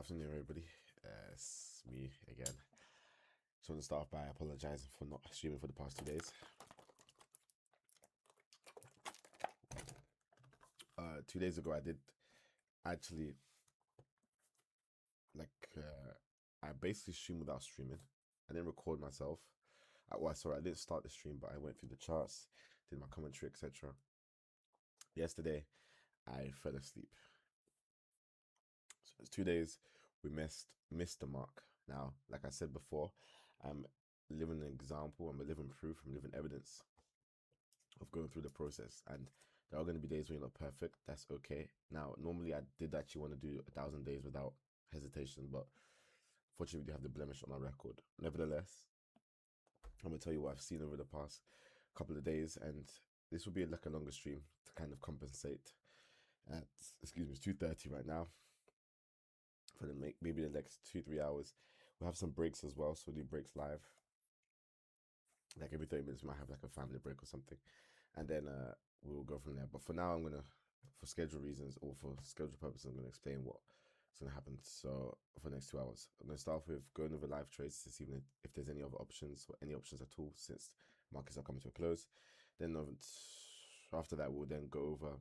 afternoon, everybody. It's me again. Just want to start off by apologizing for not streaming for the past 2 days. 2 days ago, I did actually I basically streamed without streaming. I didn't record myself. I didn't start the stream, but I went through the charts, did my commentary, etc. Yesterday, I fell asleep. So it's 2 days. We missed the mark. Now, like I said before, I'm living an example. I'm a living proof. I'm living evidence of going through the process. And there are going to be days when you're not perfect. That's okay. Now, normally I did actually want to do 1,000 days without hesitation, but fortunately we do have the blemish on our record. Nevertheless, I'm going to tell you what I've seen over the past couple of days, and this will be like a longer stream to kind of compensate. It's 2:30 right now. For maybe the next 2-3 hours, we'll have some breaks as well. So we'll do breaks live. Like every 30 minutes, we might have like a family break or something, and then we'll go from there. But for now, for schedule reasons or for schedule purposes, I'm gonna explain what's gonna happen. So for the next 2 hours, I'm gonna start off with going over live trades to see if there's any other options or any options at all since markets are coming to a close. Then after that, we'll then go over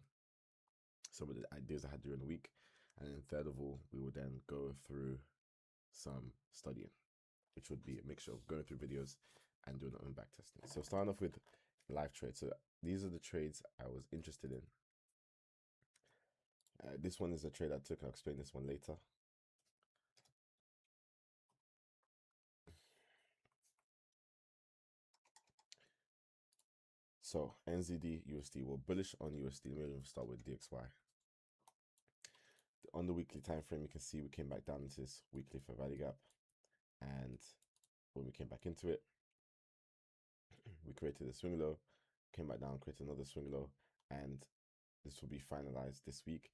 some of the ideas I had during the week, and then third of all, we will then go through some studying, which would be a mixture of going through videos and doing our own back testing. So starting off with live trades. So these are the trades I was interested in. This one is a trade I took. I'll explain this one later. So NZD USD, we're bullish on USD. Let me start with DXY. On the weekly time frame, you can see we came back down into this weekly fair value gap, and when we came back into it, we created a swing low, came back down, created another swing low, and this will be finalized this week.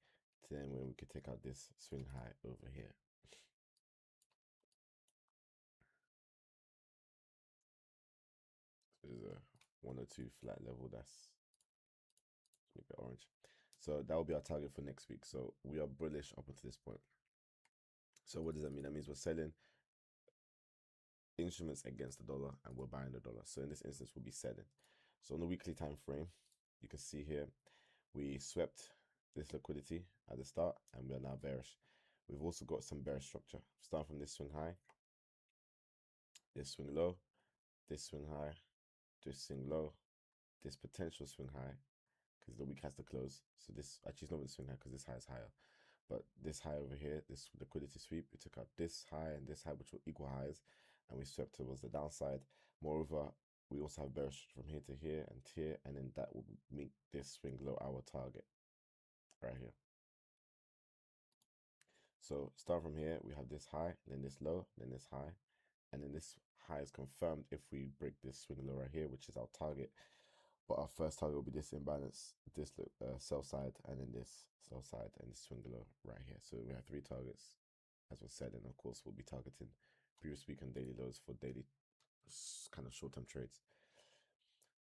Then when we could take out this swing high over here. So there's a 102 flat level. That's a bit orange. So that will be our target for next week. So we are bullish up until this point. So what does that mean? That means we're selling instruments against the dollar and we're buying the dollar. So in this instance, we'll be selling. So on the weekly time frame, you can see here, we swept this liquidity at the start and we are now bearish. We've also got some bearish structure. Start from this swing high, this swing low, this swing high, this swing low, this potential swing high, because the week has to close. So this actually is not the swing high because this high is higher. But this high over here, this liquidity sweep, we took out this high and this high, which were equal highs, and we swept towards the downside. Moreover, we also have bearish from here to here, and then that will make this swing low our target right here. So start from here, we have this high, then this low, then this high, and then this high is confirmed if we break this swing low right here, which is our target. But our first target will be this imbalance, this sell side, and then this sell side, and this swing low right here. So we have 3 targets, as was said, and of course we'll be targeting previous week and daily lows for daily kind of short-term trades.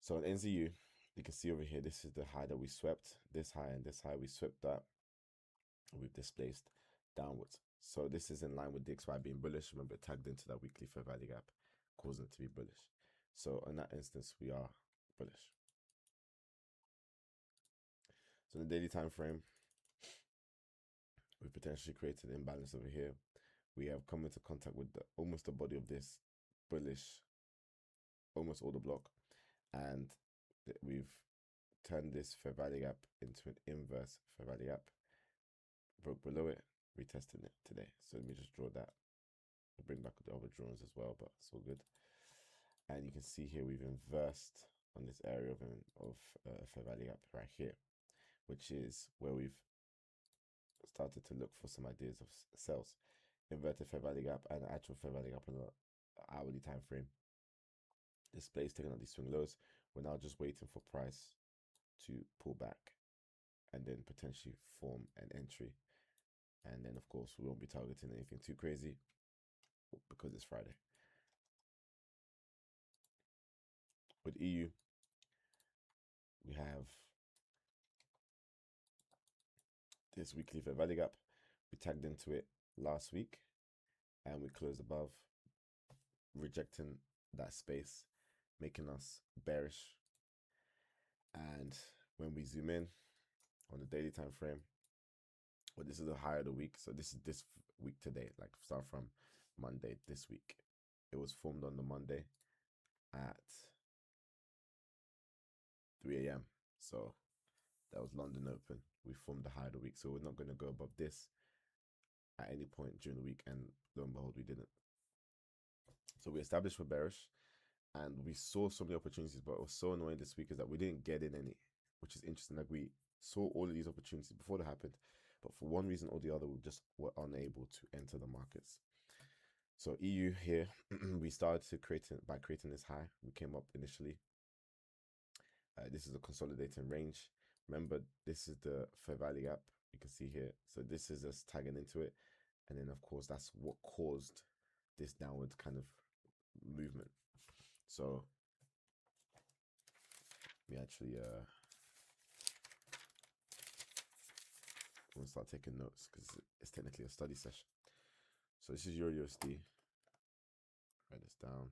So on NZU, you can see over here, this is the high that we swept, this high and this high, we swept that, and we've displaced downwards. So this is in line with DXY being bullish. Remember, it tagged into that weekly fair value gap, causing it to be bullish. So in that instance, we are bullish. So in the daily time frame, we potentially created an imbalance over here. We have come into contact with almost the body of this bullish, almost order block, and we've turned this fair value gap into an inverse fair value gap. Broke below it, retesting it today. So let me just draw that. I'll bring back the other drawings as well, but it's all good. And you can see here we've inversed on this area of fair value gap right here, which is where we've started to look for some ideas of sells. Inverted fair value gap and actual fair value gap on the hourly time frame. Displays taking out these swing lows. We're now just waiting for price to pull back and then potentially form an entry. And then of course we won't be targeting anything too crazy because it's Friday. With EU, we have this weekly fair value gap. We tagged into it last week, and we closed above, rejecting that space, making us bearish. And when we zoom in on the daily time frame, well, this is the high of the week. So this is this week today, like start from Monday this week. It was formed on the Monday at 3 a.m. So that was London Open. We formed the high of the week. So we're not going to go above this at any point during the week. And lo and behold, we didn't. So we established for bearish, and we saw so many opportunities, but it was so annoying this week is that we didn't get in any, which is interesting. Like we saw all of these opportunities before they happened, but for one reason or the other, we just were unable to enter the markets. So EU here, we started to by creating this high. We came up initially. This is a consolidating range. Remember, this is the fair value gap. You can see here. So this is us tagging into it. And then, of course, that's what caused this downward kind of movement. So we actually we'll start taking notes because it's technically a study session. So this is Euro USD. Write this down.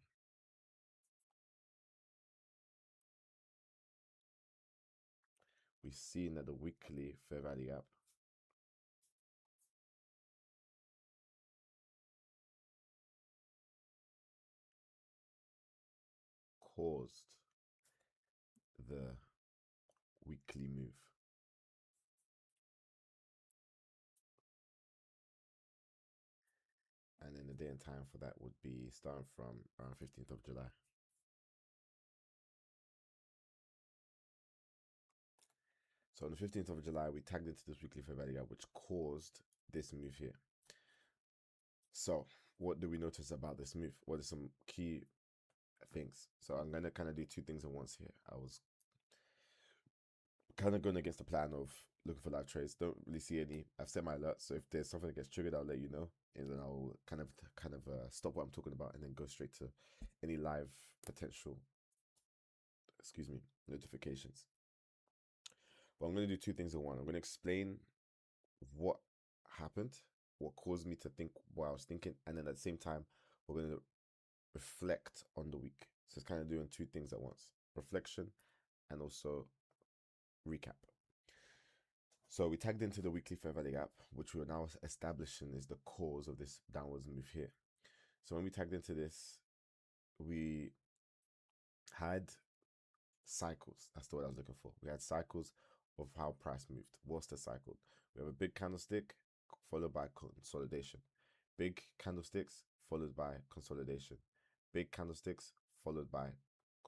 We've seen that the weekly fair value gap caused the weekly move. And then the day and time for that would be starting from around 15th of July. So on the 15th of July, we tagged into this weekly fair value gap, which caused this move here. So what do we notice about this move? What are some key things? So I'm going to kind of do two things at once here. I was kind of going against the plan of looking for live trades. Don't really see any. I've set my alerts, so if there's something that gets triggered, I'll let you know, and then I'll kind of stop what I'm talking about and then go straight to any live potential, notifications. But I'm going to do two things in one. I'm going to explain what happened, what caused me to think what I was thinking, and then at the same time, we're going to reflect on the week. So it's kind of doing two things at once: reflection and also recap. So we tagged into the weekly fair value gap, which we're now establishing is the cause of this downwards move here. So when we tagged into this, we had cycles. That's the word I was looking for. We had cycles of how price moved. What's the cycle? We have a big candlestick followed by consolidation. Big candlesticks followed by consolidation. Big candlesticks followed by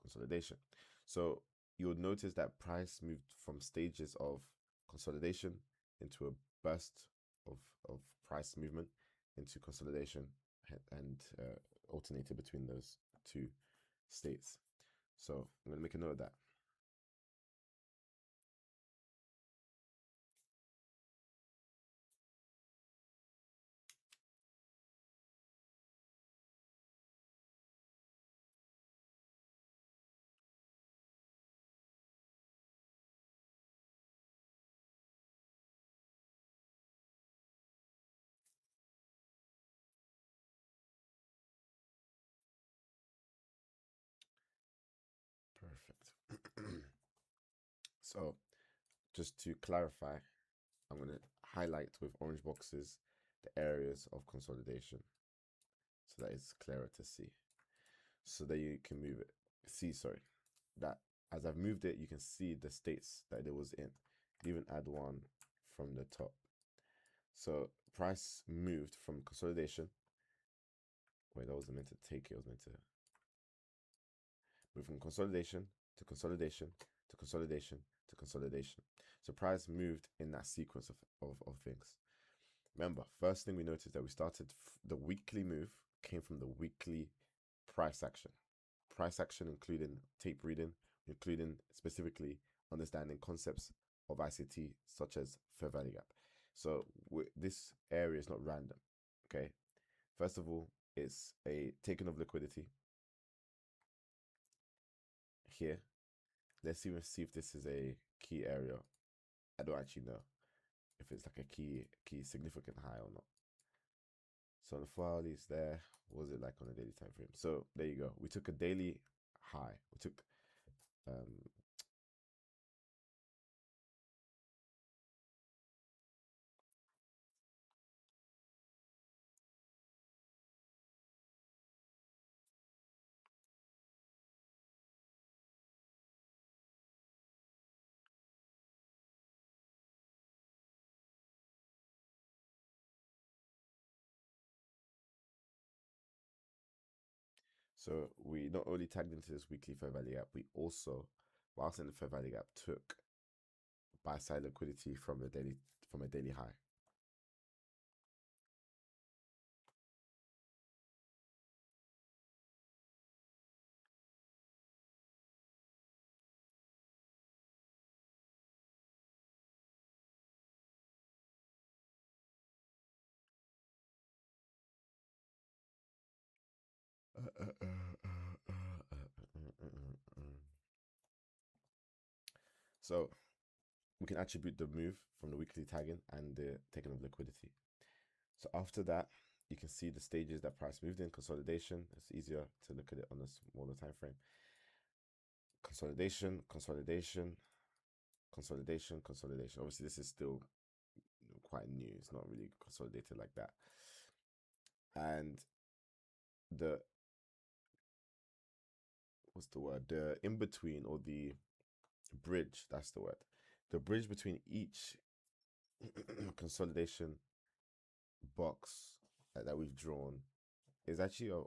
consolidation. So you'll notice that price moved from stages of consolidation into a burst of price movement into consolidation and alternated between those two states. So I'm going to make a note of that. Perfect. So just to clarify, I'm going to highlight with orange boxes the areas of consolidation so that it's clearer to see. So that you can move it. That as I've moved it, you can see the states that it was in. Even add one from the top. So price moved from consolidation. Wait, that wasn't meant to take it. It was meant to move from consolidation to consolidation to consolidation to consolidation. So price moved in that sequence of things. Remember, first thing we noticed that we started the weekly move came from the weekly price action. Price action including tape reading, including specifically understanding concepts of ICT such as fair value gap. So this area is not random. Okay, first of all, it's a taking of liquidity here. Let's even see if this is a key area. I don't actually know if it's like a key significant high or not. So on the 4 hourly, it's there. What was it like on a daily time frame? So there you go. We took a daily high. We took um so we not only tagged into this weekly fair value gap, we also, whilst in the fair value gap, took buy side liquidity from a daily high. So we can attribute the move from the weekly tagging and the taking of liquidity. So after that, you can see the stages that price moved in. Consolidation. It's easier to look at it on a smaller time frame. Consolidation, consolidation, consolidation, consolidation. Obviously, this is still quite new. It's not really consolidated like that. And the what's the word? The in between, or the bridge. That's the word. The bridge between each consolidation box that we've drawn is actually a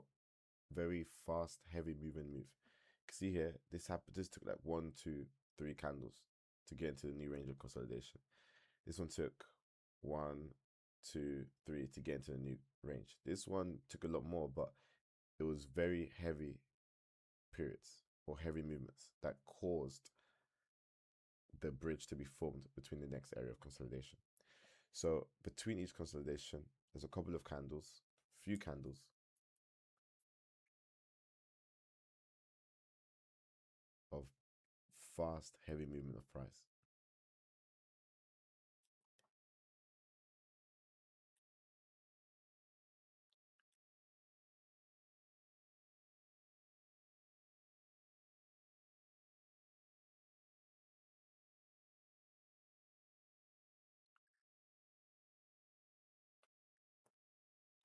very fast, heavy moving move. You can see here, this happened. This took like 1, 2, 3 candles to get into the new range of consolidation. This one took 1, 2, 3 to get into the new range. This one took a lot more, but it was very heavy periods or heavy movements that caused the bridge to be formed between the next area of consolidation. So between each consolidation, there's a couple of candles, few candles of fast, heavy movement of price.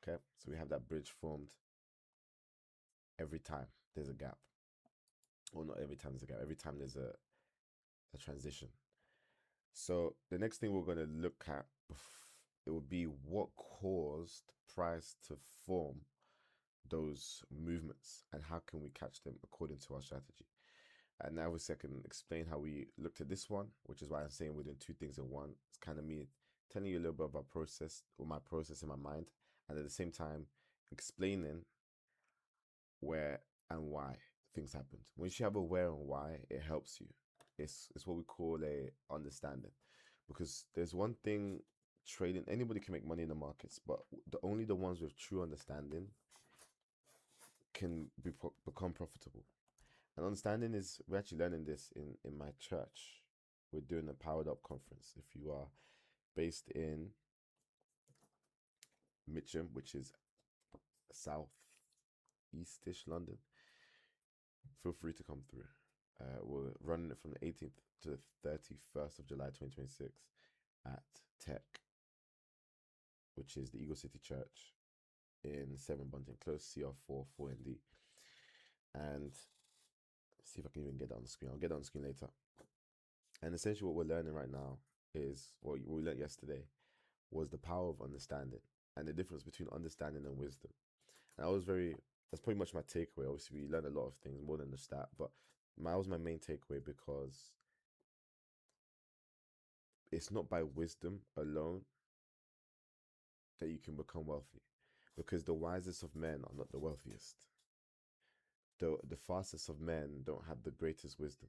Okay, so we have that bridge formed every time there's a gap. Well, not every time there's a gap, every time there's a transition. So the next thing we're going to look at, it would be what caused price to form those movements and how can we catch them according to our strategy. And now obviously I can explain how we looked at this one, which is why I'm saying we're doing two things in one. It's kind of me telling you a little bit of our process, or my process in my mind, and at the same time explaining where and why things happened. Once you have a where and why, it helps you. It's what we call a understanding, because there's one thing trading. Anybody can make money in the markets, but only the ones with true understanding can become profitable. And understanding is, we're actually learning this in my church. We're doing a Powered Up conference. If you are based in Mitcham, which is south eastish London, feel free to come through. We're running it from the 18th to the 31st of July 2026 at Tech, which is the Eagle City Church in 7 Bunting Close, CR4 4ND. And see if I can even get that on the screen. I'll get that on the screen later. And essentially what we're learning right now is what we learned yesterday was the power of understanding and the difference between understanding and wisdom. And that's pretty much my takeaway. Obviously, we learned a lot of things more than the stat, but that was my main takeaway, because it's not by wisdom alone that you can become wealthy, because the wisest of men are not the wealthiest. The fastest of men don't have the greatest wisdom.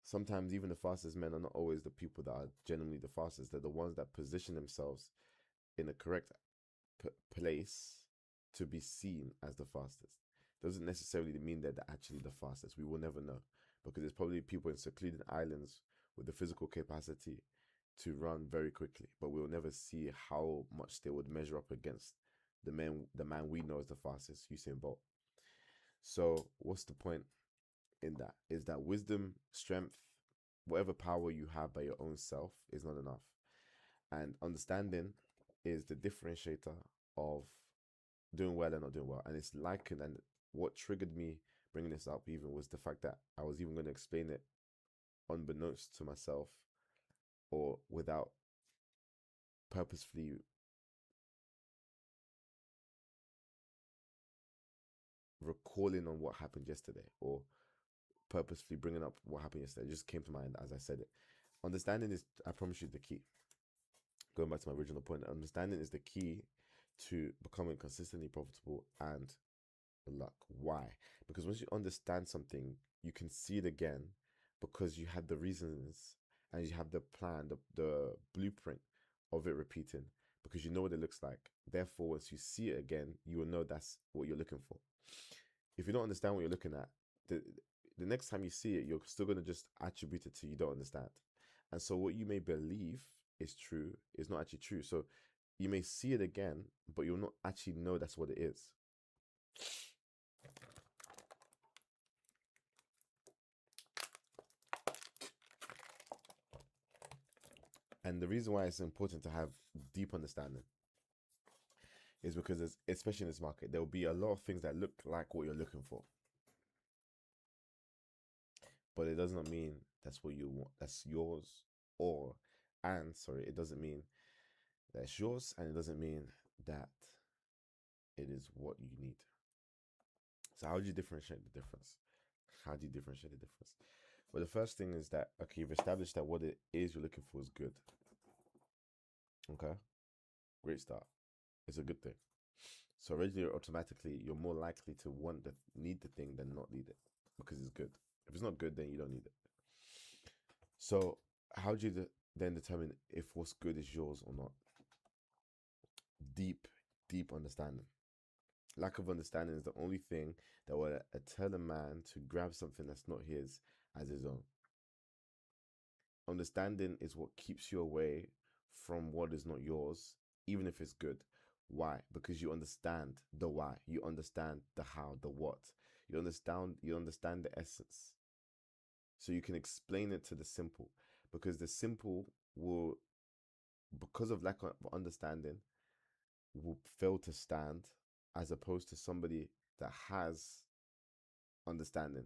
Sometimes even the fastest men are not always the people that are genuinely the fastest. They're the ones that position themselves in the correct place to be seen as the fastest. Doesn't necessarily mean that they're actually the fastest. We will never know, because there's probably people in secluded islands with the physical capacity to run very quickly, but we'll never see how much they would measure up against the man we know as the fastest, Usain Bolt. So what's the point in that? Is that wisdom, strength, whatever power you have by your own self is not enough. And understanding is the differentiator of doing well and not doing well. And it's likened, and what triggered me bringing this up even was the fact that I was even going to explain it unbeknownst to myself, or without purposefully recalling on what happened yesterday, or purposefully bringing up what happened yesterday. It just came to mind as I said it. Understanding is, I promise you, the key. Going back to my original point, understanding is the key to becoming consistently profitable and luck. Why? Because once you understand something, you can see it again, because you had the reasons and you have the plan, the blueprint of it repeating, because you know what it looks like. Therefore, once you see it again, you will know that's what you're looking for. If you don't understand what you're looking at, the next time you see it, you're still going to just attribute it to you don't understand. And so what you may believe is true is not actually true. So you may see it again, but you'll not actually know that's what it is. And the reason why it's important to have deep understanding is because, especially in this market, there will be a lot of things that look like what you're looking for, but it does not mean that's what you want, that's yours, it doesn't mean that's yours, and it doesn't mean that it is what you need. So how do you differentiate the difference? How do you differentiate the difference? Well, the first thing is that, okay, you've established that what it is you're looking for is good. Okay, great start. It's a good thing. So originally, automatically, you're more likely to need the thing than not need it, because it's good. If it's not good, then you don't need it. So how do you then determine if what's good is yours or not? Deep understanding. Lack of understanding is the only thing that will tell a man to grab something that's not his as his own. Understanding is what keeps you away from what is not yours, even if it's good. Why? Because you understand the why, you understand the how, the what, you understand the essence. So you can explain it to the simple, because the simple will, because of lack of understanding, will fail to stand, as opposed to somebody that has understanding,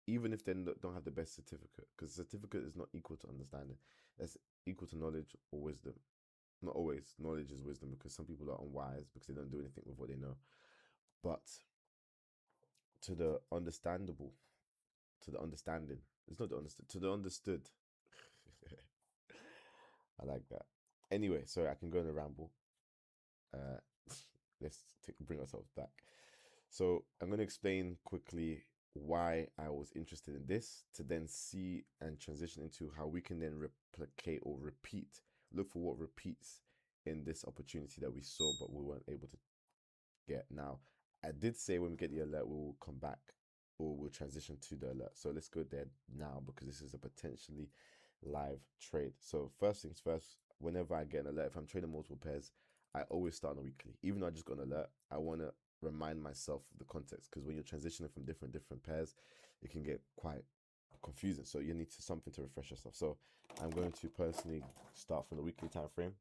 even if they don't have the best certificate, because certificate is not equal to understanding. That's equal to knowledge or wisdom. Not always. Knowledge is wisdom, because some people are unwise because they don't do anything with what they know. But to the understandable, to the understanding, it's not the understood, to the understood. I like that. Anyway, sorry, I can go on a ramble. Uh, let's bring ourselves back. So I'm going to explain quickly why I was interested in this, to then see and transition into how we can then replicate or repeat, look for what repeats in this opportunity that we saw but we weren't able to get. Now, I did say when we get the alert, we will come back, or we'll transition to the alert. So let's go there now, because this is a potentially live trade. So first things first, whenever I get an alert, if I'm trading multiple pairs, I always start on a weekly. Even though I just got an alert, I want to remind myself of the context, because when you're transitioning from different pairs, it can get quite confusing. So you need something to refresh yourself. So I'm going to personally start from the weekly time frame.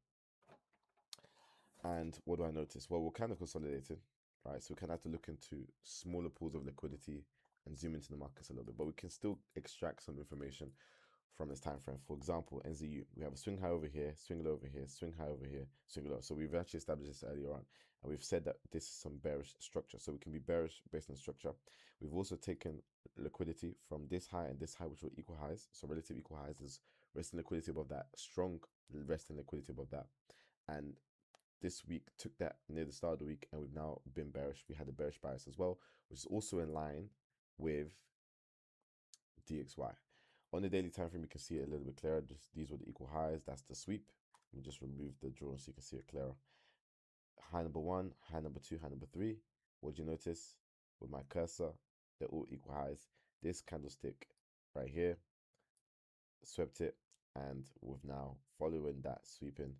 And what do I notice? Well, we're kind of consolidating, right? So we kind of have to look into smaller pools of liquidity and zoom into the markets a little bit, but we can still extract some information from this time frame. For example, NZU, we have a swing high over here, swing low over here, swing high over here, swing low. So we've actually established this earlier on, and we've said that this is some bearish structure. So we can be bearish based on structure. We've also taken liquidity from this high and this high, which were equal highs. So relative equal highs is resting liquidity above that, strong resting liquidity above that. And this week took that near the start of the week, and we've now been bearish. We had a bearish bias as well, which is also in line with DXY. On the daily time frame, you can see it a little bit clearer. Just these were the equal highs. That's the sweep. Let me just remove the draw so you can see it clearer. High number one, high number two, high number three. What do you notice with my cursor? They're all equal highs. This candlestick right here swept it, and we've now, following that sweeping,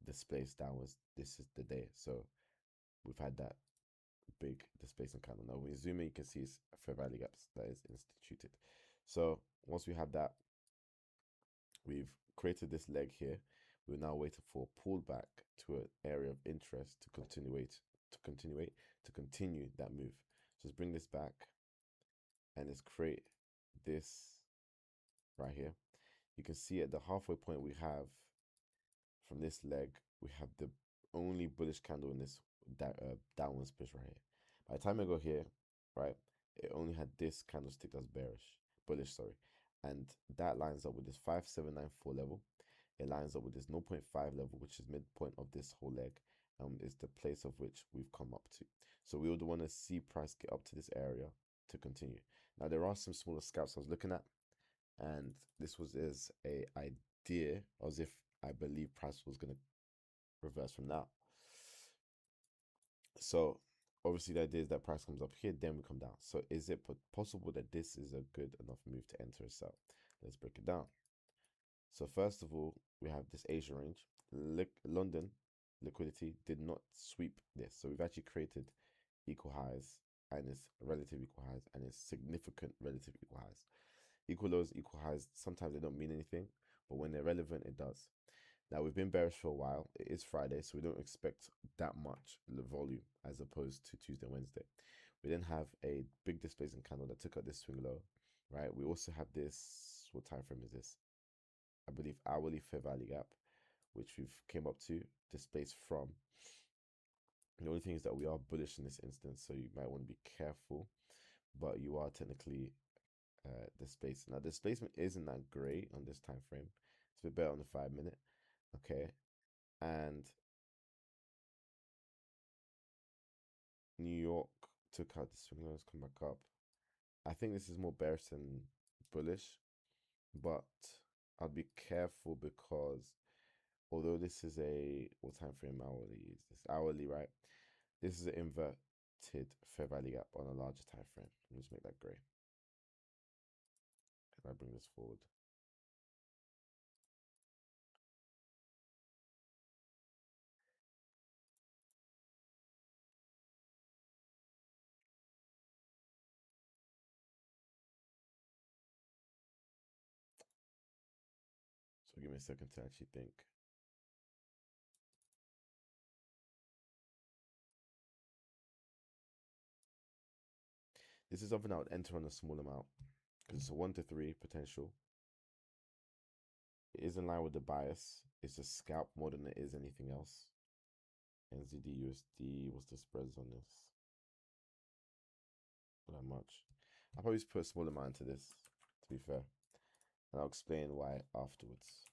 displaced downwards. This is the day. So we've had that big displacement candle. Now when you zoom in, you can see it's a fair value gaps that is instituted. So once we have that, we've created this leg here. We're now waiting for a pullback to an area of interest to continue that move. So let's bring this back and let's create this right here. You can see at the halfway point we have from this leg, we have the only bullish candle in this downward push right here. By the time I go here, right, it only had this candlestick that's bullish, sorry. And that lines up with this 5794 level. It lines up with this 0.5 level, which is midpoint of this whole leg, and is the place of which we've come up to. So we would want to see price get up to this area to continue. Now there are some smaller scalps I was looking at, and this was as a idea as if I believe price was going to reverse from now. So obviously the idea is that price comes up here, then we come down. So is it possible that this is a good enough move to enter a sell? Let's break it down. So first of all, we have this Asia range. London liquidity did not sweep this. So we've actually created equal highs, and it's relative equal highs, and it's significant relative equal highs. Equal lows, equal highs, sometimes they don't mean anything, but when they're relevant, it does. Now, we've been bearish for a while. It is Friday, so we don't expect that much volume as opposed to Tuesday, Wednesday. We then have a big displacement candle that took out this swing low, right? We also have this, what time frame is this? I believe hourly fair value gap, which we've came up to, displaced from. The only thing is that we are bullish in this instance, so you might want to be careful, but you are technically displaced. Now, displacement isn't that great on this time frame. It's a bit better on the 5 minute. Okay, and New York took out the swing lows, come back up. I think this is more bearish than bullish, but I'll be careful because although this is a, what time frame hourly is this? Hourly, right? This is an inverted fair value gap on a larger time frame. Let me just make that gray. If I bring this forward. So give me a second to actually think. This is something I would enter on a small amount because it's a 1 to 3 potential. It is in line with the bias. It's a scalp more than it is anything else. NZD USD, what's the spreads on this? Not that much. I'll probably just put a small amount into this, to be fair. And I'll explain why afterwards.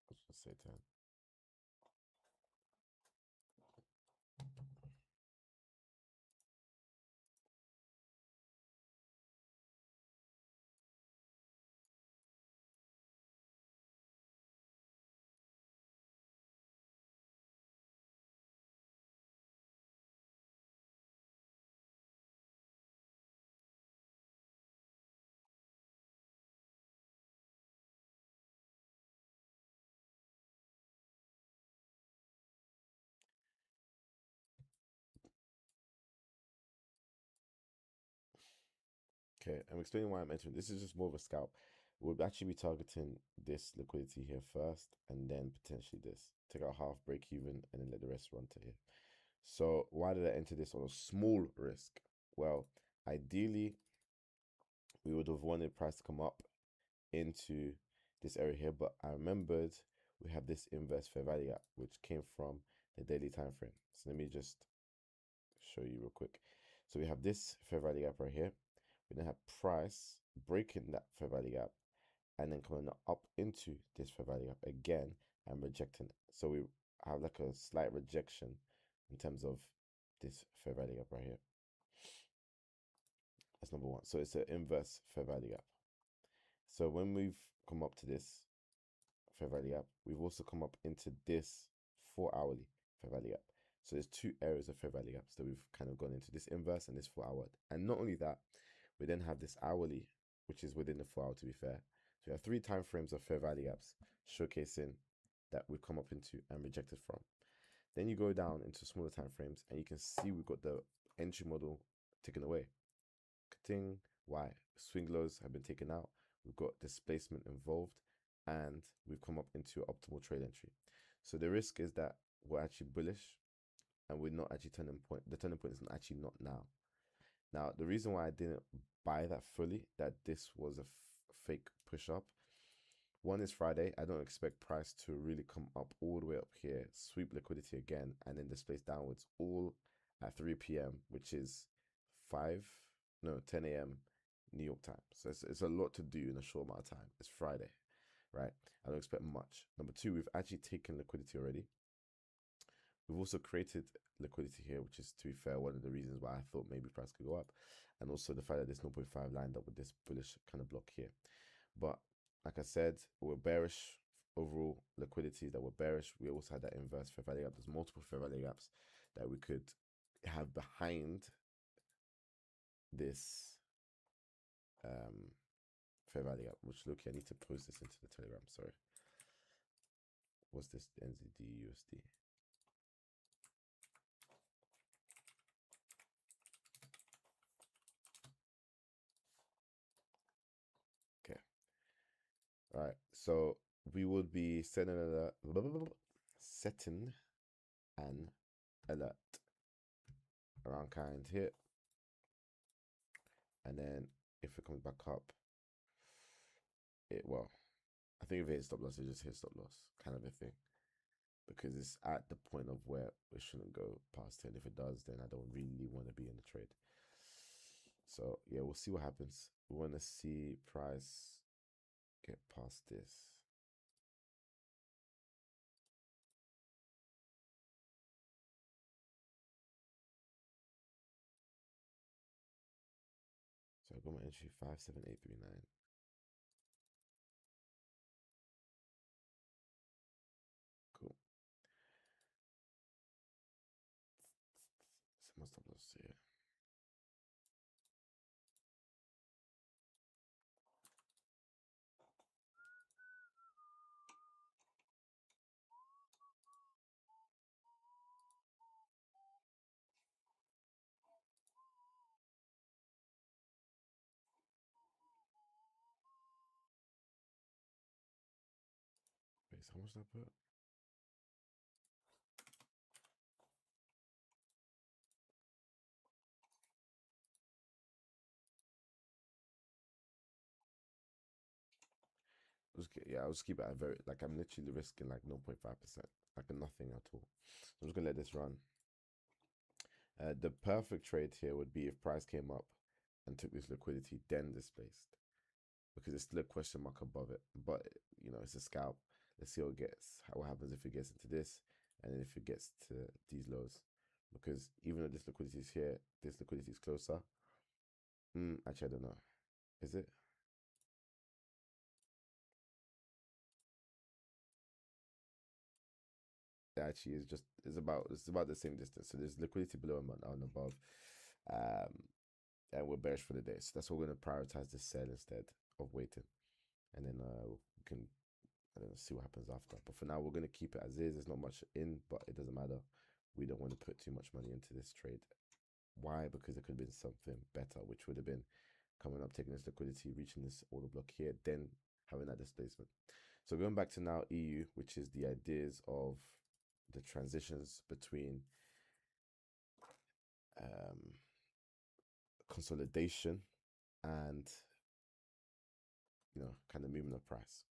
Let's just say 10. Okay, I'm explaining why I'm entering. This is just more of a scalp. We'll actually be targeting this liquidity here first, and then potentially this. Take out half, break even, and then let the rest run to here. So why did I enter this on a small risk? Well, ideally, we would have wanted price to come up into this area here, but I remembered we have this inverse fair value gap, which came from the daily time frame. So let me just show you real quick. So we have this fair value gap right here. We then have price breaking that fair value gap and then coming up into this fair value gap again and rejecting it. So we have like a slight rejection in terms of this fair value gap right here. That's number one. So it's an inverse fair value gap. So when we've come up to this fair value gap. We've also come up into this 4 hourly fair value gap. So there's two areas of fair value gaps that we've kind of gone into, this inverse and this 4 hour. And not only that, we then have this hourly, which is within the 4 hour, to be fair. So we have 3 time frames of fair value gaps showcasing that we've come up into and rejected from. Then you go down into smaller time frames and you can see we've got the entry model taken away. Ting, why? Swing lows have been taken out. We've got displacement involved and we've come up into optimal trade entry. So the risk is that we're actually bullish and we're not actually turning point. The turning point is actually not now. Now, the reason why I didn't buy that fully, that this was a fake push up, one is Friday. I don't expect price to really come up all the way up here, sweep liquidity again, and then displace downwards all at 3 p.m., which is 10 a.m. New York time. So it's a lot to do in a short amount of time. It's Friday, right? I don't expect much. Number two, we've actually taken liquidity already. We've also created liquidity here, which is, to be fair, one of the reasons why I thought maybe price could go up. And also the fact that this 0.5 lined up with this bullish kind of block here. But like I said, we're bearish overall liquidity, that we're bearish. We also had that inverse fair value gap. There's multiple fair value gaps that we could have behind this fair value gap, which, look, I need to post this into the Telegram. Sorry. What's this? NZD USD. Okay. All right. So we would be setting an alert around kind here. And then if it comes back up, I think if it hits stop loss, it just hits stop loss, kind of a thing. Because it's at the point of where it shouldn't go past 10. If it does, then I don't really want to be in the trade. So yeah, we'll see what happens. We want to see price get past this. So I got my entry 57839. Cool. Set my stop loss here. Wait, so how much did I put? I'll just keep it at very, like, I'm literally risking like 0.5%, like nothing at all. So I'm just gonna let this run. The perfect trade here would be if price came up and took this liquidity, then displaced, because it's still a question mark above it. But you know, it's a scalp. Let's see what what happens if it gets into this, and then if it gets to these lows. Because even though this liquidity is here, this liquidity is closer. Actually, I don't know. Is it? It actually is just, it's about the same distance. So there's liquidity below and above. And we're bearish for the day. So that's why we're going to prioritize this sell instead of waiting. And then we can, I don't know, see what happens after. But for now, we're going to keep it as is. There's not much in, but it doesn't matter. We don't want to put too much money into this trade. Why? Because it could have been something better, which would have been coming up, taking this liquidity, reaching this order block here, then having that displacement. So going back to now EU, which is the ideas of the transitions between consolidation and, you know, kind of movement of price.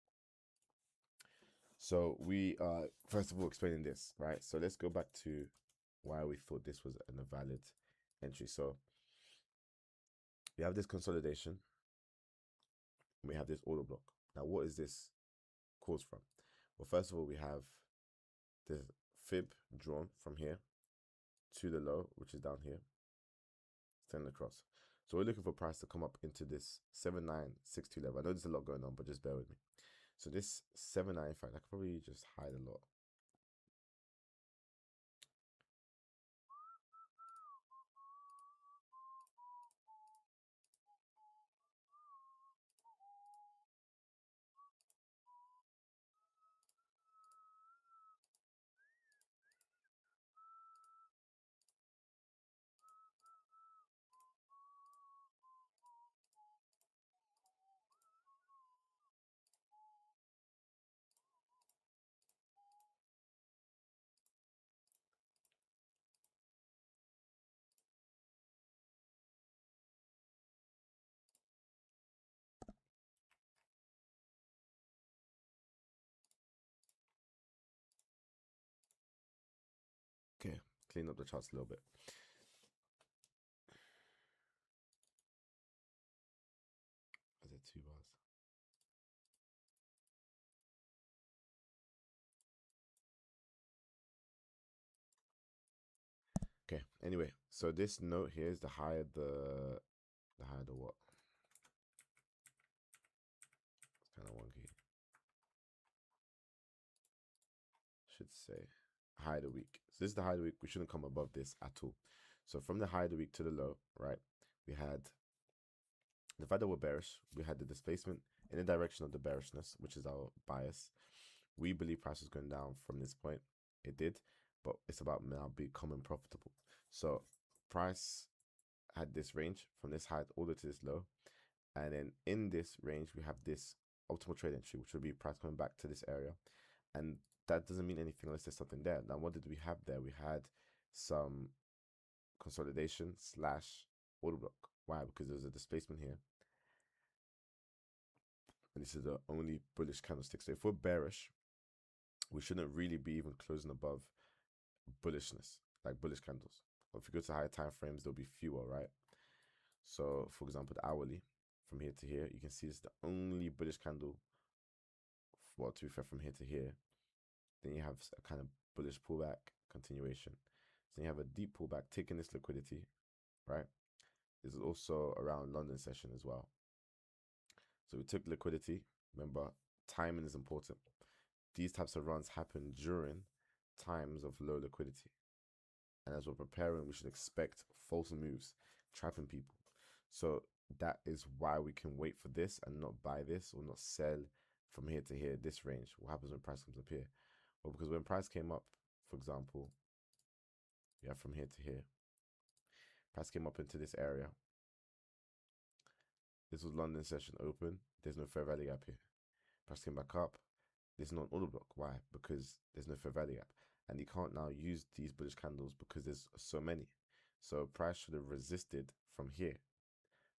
So we are, first of all, explaining this, right? So let's go back to why we thought this was an invalid entry. So we have this consolidation, and we have this order block. Now, what is this caused from? Well, first of all, we have the fib drawn from here to the low, which is down here, sending across. So we're looking for price to come up into this 7962 level. I know there's a lot going on, but just bear with me. So this 795, I could probably just hide a lot. Okay, clean up the charts a little bit. Is it 2 bars? Okay, anyway, so this note here is the higher the what? It's kind of wonky. Should say high of the week. So this is the high of the week. We shouldn't come above this at all. So from the high of the week to the low, right? We had the fact that we're bearish. We had the displacement in the direction of the bearishness, which is our bias. We believe price was going down from this point. It did, but it's about now becoming profitable. So price had this range from this high all the way to this low. And then in this range, we have this optimal trade entry, which would be price coming back to this area. And that doesn't mean anything unless there's something there. Now, what did we have there? We had some consolidation / order block. Why? Because there's a displacement here. And this is the only bullish candlestick. So if we're bearish, we shouldn't really be even closing above bullishness, like bullish candles. But if you go to higher time frames, there'll be fewer, right? So, for example, the hourly, from here to here, you can see it's the only bullish candle. Well, to be fair, from here to here. Then you have a kind of bullish pullback continuation. So you have a deep pullback taking this liquidity, right? This is also around London session as well. So we took liquidity. Remember, timing is important. These types of runs happen during times of low liquidity. And as we're preparing, we should expect false moves, trapping people. So that is why we can wait for this and not buy this or not sell from here to here, this range. What happens when price comes up here? Well, because when price came up, for example, yeah, from here to here, price came up into this area. This was London session open. There's no fair value gap here. Price came back up. This is not an order block. Why? Because there's no fair value gap. And you can't now use these bullish candles because there's so many. So price should have resisted from here.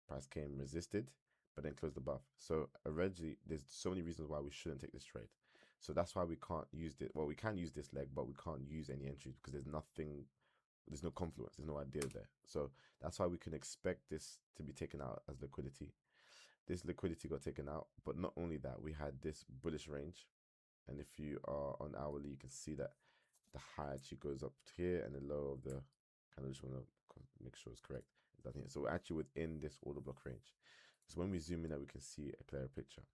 Price came, resisted, but then closed above. So already there's so many reasons why we shouldn't take this trade. So that's why we can't use it. Well, we can use this leg, but we can't use any entries because there's nothing, there's no confluence, there's no idea there. So that's why we can expect this to be taken out as liquidity. This liquidity got taken out, but not only that, we had this bullish range. And if you are on hourly, you can see that the high actually goes up to here and the low of the, kind of just want to make sure it's correct. So we're actually within this order block range. So when we zoom in, that we can see a clearer picture.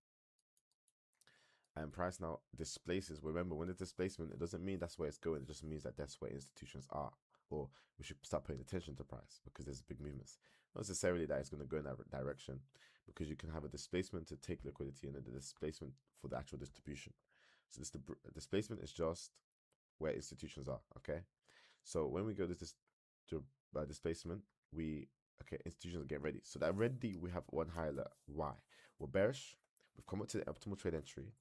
And price now displaces. Remember, when the displacement, it doesn't mean that's where it's going. It just means that that's where institutions are, or we should start paying attention to price because there's big movements. Not necessarily that it's going to go in that direction, because you can have a displacement to take liquidity and then the displacement for the actual distribution. So this displacement is just where institutions are. Okay, so when we go to this displacement, institutions get ready. So that ready, we have one highlight. Why? We're bearish. We've come up to the optimal trade entry.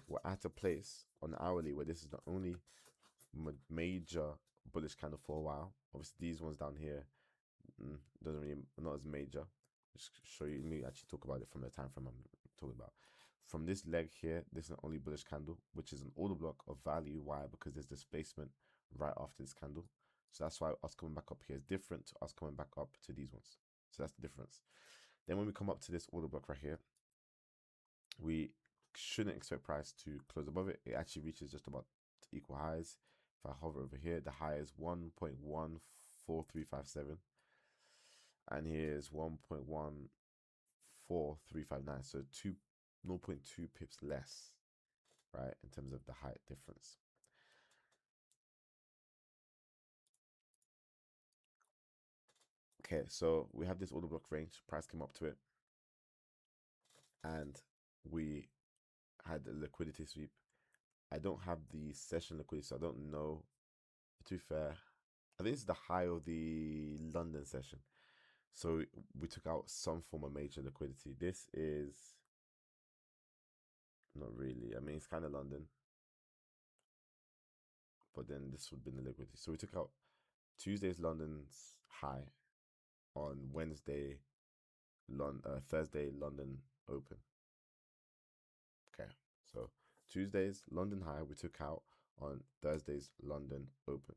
We're at a place on the hourly where this is the only major bullish candle for a while. Obviously, these ones down here doesn't really, not as major. Just show you. Let me actually talk about it from the time frame I'm talking about. From this leg here, this is the only bullish candle, which is an order block of value. Why? Because there's displacement right after this candle. So that's why us coming back up here is different to us coming back up to these ones. So that's the difference. Then when we come up to this order block right here, we shouldn't expect price to close above it. It actually reaches just about equal highs. If I hover over here, the high is 1.14357. And here's 1.14359. So 0.2 pips less right, in terms of the height difference. Okay, so we have this order block range, price came up to it, and we had a liquidity sweep. I don't have the session liquidity, so I don't know. To be fair, I think it's the high of the London session. So we took out some form of major liquidity. This is not really. I mean, it's kind of London, but then this would be the liquidity. So we took out Tuesday's London's high on Wednesday, Thursday London open. Okay, so Tuesday's London high we took out on Thursday's London open.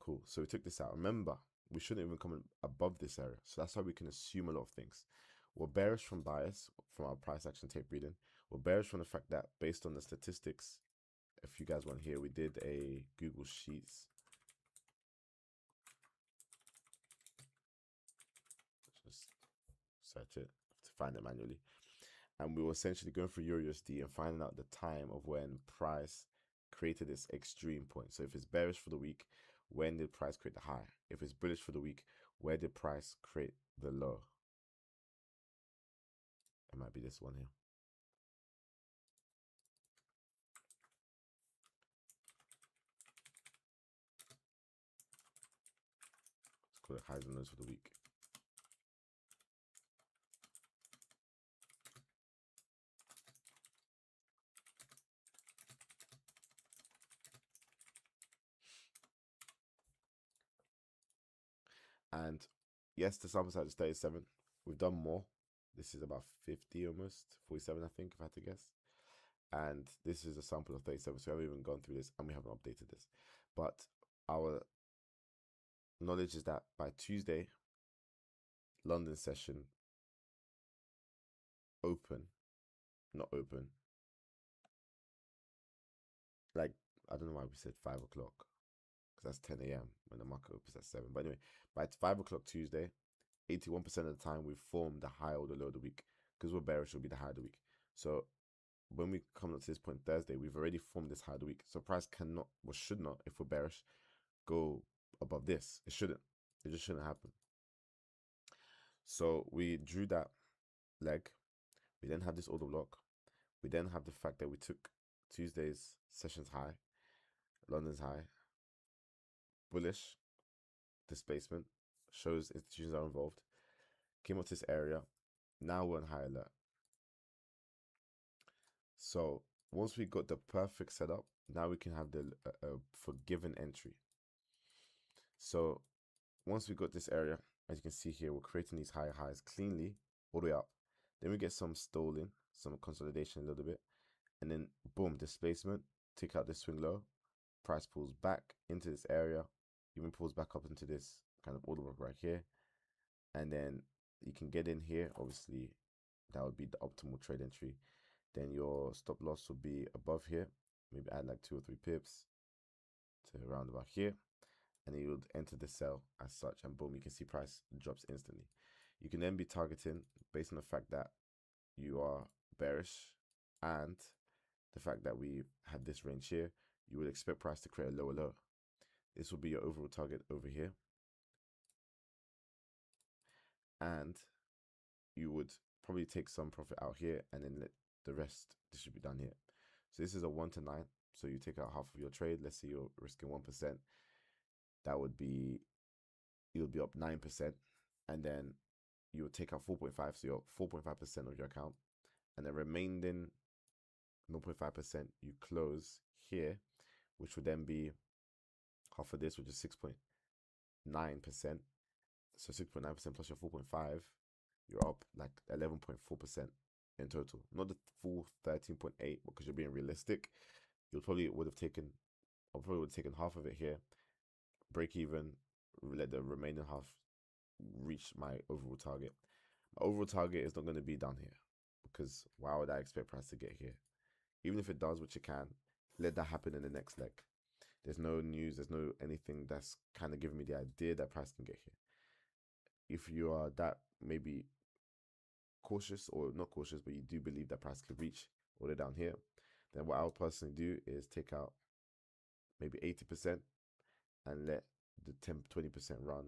Cool. So we took this out. Remember, we shouldn't even come above this area. So that's why we can assume a lot of things. We're bearish from bias from our price action tape reading. We're bearish from the fact that based on the statistics, if you guys want here, we did a Google Sheets. Just search it to find it manually. And we were essentially going through EURUSD and finding out the time of when price created this extreme point. So if it's bearish for the week, when did price create the high? If it's bullish for the week, where did price create the low? It might be this one here. Let's call it highs and lows for the week. And yes, the sample size is 37. We've done more. This is about 50 almost, 47, I think, if I had to guess. And this is a sample of 37, so we haven't even gone through this and we haven't updated this. But our knowledge is that by Tuesday, London session open, not open. Like, I don't know why we said 5 o'clock, because that's 10 a.m. when the market opens at 7. But anyway, by 5 o'clock Tuesday, 81% of the time we've formed the high or the low of the week. Because we're bearish, it'll be the high of the week. So when we come up to this point Thursday, we've already formed this high of the week. So price cannot, or should not, if we're bearish, go above this. It shouldn't. It just shouldn't happen. So we drew that leg. We then have this order block. We then have the fact that we took Tuesday's sessions high, London's high, bullish displacement, shows institutions are involved. Came up to this area. Now we're on high alert. So once we got the perfect setup, now we can have the forgiven entry. So once we got this area, as you can see here, we're creating these high highs cleanly all the way up. Then we get some stolen, some consolidation a little bit, and then boom, displacement, take out the swing low, price pulls back into this area, even pulls back up into this kind of order block right here, and then you can get in here. Obviously, that would be the optimal trade entry. Then your stop loss will be above here, maybe add like 2 or 3 pips to around about here, and then you would enter the sell as such, and boom, you can see price drops instantly. You can then be targeting based on the fact that you are bearish and the fact that we had this range here. You would expect price to create a lower low. This will be your overall target over here, and you would probably take some profit out here and then let the rest distribute down here. So this is a 1 to 9. So you take out half of your trade. Let's say you're risking 1%. That would be, you'll be up 9%, and then you would take out 4.5. So you're 4.5% of your account, and the remaining 0.5% you close here, which would then be half of this, which is 6.9%. So 6.9% plus your 4.5, you're up like 11.4% in total. Not the full 13.8 because you're being realistic. You probably would have taken, I probably would have taken half of it here, break even, let the remaining half reach my overall target. My overall target is not going to be down here because why would I expect price to get here? Even if it does, which it can, let that happen in the next leg. There's no news, there's no anything that's kind of giving me the idea that price can get here. If you are that maybe cautious or not cautious, but you do believe that price could reach all the way down here, then what I would personally do is take out maybe 80% and let the 10-20% run.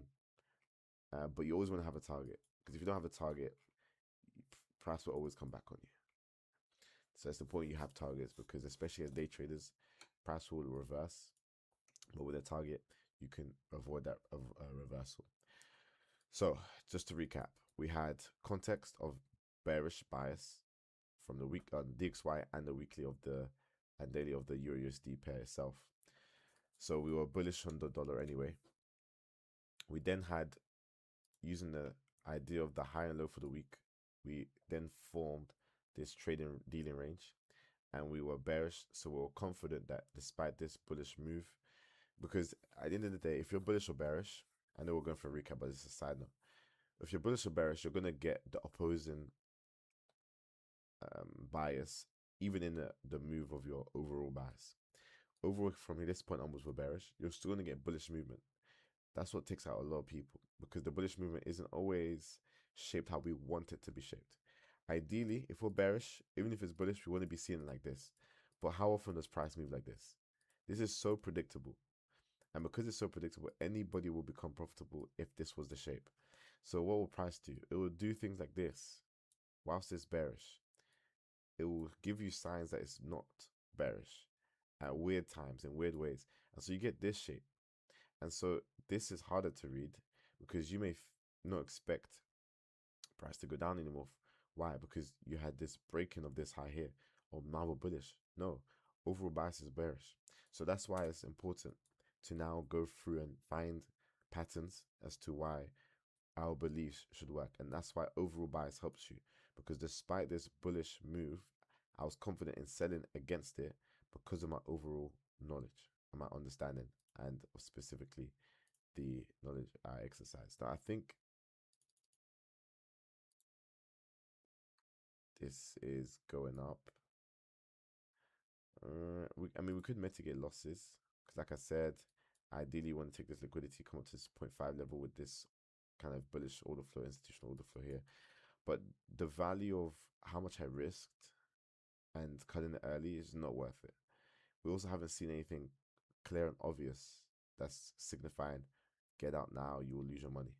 But you always want to have a target, because if you don't have a target, price will always come back on you. So that's the point, you have targets, because especially as day traders, price will reverse. But with a target, you can avoid that reversal. So just to recap, we had context of bearish bias from the week on DXY and the weekly of the and daily of the Euro USD pair itself. So we were bullish on the dollar anyway. We then had, using the idea of the high and low for the week, we then formed this trading dealing range, and we were bearish. So we were confident that despite this bullish move, because at the end of the day, if you're bullish or bearish, I know we're going for a recap, but it's a side note. If you're bullish or bearish, you're going to get the opposing bias, even in the move of your overall bias. Overall, from this point onwards, we're bearish. You're still going to get bullish movement. That's what takes out a lot of people, because the bullish movement isn't always shaped how we want it to be shaped. Ideally, if we're bearish, even if it's bullish, we want to be seeing it like this. But how often does price move like this? This is so predictable. And because it's so predictable, anybody will become profitable if this was the shape. So what will price do? It will do things like this whilst it's bearish. It will give you signs that it's not bearish at weird times, in weird ways. And so you get this shape. And so this is harder to read, because you may not expect price to go down anymore. Why? Because you had this breaking of this high here. Oh, now we're bullish. No, overall bias is bearish. So that's why it's important to now go through and find patterns as to why our beliefs should work. And that's why overall bias helps you, because despite this bullish move, I was confident in selling against it because of my overall knowledge and my understanding, and specifically the knowledge I exercised. Now I think this is going up. We could mitigate losses, because like I said, ideally you want to take this liquidity, come up to this 0.5 level with this kind of bullish order flow, institutional order flow here. But the value of how much I risked and cutting it early is not worth it. We also haven't seen anything clear and obvious that's signifying get out now, you will lose your money.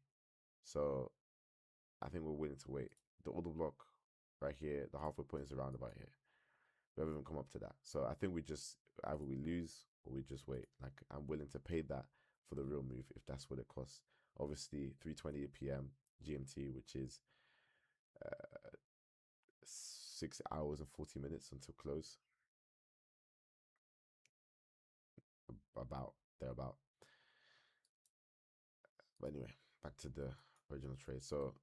So I think we're willing to wait. The order block right here, the halfway point is around about here. We haven't even come up to that. So I think we just, either we lose or we just wait. Like, I'm willing to pay that for the real move if that's what it costs. Obviously 3:20 p.m. GMT, which is 6 hours and 40 minutes until close. About thereabout. But anyway, back to the original trade. So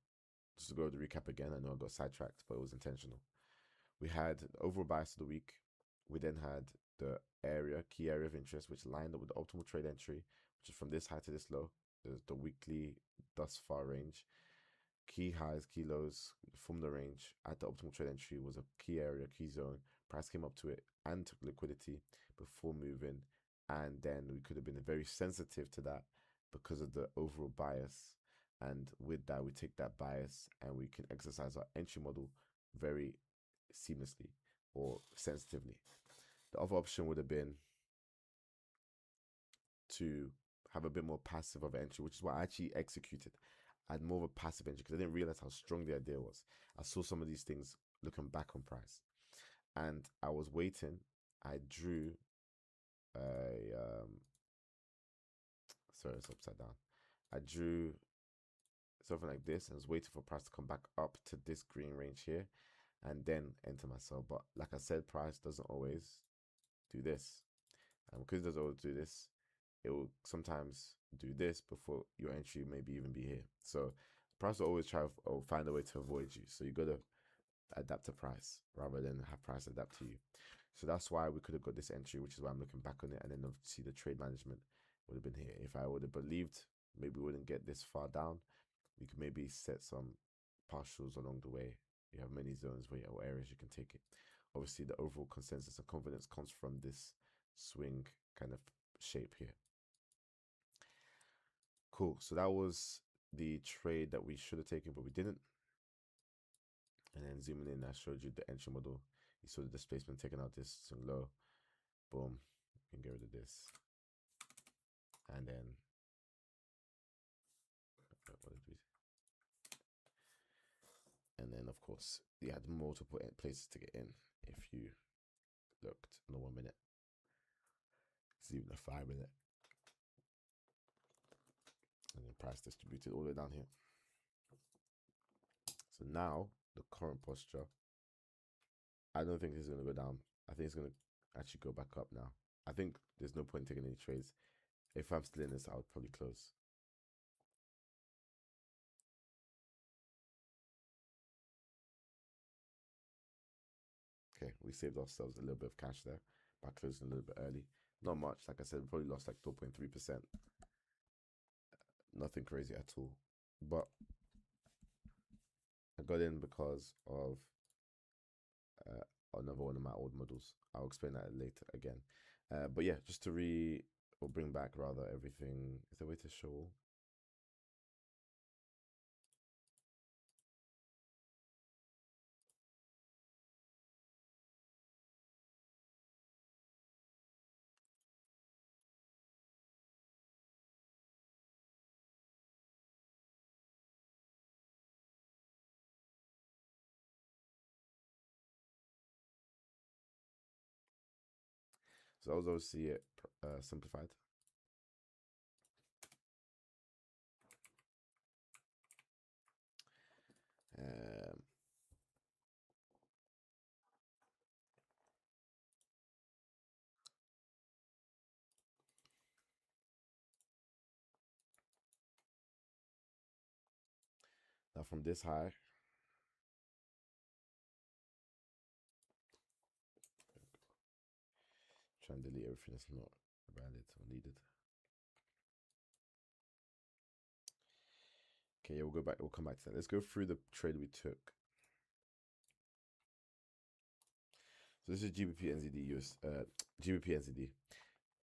just to go over the recap again, I know I got sidetracked, but it was intentional. We had the overall bias of the week. We then had the key area of interest, which lined up with the optimal trade entry, which is from this high to this low, the weekly thus far range. Key highs, key lows from the range at the optimal trade entry was a key area, key zone. Price came up to it and took liquidity before moving. And then we could have been very sensitive to that because of the overall bias. And with that, we take that bias and we can exercise our entry model very seamlessly or sensitively. The other option would have been to have a bit more passive of entry, which is what I actually executed. I had more of a passive entry because I didn't realize how strong the idea was. I saw some of these things looking back on price, and I was waiting. I drew a sorry, it's upside down. I drew something like this and was waiting for price to come back up to this green range here and then enter my sell. But like I said, price doesn't always do this. And because it doesn't always do this, it will sometimes do this before your entry maybe even be here. So price will always try or find a way to avoid you. So you got to adapt to price rather than have price adapt to you. So that's why we could have got this entry, which is why I'm looking back on it. And then obviously the trade management would have been here. If I would have believed maybe we wouldn't get this far down, we could maybe set some partials along the way. You have many zones where or areas you can take it. Obviously, the overall consensus and confidence comes from this swing kind of shape here. Cool. So that was the trade that we should have taken, but we didn't. And then zooming in, I showed you the entry model. You saw the displacement taking out this swing low. Boom. You can get rid of this. And then of course you had multiple places to get in. If you looked in the 1 minute, it's even a 5 minute, and then price distributed all the way down here. So now the current posture, I don't think it's going to go down. I think it's going to actually go back up now. I think there's no point taking any trades. If I'm still in this, I would probably close. Okay, we saved ourselves a little bit of cash there by closing a little bit early. Not much. Like I said, we probably lost like 2.3%. Nothing crazy at all. But I got in because of another one of my old models. I'll explain that later again. But yeah, just to bring back rather everything. Is there a way to show? So that was obviously it, simplified. Now from this high, try and delete everything that's not valid or needed. Okay, yeah, we'll go back. We'll come back to that. Let's go through the trade we took. So this is GBP NZD US GBP NZD.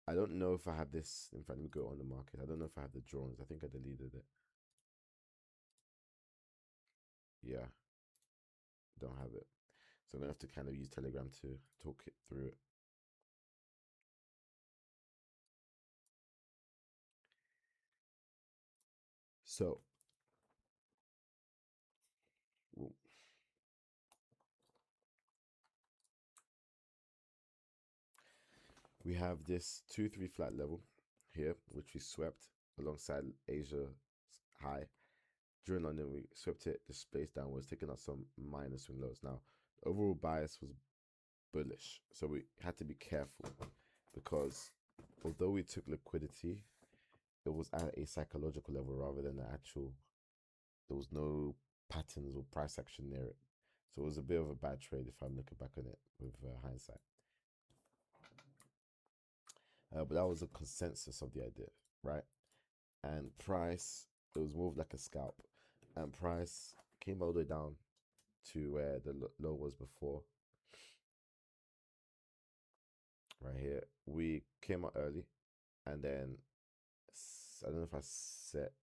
I don't know if I have this. In fact, let me go on the market. I don't know if I have the drawings. I think I deleted it. Yeah, don't have it. So I'm gonna have to kind of use Telegram to talk it through it. So we have this 2-3 flat level here, which we swept alongside Asia's high. During London, we swept it, displaced downwards, taking out some minor swing lows. Now, the overall bias was bullish, so we had to be careful because although we took liquidity, it was at a psychological level rather than the actual. There was no patterns or price action near it, so it was a bit of a bad trade if I'm looking back on it with hindsight. But that was a consensus of the idea, right? And price, it was more of like a scalp, and price came all the way down to where the low was before. Right here, we came out early, and then I don't know if I set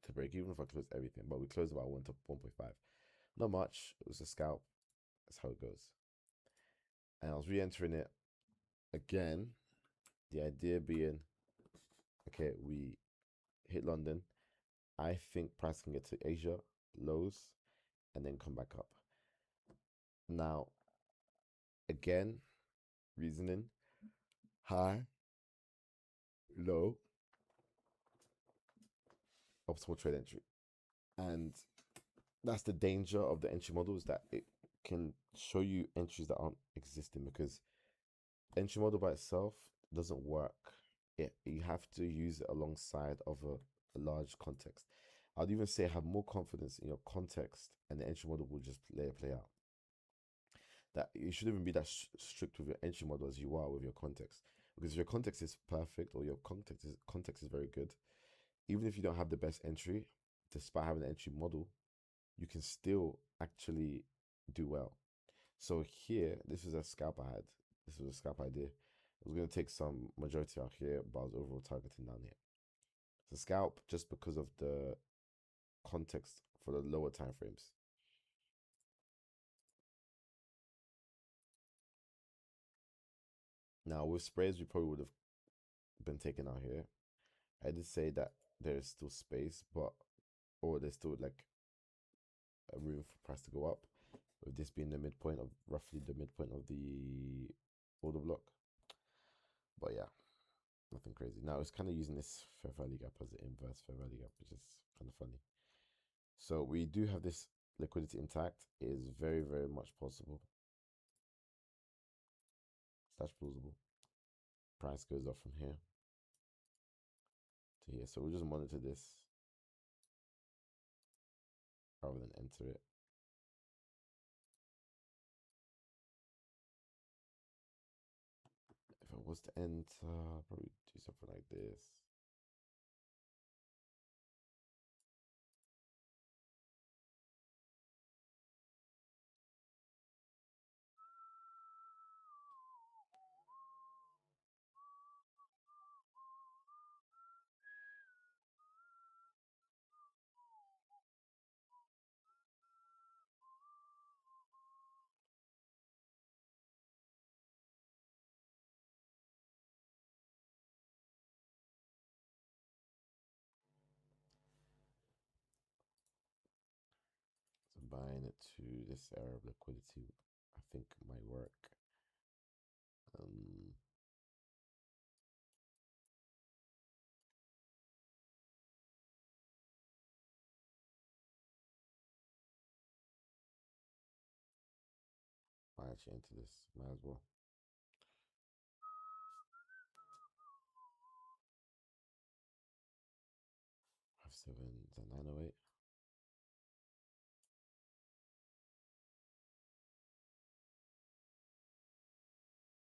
to break even if I closed everything, but we closed about 1.5. Not much. It was a scalp. That's how it goes. And I was re-entering it again. The idea being, okay, we hit London. I think price can get to Asia lows and then come back up. Now, again, reasoning, high, low, optimal trade entry. And that's the danger of the entry model, is that it can show you entries that aren't existing, because entry model by itself doesn't work. You have to use it alongside of a large context. I'd even say have more confidence in your context, and the entry model will just let it play out. That you shouldn't even be that strict with your entry model as you are with your context, because if your context is perfect or your context is very good, even if you don't have the best entry, despite having an entry model, you can still actually do well. So here, this is a scalp I had. This was a scalp idea. I was going to take some majority out here, but I was overall targeting down here. It's a scalp just because of the context for the lower time frames. Now with sprays, we probably would have been taken out here. I did say that there is still space, but or there's still like a room for price to go up. With this being the midpoint of roughly the midpoint of the order block. But yeah, nothing crazy. Now it's kind of using this fair value gap as the inverse fair value gap, which is kind of funny. So we do have this liquidity intact. It is very, very much possible slash plausible. Price goes up from here to here. So we'll just monitor this rather than enter it. If I was to enter, probably do something like this. Combine it to this area of liquidity, I think might work. Might actually enter this, might as well. 5-7, is that 908?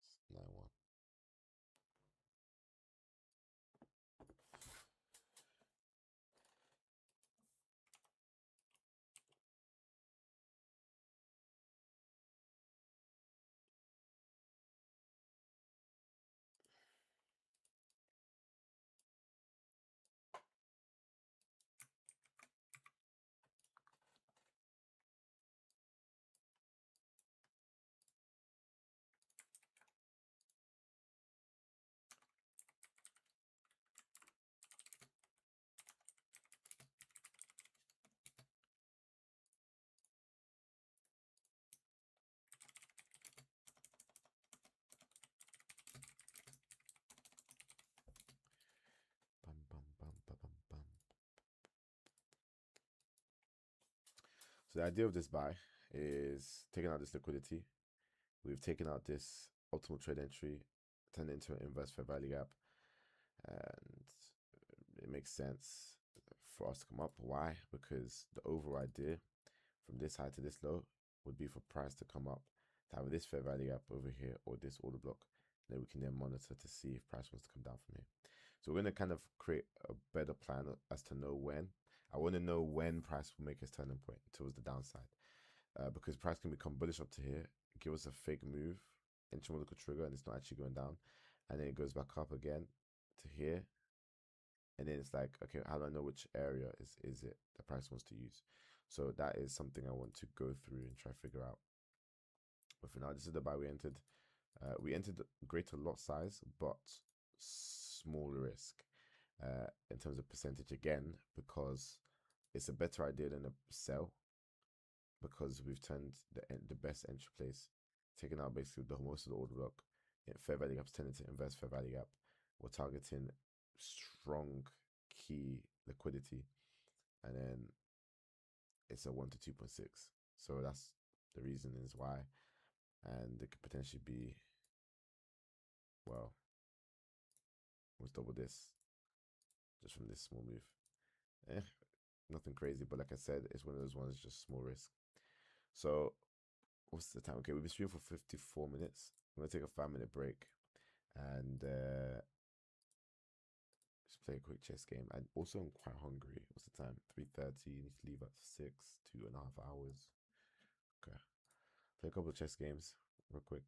It's 9-1. Bum, bum, bum, bum, bum, bum. So the idea of this buy is taking out this liquidity. We've taken out this optimal trade entry, turned it into an inverse fair value gap, and it makes sense for us to come up. Why? Because the overall idea from this high to this low would be for price to come up, to have this fair value gap over here or this order block. Then we can then monitor to see if price wants to come down from here. So we're going to kind of create a better plan as to know when. I want to know when price will make its turning point towards the downside. Because price can become bullish up to here, give us a fake move, Ichimoku trigger, and it's not actually going down. And then it goes back up again to here. And then it's like, okay, how do I know which area is it the price wants to use? So that is something I want to go through and try to figure out. But for now, this is the buy we entered. We entered greater lot size, but small risk in terms of percentage again, because it's a better idea than a sell, because we've turned the best entry place, taken out basically the most of the order block. Fair value gap's tended to inverse fair value gap. We're targeting strong key liquidity, and then it's a 1 to 2.6. So that's the reason is why, and it could potentially be, well, let's double this just from this small move. Nothing crazy, but like I said, it's one of those ones just small risk. So what's the time? Okay, we've been streaming for 54 minutes. I'm gonna take a 5-minute break and just play a quick chess game. And also I'm quite hungry. What's the time? 3:30. Need to leave at 6, 2.5 hours. Okay. Play a couple of chess games real quick.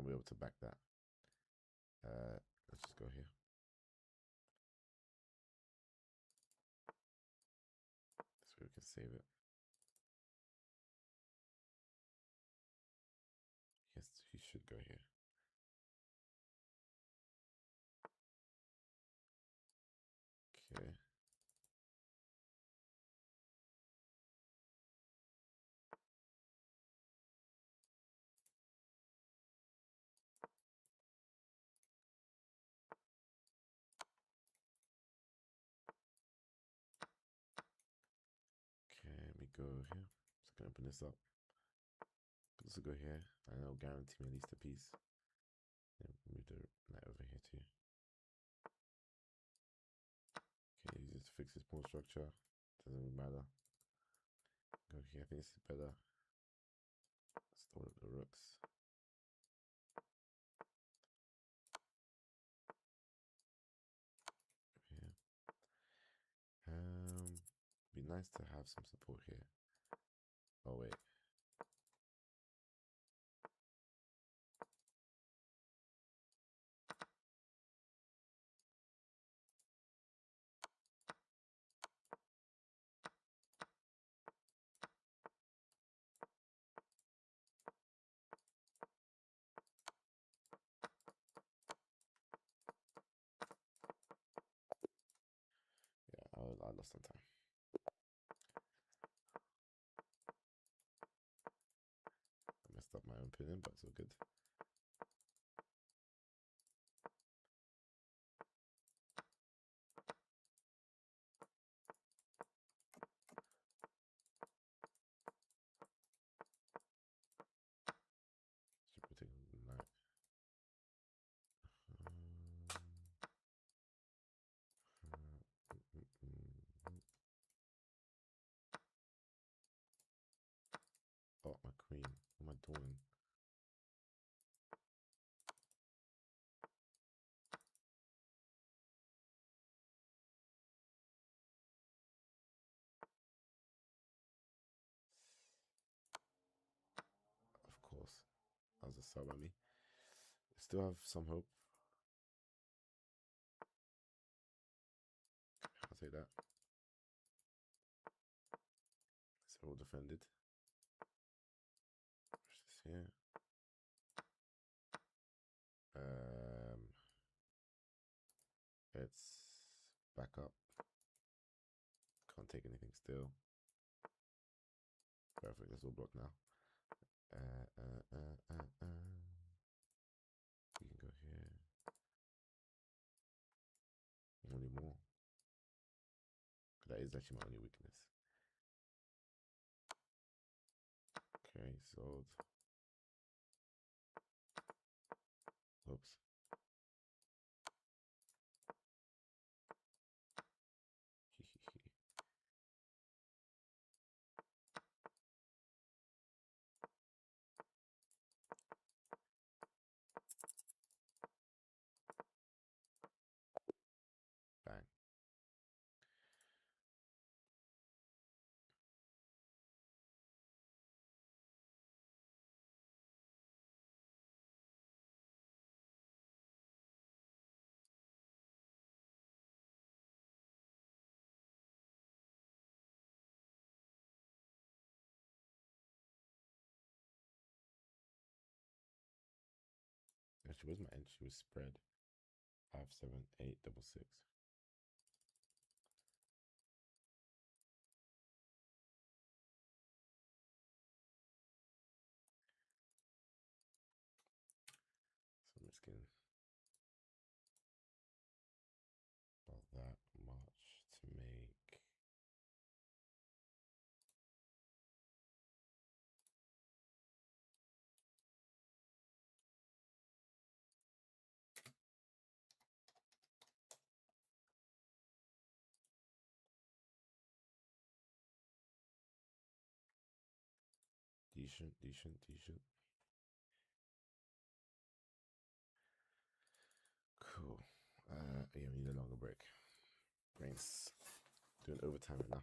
we're able to back that. Let's just go here. So we can save it. Yes, he should go here. Okay. Okay, let me go here. Just gonna open this up. Let's go here, and it'll guarantee me at least a piece. Then move the light over here too. Okay, use this to fix this pawn structure. Doesn't really matter. Go here. I think this is better. Store up the rooks. Here. Be nice to have some support here. Oh wait. Yeah, I lost some time. I messed up my own pinning, but it's all good. Should put it on the light. Oh, my queen. What am I doing? Of course. That was a sub at me. Still have some hope. I'll take that. So all defended. Push this here. Let's back up. Can't take anything still. Perfect. That's all blocked now. We can go here. Only more. That is actually my only weakness. Okay, sold. Oops. Bang. Actually, where's my entry? Was spread 57866. So I'm just gonna about that much to make decent. Cool. Yeah, we need a longer break. Brains doing overtime right now.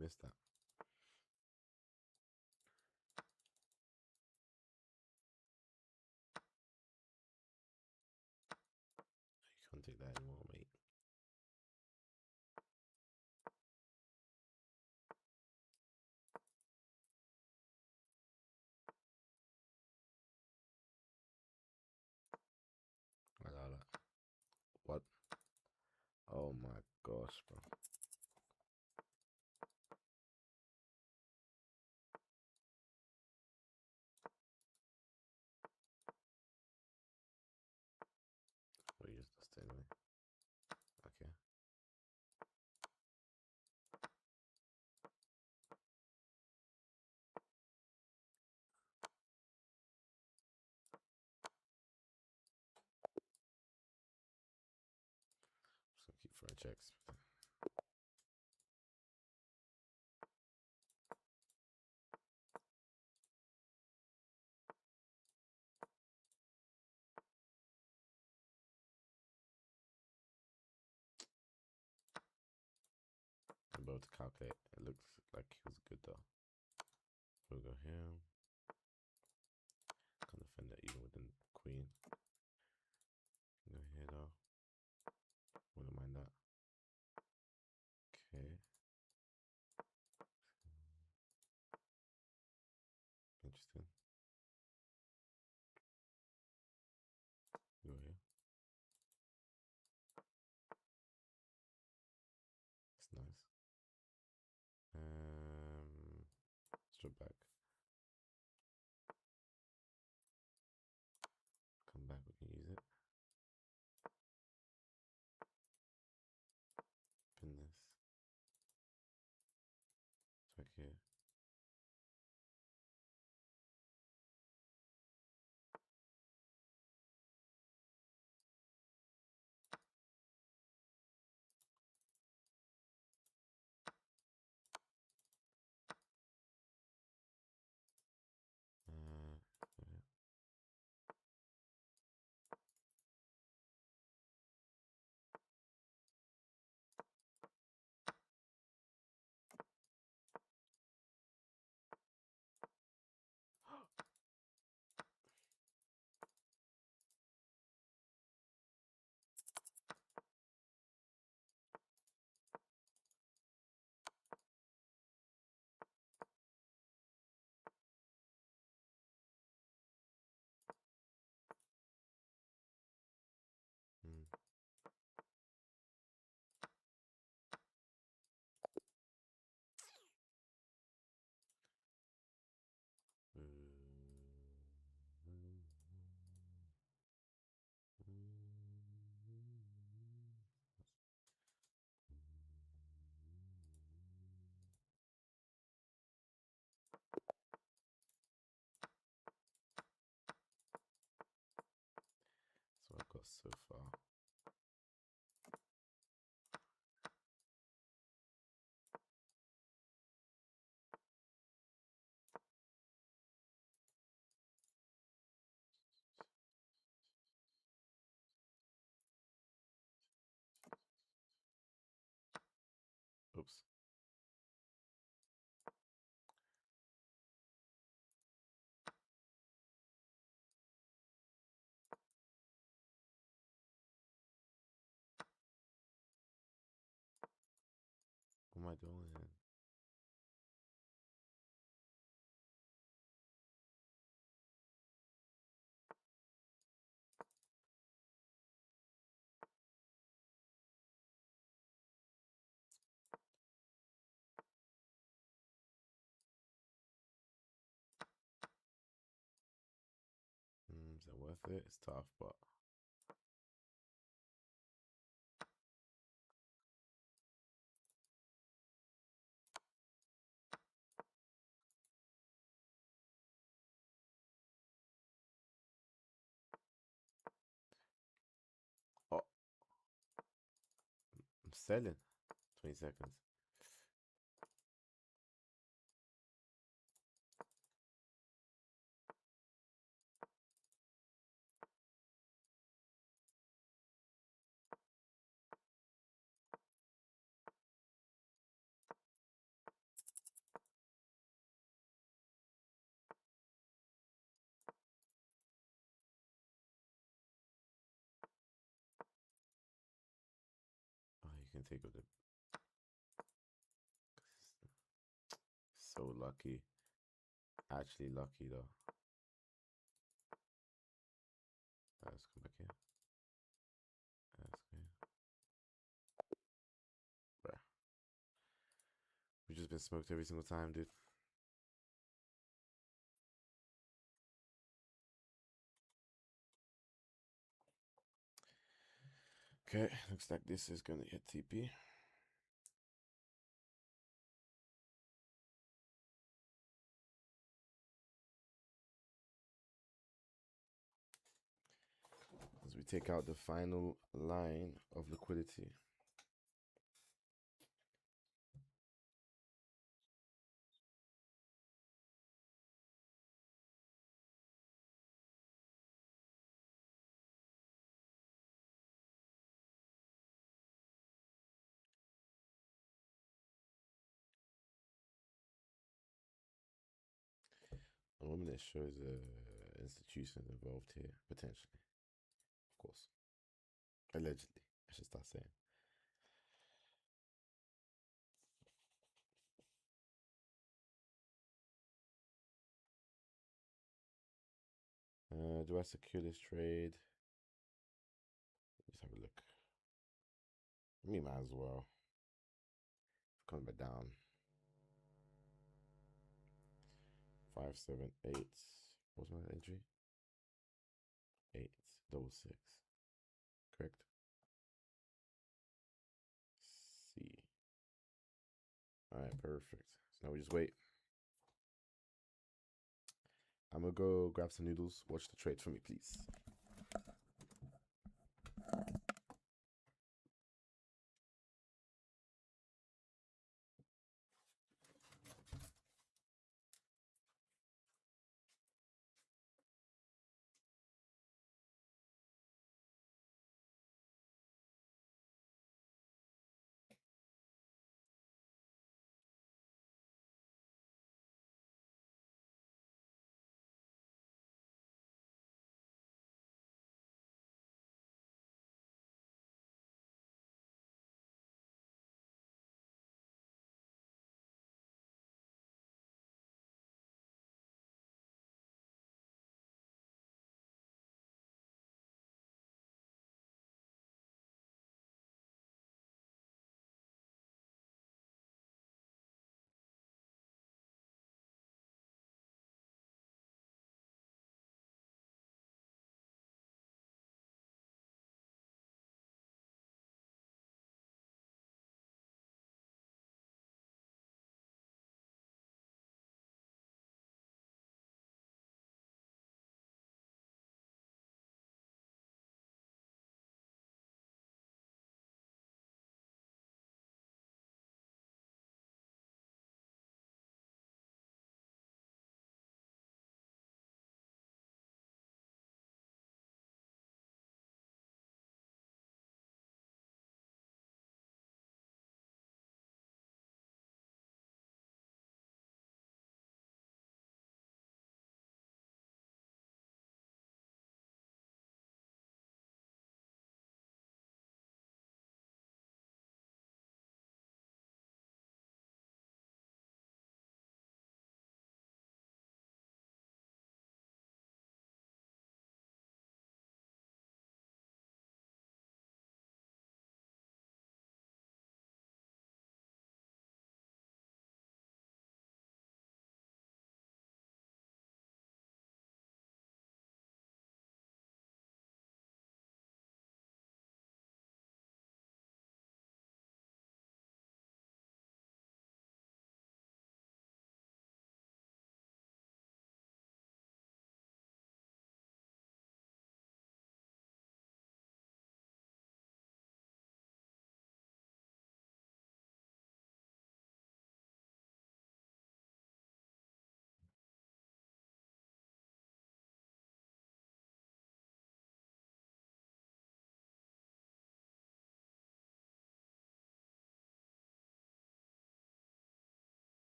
missed that. You can't take that anymore, mate. What? Oh my gosh, bro. We just stay anyway. Okay. Just gonna keep throwing checks. I'm about to calculate. It looks like he was good though. We'll go here. Can't defend that even with the queen. Go here though. Wouldn't mind that. Okay. Interesting. Go here. That's nice. Strip back. Come back, we can use it. Pin this. It's back here. Yeah. Mm. So I've got so far. Oops. What am I doing? Is it worth it? It's tough, but oh, I'm selling. 20 seconds. can take with it. So lucky. Actually lucky though. Let's come back here. Let's go here. Bruh. We've just been smoked every single time, dude. Okay, looks like this is gonna hit TP. As we take out the final line of liquidity. A woman that shows institutions involved here, potentially. Of course. Allegedly, I should start saying. Do I secure this trade? Let's have a look. Me might as well. Coming back down. 5, 7, 8. What's my entry? 8, double 6. Correct? C. Alright, perfect. So now we just wait. I'm gonna go grab some noodles. Watch the trade for me, please.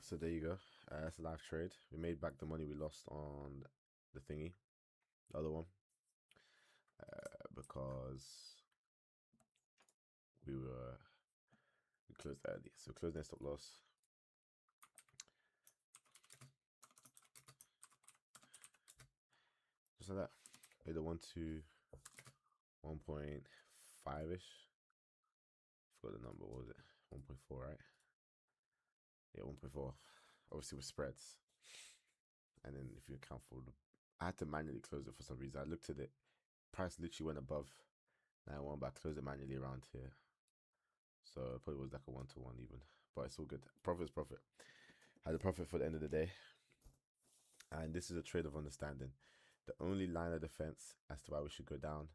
So there you go. That's a live trade. We made back the money we lost on the thingy, the other one, because we closed early. So closed their stop loss. Just like that. Paid the 1 to 1.5-ish. Forgot the number, what was it? 1.4, right? Yeah, 1.4. Obviously with spreads. And then if you account for the, I had to manually close it for some reason. I looked at it, price literally went above 9.1, but I closed it manually around here. So it probably was like a 1-to-1 even, but it's all good. Profit is profit. Had a profit for the end of the day. And this is a trade of understanding. The only line of defense as to why we should go down,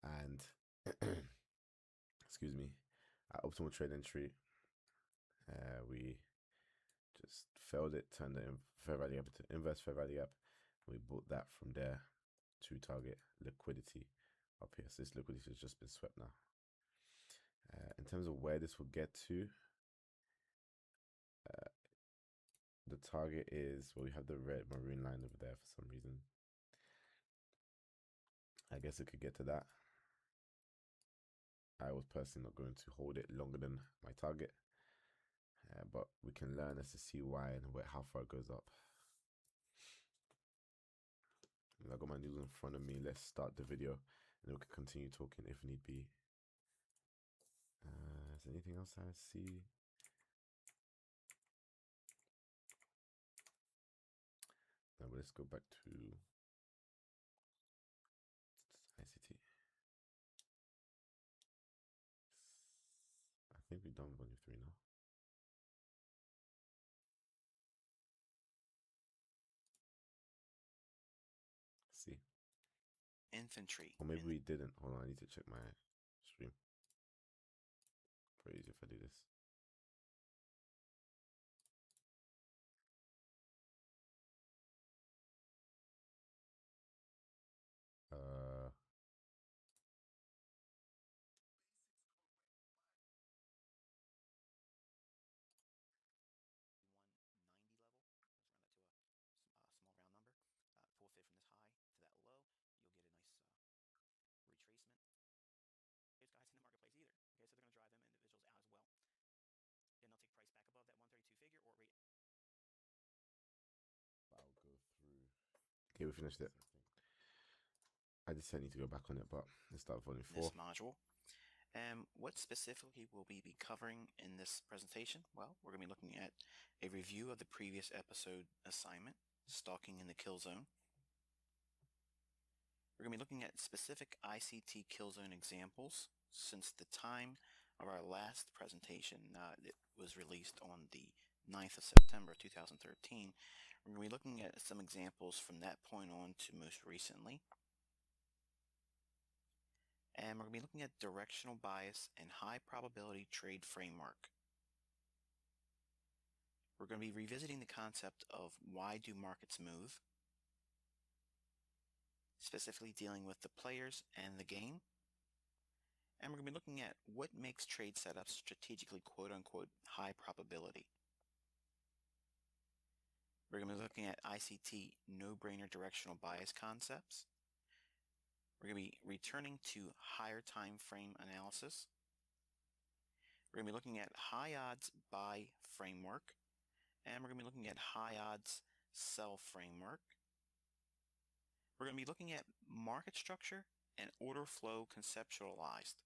and excuse me, at optimal trade entry, we just failed it, turned the fair value gap into inverse fair value gap. We bought that from there to target liquidity up here. So this liquidity has just been swept now. In terms of where this will get to, the target is, well, we have the red maroon line over there for some reason. I guess it could get to that. I was personally not going to hold it longer than my target, but we can learn as to see why and how far it goes up. I got my news in front of me. Let's start the video and we can continue talking if need be. Is there anything else I see? No, but let's go back to ICT. I think we're done with volume 3 now. See. Infantry. Or maybe we didn't. Hold on, I need to check my stream. Pretty easy if I do this. Okay, we finished it. I just need to go back on it, but let's start volume 4. This module. What specifically will we be covering in this presentation? Well, we're going to be looking at a review of the previous episode assignment, Stalking in the Kill Zone. We're going to be looking at specific ICT kill zone examples since the time of our last presentation. It was released on the 9th of September 2013. We're going to be looking at some examples from that point on to most recently. And we're going to be looking at directional bias and high probability trade framework. We're going to be revisiting the concept of why do markets move, specifically dealing with the players and the game. And we're going to be looking at what makes trade setups strategically quote-unquote high probability. We're going to be looking at ICT no-brainer directional bias concepts. We're going to be returning to higher time frame analysis. We're going to be looking at high odds buy framework. And we're going to be looking at high odds sell framework. We're going to be looking at market structure and order flow conceptualized.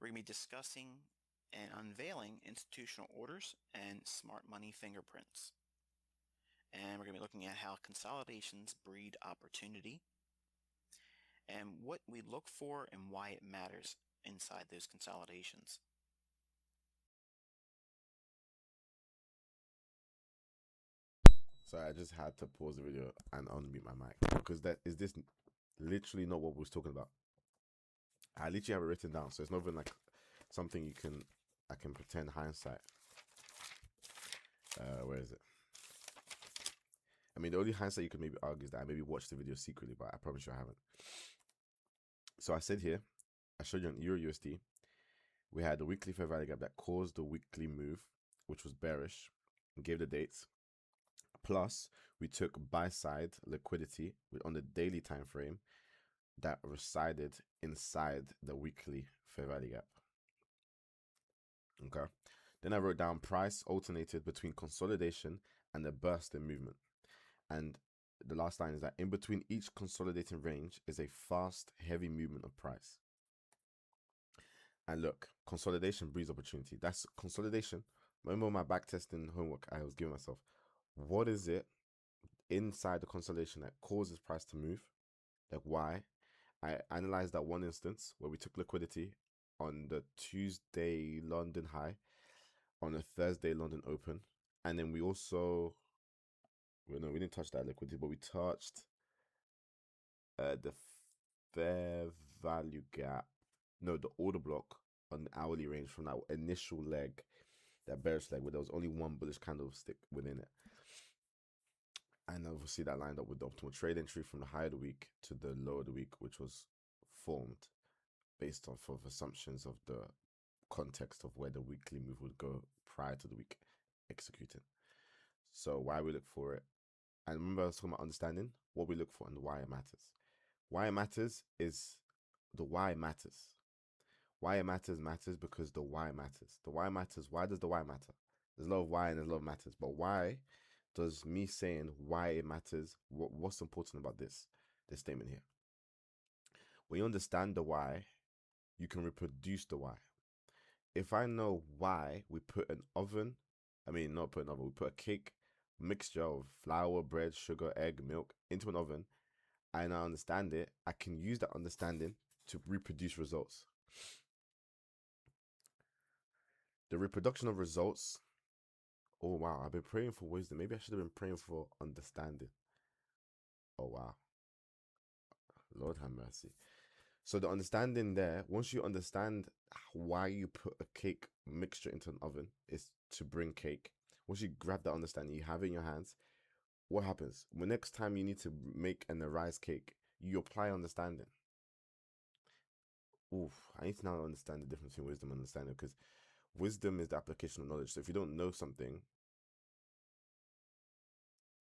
We're going to be discussing and unveiling institutional orders and smart money fingerprints. And we're going to be looking at how consolidations breed opportunity and what we look for and why it matters inside those consolidations. So I just had to pause the video and unmute my mic because this literally not what we was talking about. I literally have it written down, so it's not even like something I can pretend hindsight. Where is it? I mean, the only hindsight you could maybe argue is that I maybe watched the video secretly, but I promise you I haven't. So I said here, I showed you on Euro USD, we had the weekly fair value gap that caused the weekly move which was bearish, and gave the dates. Plus, we took buy side liquidity on the daily time frame that resided inside the weekly fair value gap. Okay. Then I wrote down price alternated between consolidation and a burst in movement. And the last line is that in between each consolidating range is a fast, heavy movement of price. And look, consolidation breeds opportunity. That's consolidation. Remember my backtesting homework I was giving myself. What is it inside the consolidation that causes price to move? Like why? I analyzed that one instance where we took liquidity on the Tuesday London high, on a Thursday London open, and then we also, well, no, we didn't touch that liquidity, but we touched the fair value gap, no, the order block on the hourly range from that initial leg, that bearish leg, where there was only one bullish candlestick within it. And obviously that lined up with the optimal trade entry from the high of the week to the low of the week, which was formed based off of assumptions of the context of where the weekly move would go prior to the week executing. So why we look for it, and remember I was talking about understanding what we look for and why it matters. Why it matters is the why matters. Why it matters because the why matters. The why matters. Why does the why matter? There's a lot of why and there's a lot of matters, but why does me saying why it matters, what's important about this statement here? When you understand the why, you can reproduce the why. If I know why we put an oven, we put a cake mixture of flour, bread, sugar, egg, milk into an oven, and I understand it, I can use that understanding to reproduce results. The reproduction of results. Oh wow, I've been praying for wisdom. Maybe I should have been praying for understanding. Oh wow. Lord have mercy. So the understanding there, once you understand why you put a cake mixture into an oven, is to bring cake. Once you grab that understanding, you have it in your hands, what happens? The next time you need to make an arise cake, you apply understanding. Oof, I need to now understand the difference between wisdom and understanding, because wisdom is the application of knowledge. So if you don't know something,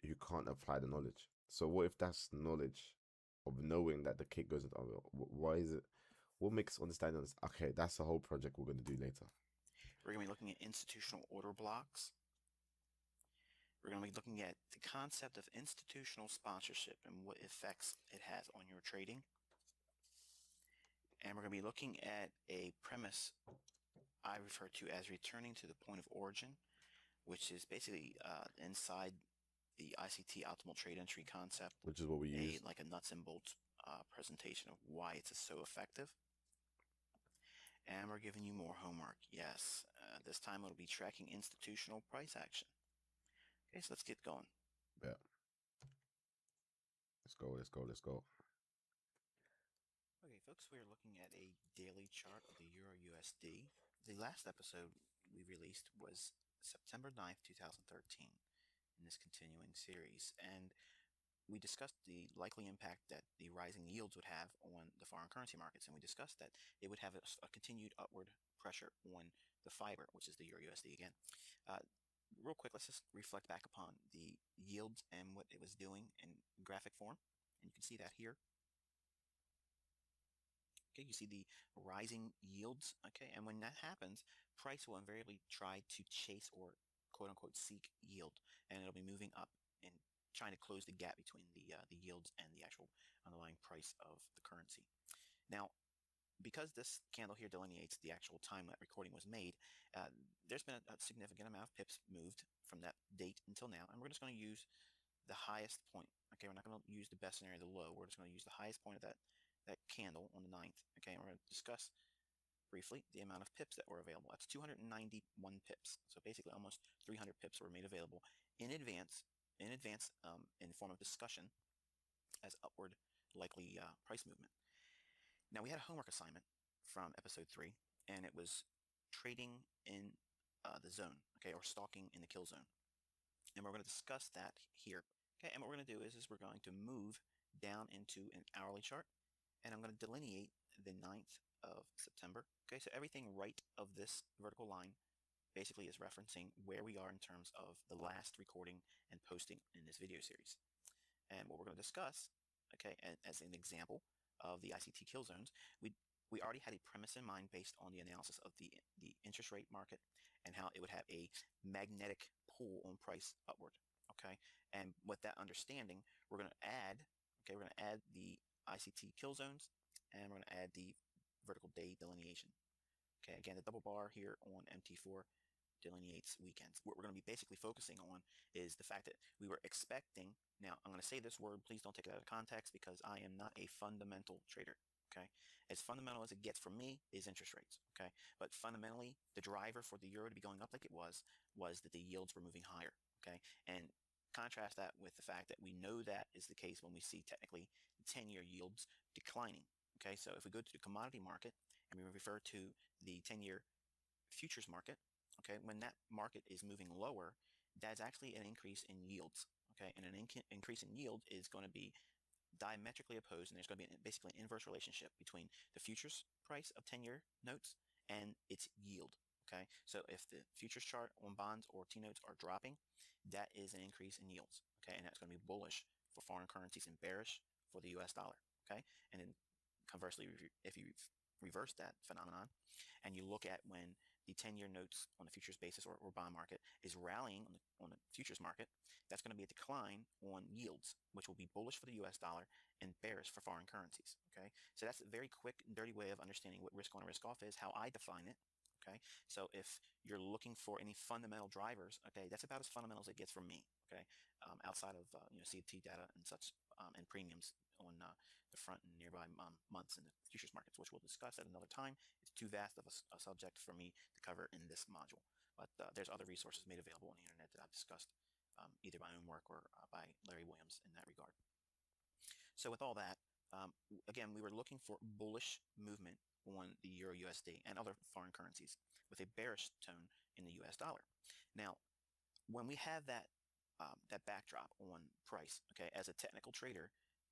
you can't apply the knowledge. So what if that's knowledge of knowing that the cake goes into oven? Why is it? What makes understanding? Okay, that's the whole project we're going to do later. We're going to be looking at institutional order blocks. We're going to be looking at the concept of institutional sponsorship and what effects it has on your trading. And we're going to be looking at a premise I refer to as returning to the point of origin, which is basically inside the ICT optimal trade entry concept, which is what we use, like a nuts and bolts presentation of why it's so effective. And we're giving you more homework. Yes, this time it'll be tracking institutional price action. Okay, so let's get going. Yeah. Let's go. Okay, folks, we are looking at a daily chart of the Euro USD. The last episode we released was September 9th, 2013 in this continuing series. And we discussed the likely impact that the rising yields would have on the foreign currency markets. And we discussed that it would have a continued upward pressure on the fiber, which is the Euro USD again. Real quick, let's just reflect back upon the yields and what it was doing in graphic form. And you can see that here. Okay, you see the rising yields. Okay, and when that happens, price will invariably try to chase or quote unquote seek yield, and it'll be moving up and trying to close the gap between the yields and the actual underlying price of the currency. Now, because this candle here delineates the actual time that recording was made, there's been a significant amount of pips moved from that date until now, and we're just going to use the highest point. Okay, we're not going to use the best scenario, the low. We're just going to use the highest point of that candle on the 9th. Okay, and we're going to discuss briefly the amount of pips that were available. That's 291 pips. So basically almost 300 pips were made available in advance in the form of discussion as upward likely price movement. Now, we had a homework assignment from episode 3, and it was trading in the zone, okay, or stalking in the kill zone. And we're going to discuss that here. Okay, and what we're going to do is we're going to move down into an hourly chart, and I'm going to delineate the 9th of September. Okay, so everything right of this vertical line basically is referencing where we are in terms of the last recording and posting in this video series. And what we're going to discuss, okay, as an example of the ICT kill zones, we already had a premise in mind based on the analysis of the interest rate market and how it would have a magnetic pull on price upward, okay? And with that understanding, we're going to add, okay, we're going to add the ICT kill zones, and we're going to add the vertical day delineation. Okay, again, the double bar here on MT4 delineates weekends. What we're going to be basically focusing on is the fact that we were expecting, now I'm going to say this word, please don't take it out of context because I am not a fundamental trader, okay? As fundamental as it gets for me is interest rates, okay? But fundamentally, the driver for the euro to be going up like it was that the yields were moving higher, okay? And contrast that with the fact that we know that is the case when we see technically 10-year yields declining, okay? So if we go to the commodity market and we refer to the 10-year futures market, okay, when that market is moving lower, that's actually an increase in yields, okay, and an increase in yield is going to be diametrically opposed, and there's going to be basically an inverse relationship between the futures price of 10-year notes and its yield, okay? So if the futures chart on bonds or T-notes are dropping, that is an increase in yields, okay, and that's going to be bullish for foreign currencies and bearish for the US dollar, okay? And then conversely, if you reverse that phenomenon and you look at when the 10-year notes on the futures basis or bond market is rallying on the futures market, that's going to be a decline on yields, which will be bullish for the US dollar and bearish for foreign currencies, okay? So that's a very quick and dirty way of understanding what risk on and risk off is, how I define it, okay? So if you're looking for any fundamental drivers, okay, that's about as fundamental as it gets from me, okay? Outside of, CFT data and such, and premiums on the front and nearby months in the futures markets, which we'll discuss at another time. It's too vast of a subject for me to cover in this module, but there's other resources made available on the internet that I've discussed, either by my own work or by Larry Williams in that regard. So with all that, again, we were looking for bullish movement on the Euro USD and other foreign currencies with a bearish tone in the US dollar. Now, when we have that backdrop on price, okay, as a technical trader,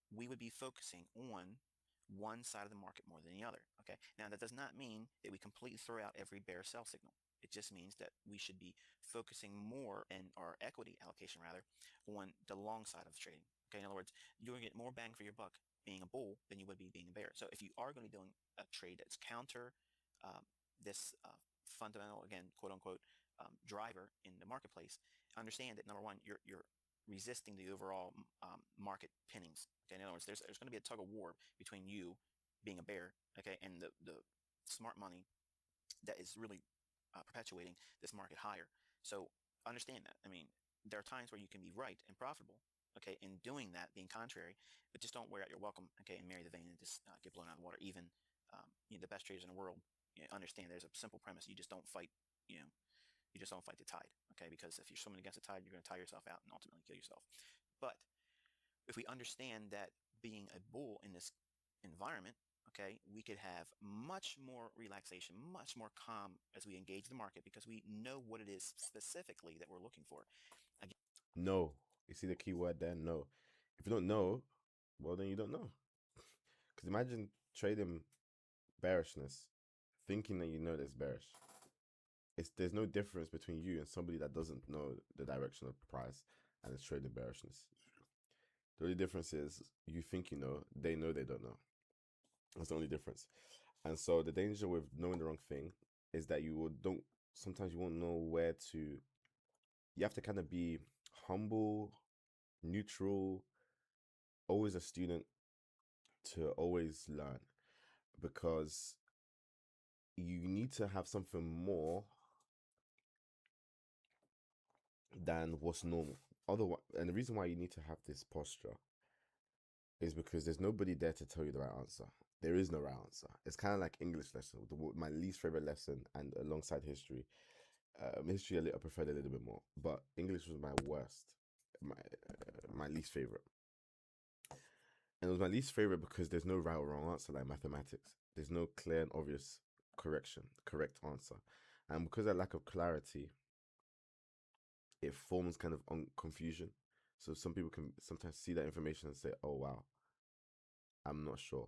we would be focusing on one side of the market more than the other, okay? Now, that does not mean that we completely throw out every bear sell signal. It just means that we should be focusing more in our equity allocation, rather, on the long side of trading, okay? In other words, you're going to get more bang for your buck being a bull than you would be being a bear. So if you are going to be doing a trade that's counter this fundamental, again, quote unquote, driver in the marketplace, understand that number one, you're resisting the overall market pinnings. Okay, in other words, there's going to be a tug of war between you being a bear, okay, and the smart money that is really perpetuating this market higher. So understand that. I mean, there are times where you can be right and profitable, okay, in doing that, being contrary, but just don't wear out your welcome, okay, and marry the vein and just get blown out of the water. Even the best traders in the world, understand there's a simple premise: you just don't fight, you just don't fight the tide, okay? Because if you're swimming against the tide, you're going to tire yourself out and ultimately kill yourself. But if we understand that being a bull in this environment, okay, we could have much more relaxation, much more calm as we engage the market because we know what it is specifically that we're looking for. Again, No. You see the key word there? No. If you don't know, well, then you don't know. Because imagine trading bearishness, thinking that you know there's bearish. There's no difference between you and somebody that doesn't know the direction of the price and is trading bearishness. The only difference is you think you know, they know they don't know. That's the only difference. And so the danger with knowing the wrong thing is that sometimes you won't know where to. You have to kind of be humble, neutral, always a student to always learn, because you need to have something more than what's normal. Otherwise, and the reason why you need to have this posture is because there's nobody there to tell you the right answer. There is no right answer. It's kind of like English lesson, my least favorite lesson, and alongside history. History I preferred a little bit more, but English was my worst, my least favorite. And it was my least favorite because there's no right or wrong answer like mathematics. There's no clear and obvious correct answer. And because of lack of clarity, it forms kind of confusion. So some people can sometimes see that information and say, oh, wow, I'm not sure.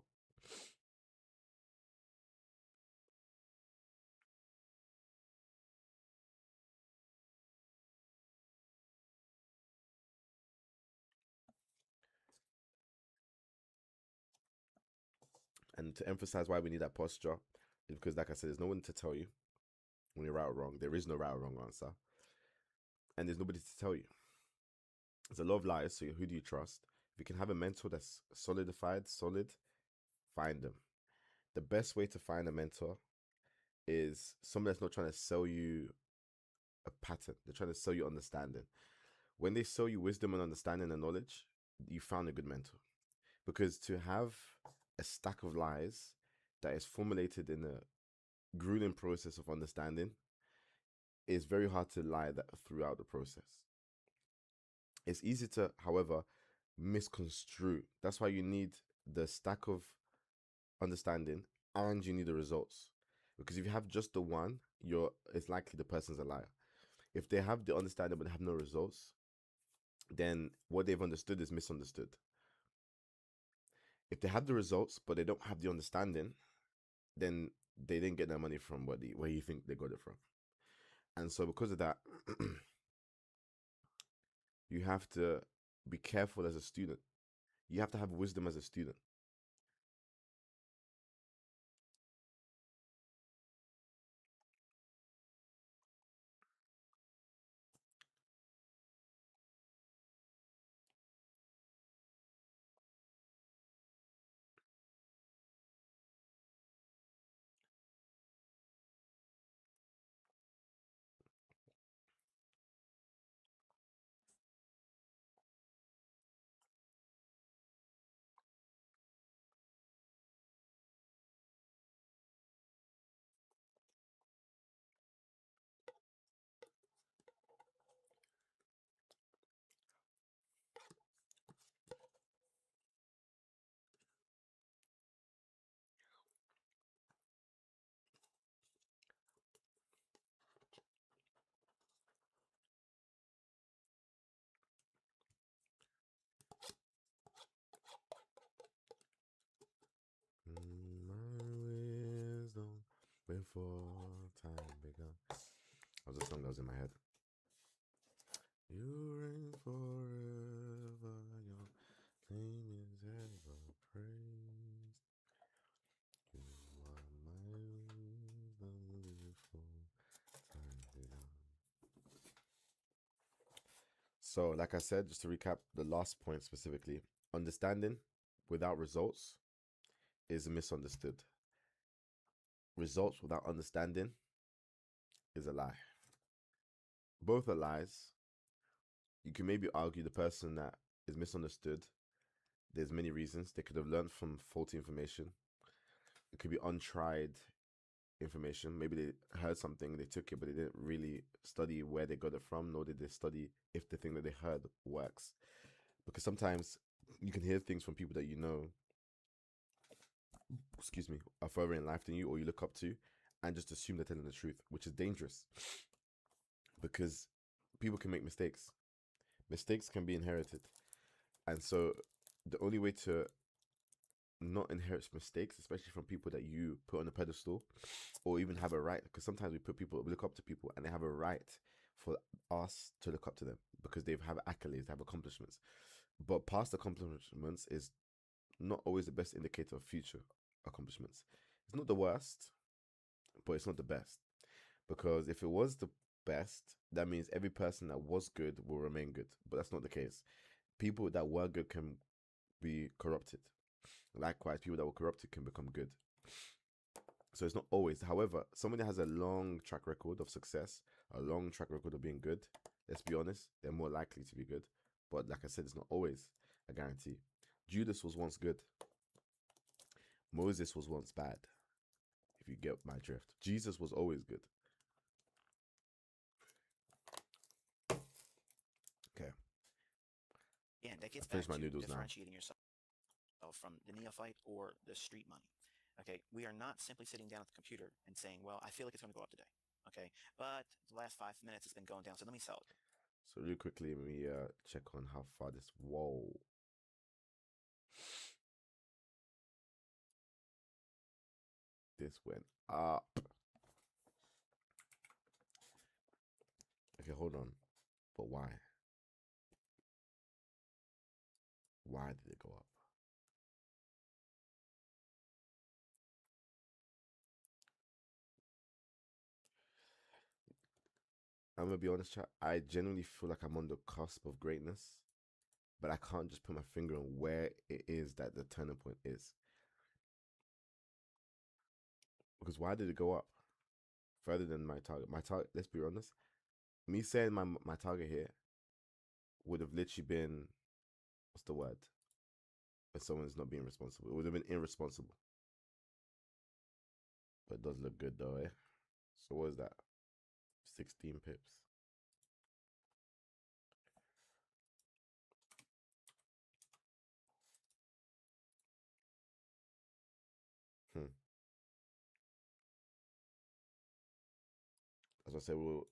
And to emphasize why we need that posture is because, like I said, there's no one to tell you when you're right or wrong. There is no right or wrong answer. And there's nobody to tell you. There's a lot of lies, so who do you trust? If you can have a mentor that's solid, find them. The best way to find a mentor is someone that's not trying to sell you a pattern. They're trying to sell you understanding. When they sell you wisdom and understanding and knowledge, you found a good mentor. Because to have a stack of lies that is formulated in a grueling process of understanding is very hard to lie that throughout the process. It's easy to, however, misconstrue. That's why you need the stack of understanding and you need the results. Because if you have just the one, it's likely the person's a liar. If they have the understanding but they have no results, then what they've understood is misunderstood. If they have the results but they don't have the understanding, then they didn't get their money from where you think they got it from. And so because of that, you have to be careful as a student. You have to have wisdom as a student. My wisdom before time began. That was a song that was in my head. You reign forever, your name is ever praised. You are my wisdom before time began. So, like I said, just to recap the last point specifically, understanding without results is misunderstood. Results without understanding is a lie. Both are lies. You can maybe argue the person that is misunderstood. There's many reasons. They could have learned from faulty information. It could be untried information. Maybe they heard something, they took it, but they didn't really study where they got it from, nor did they study if the thing that they heard works. Because sometimes you can hear things from people that you know, are further in life than you or you look up to, and just assume they're telling the truth, which is dangerous. Because people can make mistakes. Mistakes can be inherited. And so the only way to not inherit mistakes, especially from people that you put on a pedestal or even have a right, because sometimes we look up to people and they have a right for us to look up to them because they have accolades, they have accomplishments. But past accomplishments is not always the best indicator of future accomplishments. It's not the worst, but it's not the best. Because if it was the best, that means every person that was good will remain good. But that's not the case. People that were good can be corrupted. Likewise, people that were corrupted can become good. So it's not always. However, someone that has a long track record of success, a long track record of being good, let's be honest, they're more likely to be good. But like I said, it's not always a guarantee. Judas was once good. Moses was once bad. If you get my drift. Jesus was always good. Okay. Yeah, that gets back to differentiating yourself from the neophyte or the street money. Okay, we are not simply sitting down at the computer and saying, well, I feel like it's going to go up today. Okay, but the last 5 minutes it's been going down, so let me sell it. So really quickly, let me check on how far this... Whoa. This went up. Okay, hold on. But why? Why did it go up? I'm gonna be honest, chat. I genuinely feel like I'm on the cusp of greatness, but I can't just put my finger on where it is that the turning point is. Because why did it go up further than my target? My target, let's be honest, me saying my target here would have literally been, what's the word? When someone's not being responsible, it would have been irresponsible. But it does look good though, eh? So what is that? 16 pips. As I said, we'll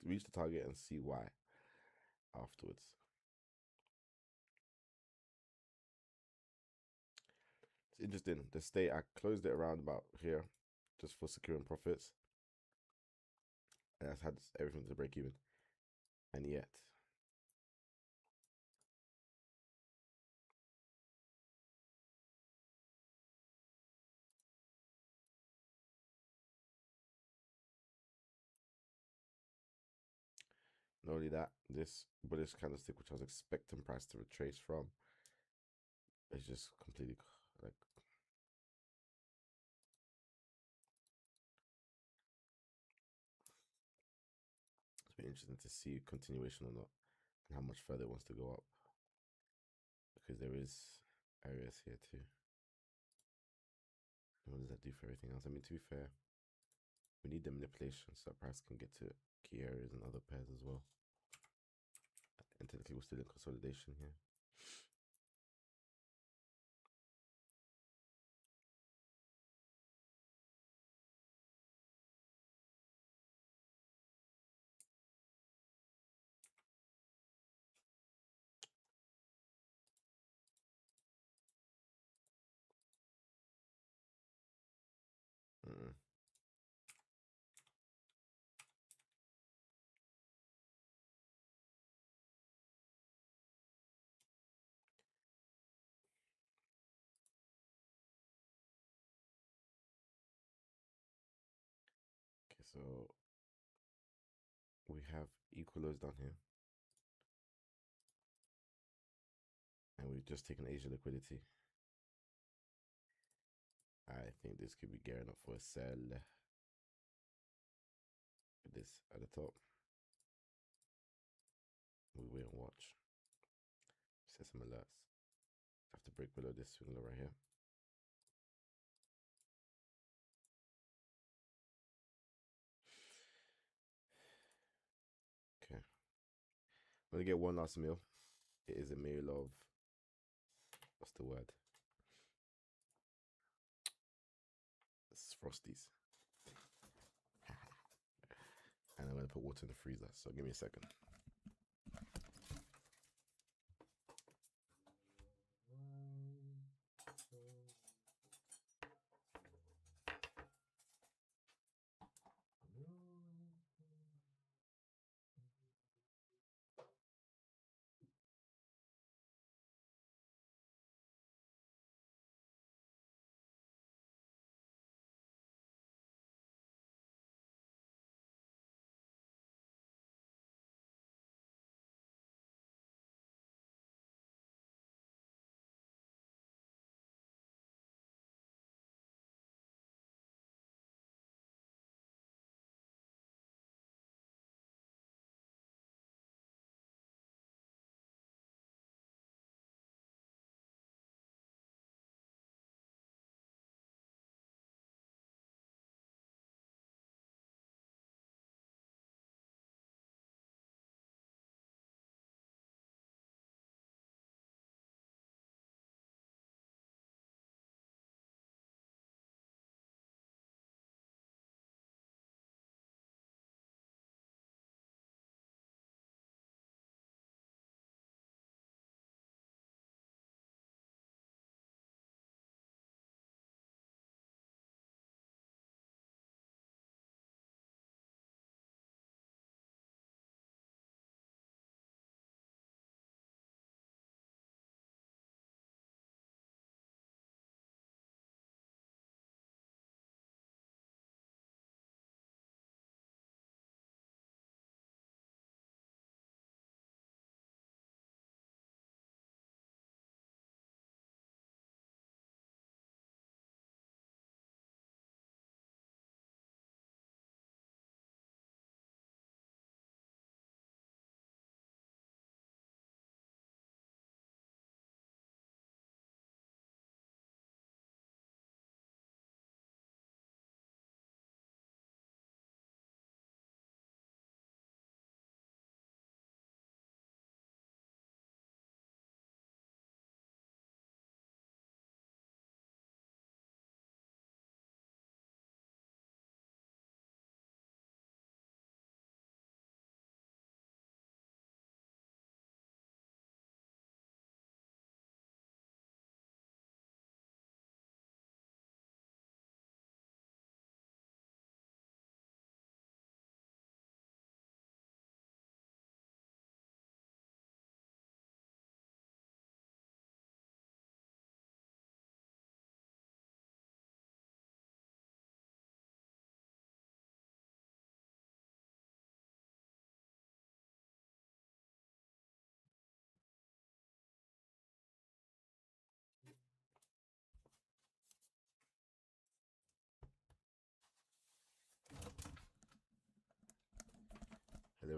reach the target and see why afterwards. It's interesting. The state, I closed it around about here just for securing profits. And I've had everything to break even. And yet, not only that, this bullish candlestick, which I was expecting price to retrace from, is just completely like, it's been interesting to see continuation or not, and how much further it wants to go up, because there is areas here too. And what does that do for everything else? I mean, to be fair, we need the manipulation so that price can get to key areas and other pairs as well. And technically, we're still in consolidation here. Mm-mm. Okay, so we have equal lows down here. And we've just taken Asia liquidity. I think this could be gearing up for a sell. With this at the top. We wait and watch. Set some alerts. Have to break below this swing low right here. Okay. I'm gonna get one last meal. It is a meal of, what's the word? It's Frosties. And I'm gonna put water in the freezer. So give me a second.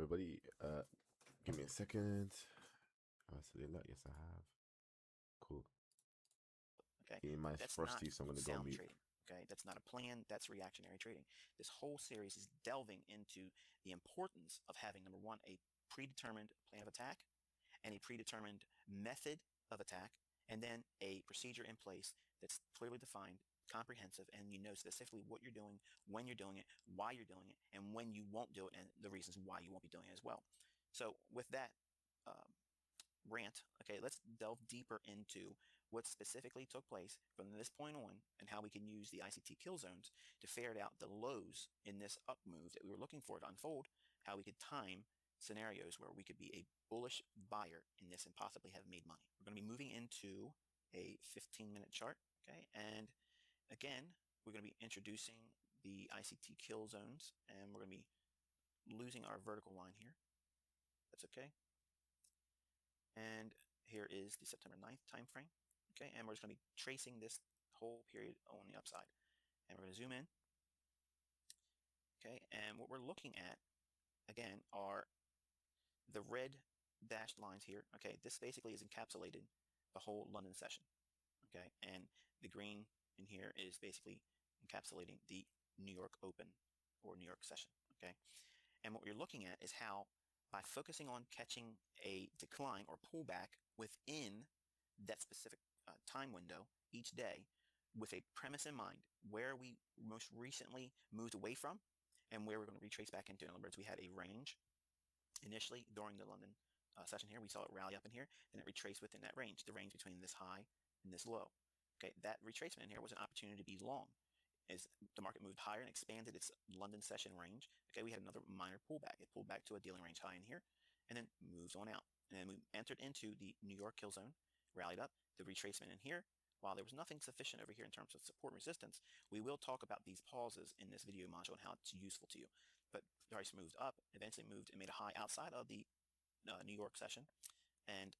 everybody. Give me a second. Have I set it up? Yes, I have. Cool. Okay, Mine's that's not frosty, so I'm gonna go sound mute. trading. Okay, that's not a plan. That's reactionary trading. This whole series is delving into the importance of having, number one, a predetermined plan of attack and a predetermined method of attack, and then a procedure in place that's clearly defined, comprehensive, and you know specifically what you're doing, when you're doing it, why you're doing it, and when you won't do it, and the reasons why you won't be doing it as well. So with that rant, okay, let's delve deeper into what specifically took place from this point on and how we can use the ICT kill zones to ferret out the lows in this up move that we were looking for to unfold, how we could time scenarios where we could be a bullish buyer in this and possibly have made money. We're going to be moving into a 15-minute chart, okay? And again, we're going to be introducing the ICT kill zones, and we're going to be losing our vertical line here. That's okay. And here is the September 9th time frame, okay? And we're just going to be tracing this whole period on the upside. And we're going to zoom in, okay? And what we're looking at, again, are the red dashed lines here, okay? This basically is encapsulated the whole London session, okay? And the green in here is basically encapsulating the New York Open or New York session, okay? And what you're looking at is how, by focusing on catching a decline or pullback within that specific time window each day, with a premise in mind, where we most recently moved away from and where we're going to retrace back into. In other words, we had a range initially during the London session here. We saw it rally up in here, then it retraced within that range, the range between this high and this low. Okay, that retracement in here was an opportunity to be long. As the market moved higher and expanded its London session range, okay, we had another minor pullback. It pulled back to a dealing range high in here and then moves on out. And then we entered into the New York kill zone, rallied up, the retracement in here. While there was nothing sufficient over here in terms of support and resistance, we will talk about these pauses in this video module and how it's useful to you. But price moved up, eventually moved and made a high outside of the New York session, and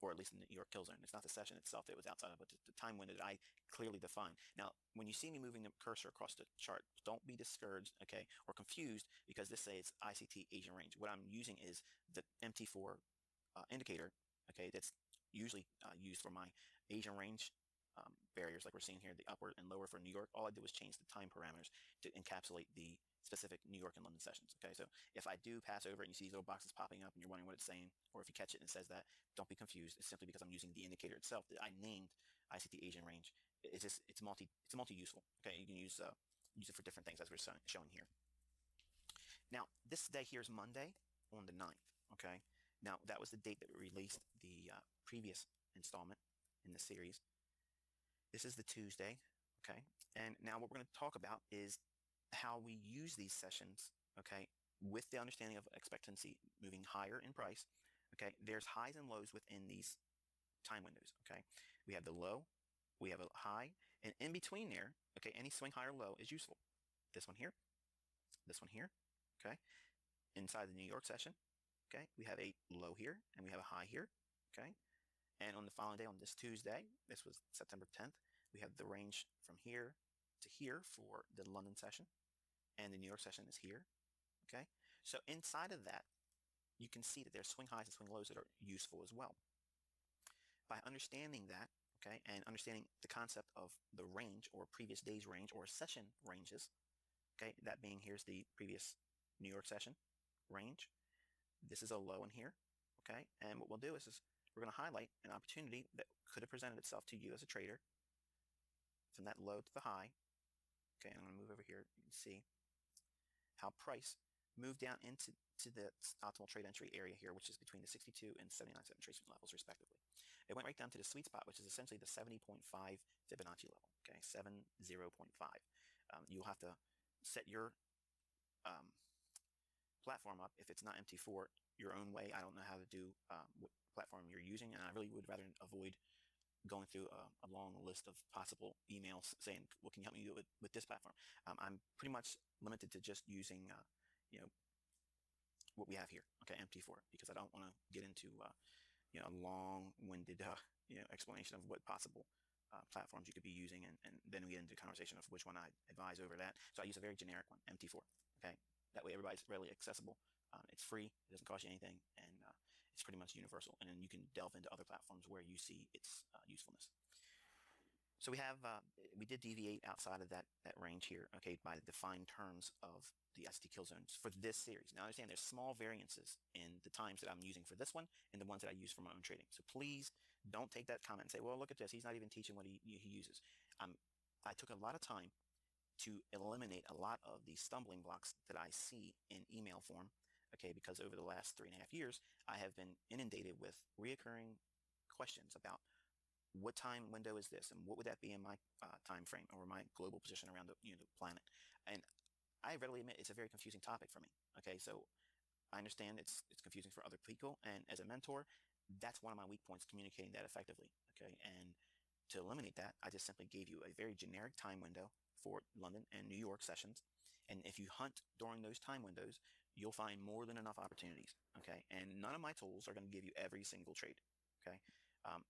or at least in the New York kill zone. It's not the session itself that it was outside of, but the time window that I clearly defined. Now, when you see me moving the cursor across the chart, don't be discouraged, okay, or confused because this says ICT Asian range. What I'm using is the MT4 indicator, okay, that's usually used for my Asian range barriers like we're seeing here, the upward and lower for New York. All I did was change the time parameters to encapsulate the specific New York and London sessions. Okay, so if I do pass over it and you see these little boxes popping up and you're wondering what it's saying, or if you catch it and it says that, don't be confused. It's simply because I'm using the indicator itself that I named ICT Asian range. It's multi-useful. Okay, you can use it for different things as we're showing here. Now, this day here is Monday on the 9th. Okay, now that was the date that we released the previous installment in the series. This is the Tuesday, okay? And now what we're going to talk about is how we use these sessions, okay, with the understanding of expectancy moving higher in price, okay? There's highs and lows within these time windows, okay? We have the low, we have a high, and in between there, okay, any swing high or low is useful. This one here, okay? Inside the New York session, okay, we have a low here and we have a high here, okay? And on the following day, on this Tuesday, this was September 10th, we have the range from here to here for the London session, and the New York session is here, okay? So inside of that, you can see that there's swing highs and swing lows that are useful as well. By understanding that, okay, and understanding the concept of the range or previous day's range or session ranges, okay, that being here's the previous New York session range. This is a low in here, okay? And what we'll do is we're going to highlight an opportunity that could have presented itself to you as a trader from that low to the high. Okay, and I'm going to move over here. You can see how price moved down into the optimal trade entry area here, which is between the 62 and 79 cent retracement levels, respectively. It went right down to the sweet spot, which is essentially the 70.5 Fibonacci level. Okay, 70.5. You'll have to set your platform up, if it's not MT4, your own way. I don't know how to do what platform you're using, and I really would rather avoid going through a long list of possible emails saying, what can you help me do with this platform? I'm pretty much limited to just using, what we have here, okay, MT4, because I don't want to get into, a long-winded, explanation of what possible platforms you could be using, and then we get into the conversation of which one I advise over that. So I use a very generic one, MT4, okay? That way everybody's readily accessible. It's free, it doesn't cost you anything, and it's pretty much universal. And then you can delve into other platforms where you see its usefulness. So we did deviate outside of that range here, okay, by the defined terms of the ICT kill zones for this series. Now, understand there's small variances in the times that I'm using for this one and the ones that I use for my own trading. So please don't take that comment and say, well, look at this, he's not even teaching what he uses. I took a lot of time to eliminate a lot of the stumbling blocks that I see in email form, okay, because over the last 3.5 years, I have been inundated with reoccurring questions about what time window is this, and what would that be in my time frame or my global position around the the planet. And I readily admit it's a very confusing topic for me. Okay, so I understand it's confusing for other people, and as a mentor, that's one of my weak points, communicating that effectively. Okay, and to eliminate that, I just simply gave you a very generic time window for London and New York sessions. And if you hunt during those time windows, you'll find more than enough opportunities. Okay, and none of my tools are going to give you every single trade. Okay, um,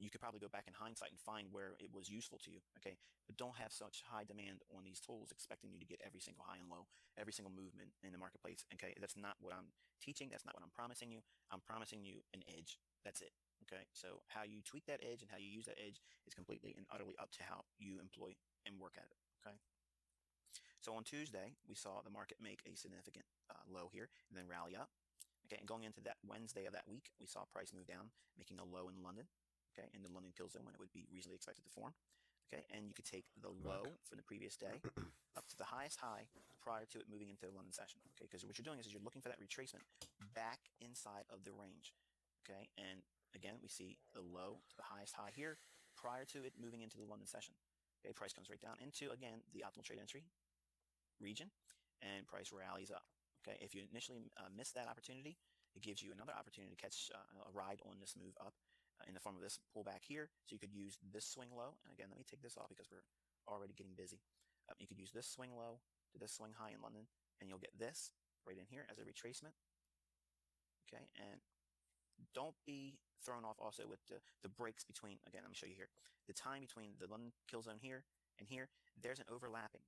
you could probably go back in hindsight and find where it was useful to you. Okay, but don't have such high demand on these tools expecting you to get every single high and low, every single movement in the marketplace. Okay, that's not what I'm teaching. That's not what I'm promising you. I'm promising you an edge. That's it. Okay, so how you tweak that edge and how you use that edge is completely and utterly up to how you employ and work at it. Okay, so on Tuesday we saw the market make a significant low here and then rally up. Okay, and going into that Wednesday of that week, we saw price move down, making a low in London. Okay, in the London kill zone when it would be reasonably expected to form. Okay, and you could take the low from the previous day up to the highest high prior to it moving into the London session. Okay, because what you're doing is you're looking for that retracement back inside of the range. Okay, and again, we see the low to the highest high here prior to it moving into the London session. Okay, price comes right down into, again, the optimal trade entry region, and price rallies up. Okay, if you initially miss that opportunity, it gives you another opportunity to catch a ride on this move up in the form of this pullback here. So you could use this swing low. And again, let me take this off because we're already getting busy. You could use this swing low to this swing high in London, and you'll get this right in here as a retracement. Okay, and don't be thrown off also with the breaks between, again, let me show you here, the time between the London kill zone here and here. There's an overlapping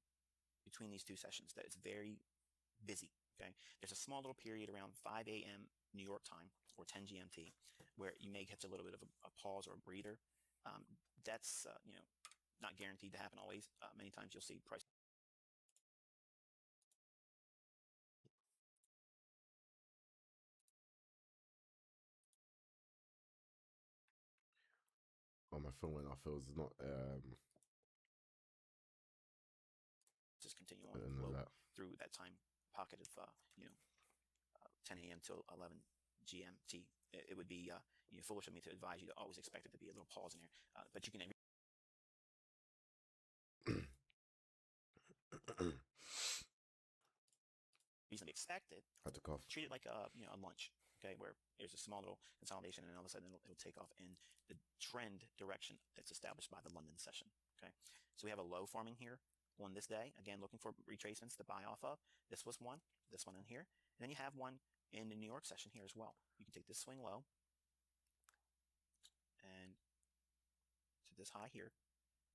between these two sessions that is very busy. Okay, there's a small little period around 5 a.m. New York time or 10 GMT where you may catch a little bit of a pause or a breather. That's not guaranteed to happen always. Many times you'll see price. Oh, my phone went off. It was not just continue on the flow through that time pocket of 10 a.m. till 11 GMT. It would be foolish of me to advise you to always expect it to be a little pause in there, but you can reasonably expect it. I had to cough. Treat it like a lunch, okay, where there's a small little consolidation and all of a sudden it'll take off in the trend direction that's established by the London session. Okay, so we have a low forming here on this day. Again, looking for retracements to buy off of. This was one, this one in here, and then you have one in the New York session here as well. You can take this swing low and to this high here.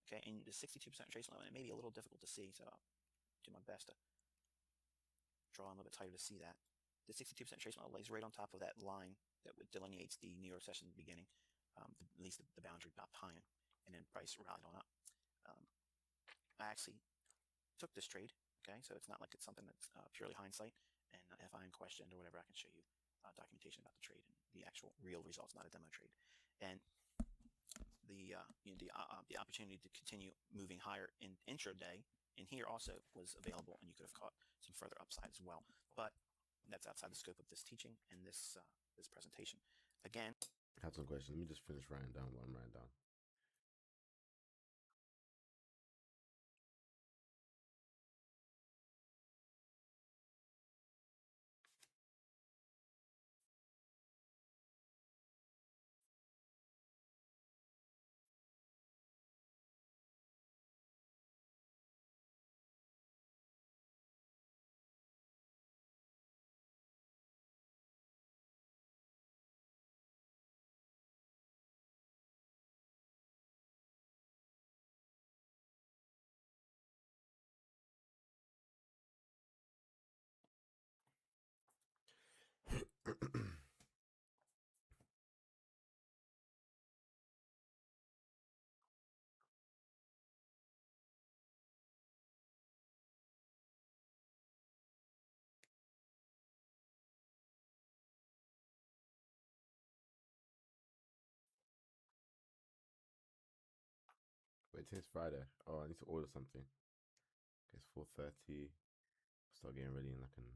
Okay, and the 62% retracement level, and it may be a little difficult to see, so I'll do my best to draw a little bit tighter to see that. The 62% retracement level lays right on top of that line that delineates the New York session beginning, at least the boundary about high, and then price rallied on up. I actually took this trade, okay, so it's not like it's something that's purely hindsight, and if I'm questioned or whatever, I can show you documentation about the trade and the actual real results, not a demo trade. And the opportunity to continue moving higher in intraday in here also was available, and you could have caught some further upside as well. But that's outside the scope of this teaching and this presentation. Again, I have some questions. Let me just finish writing down what I'm writing down. Wait, today's Friday. Oh, I need to order something. Okay, it's 4:30. Start getting ready in like an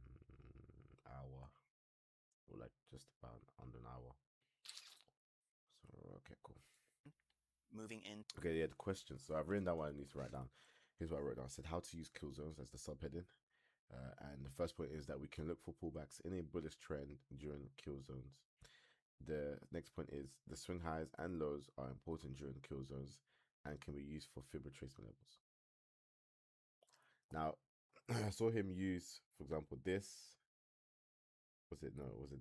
hour, or like just about under an hour. So okay, cool. Moving in. Okay, yeah, the questions. So I've written down what I need to write down. Here's what I wrote down. I said how to use kill zones as the subheading. And the first point is that we can look for pullbacks in a bullish trend during kill zones. The next point is the swing highs and lows are important during kill zones and can be used for fib retracement levels. Now, I saw him use, for example, this. Was it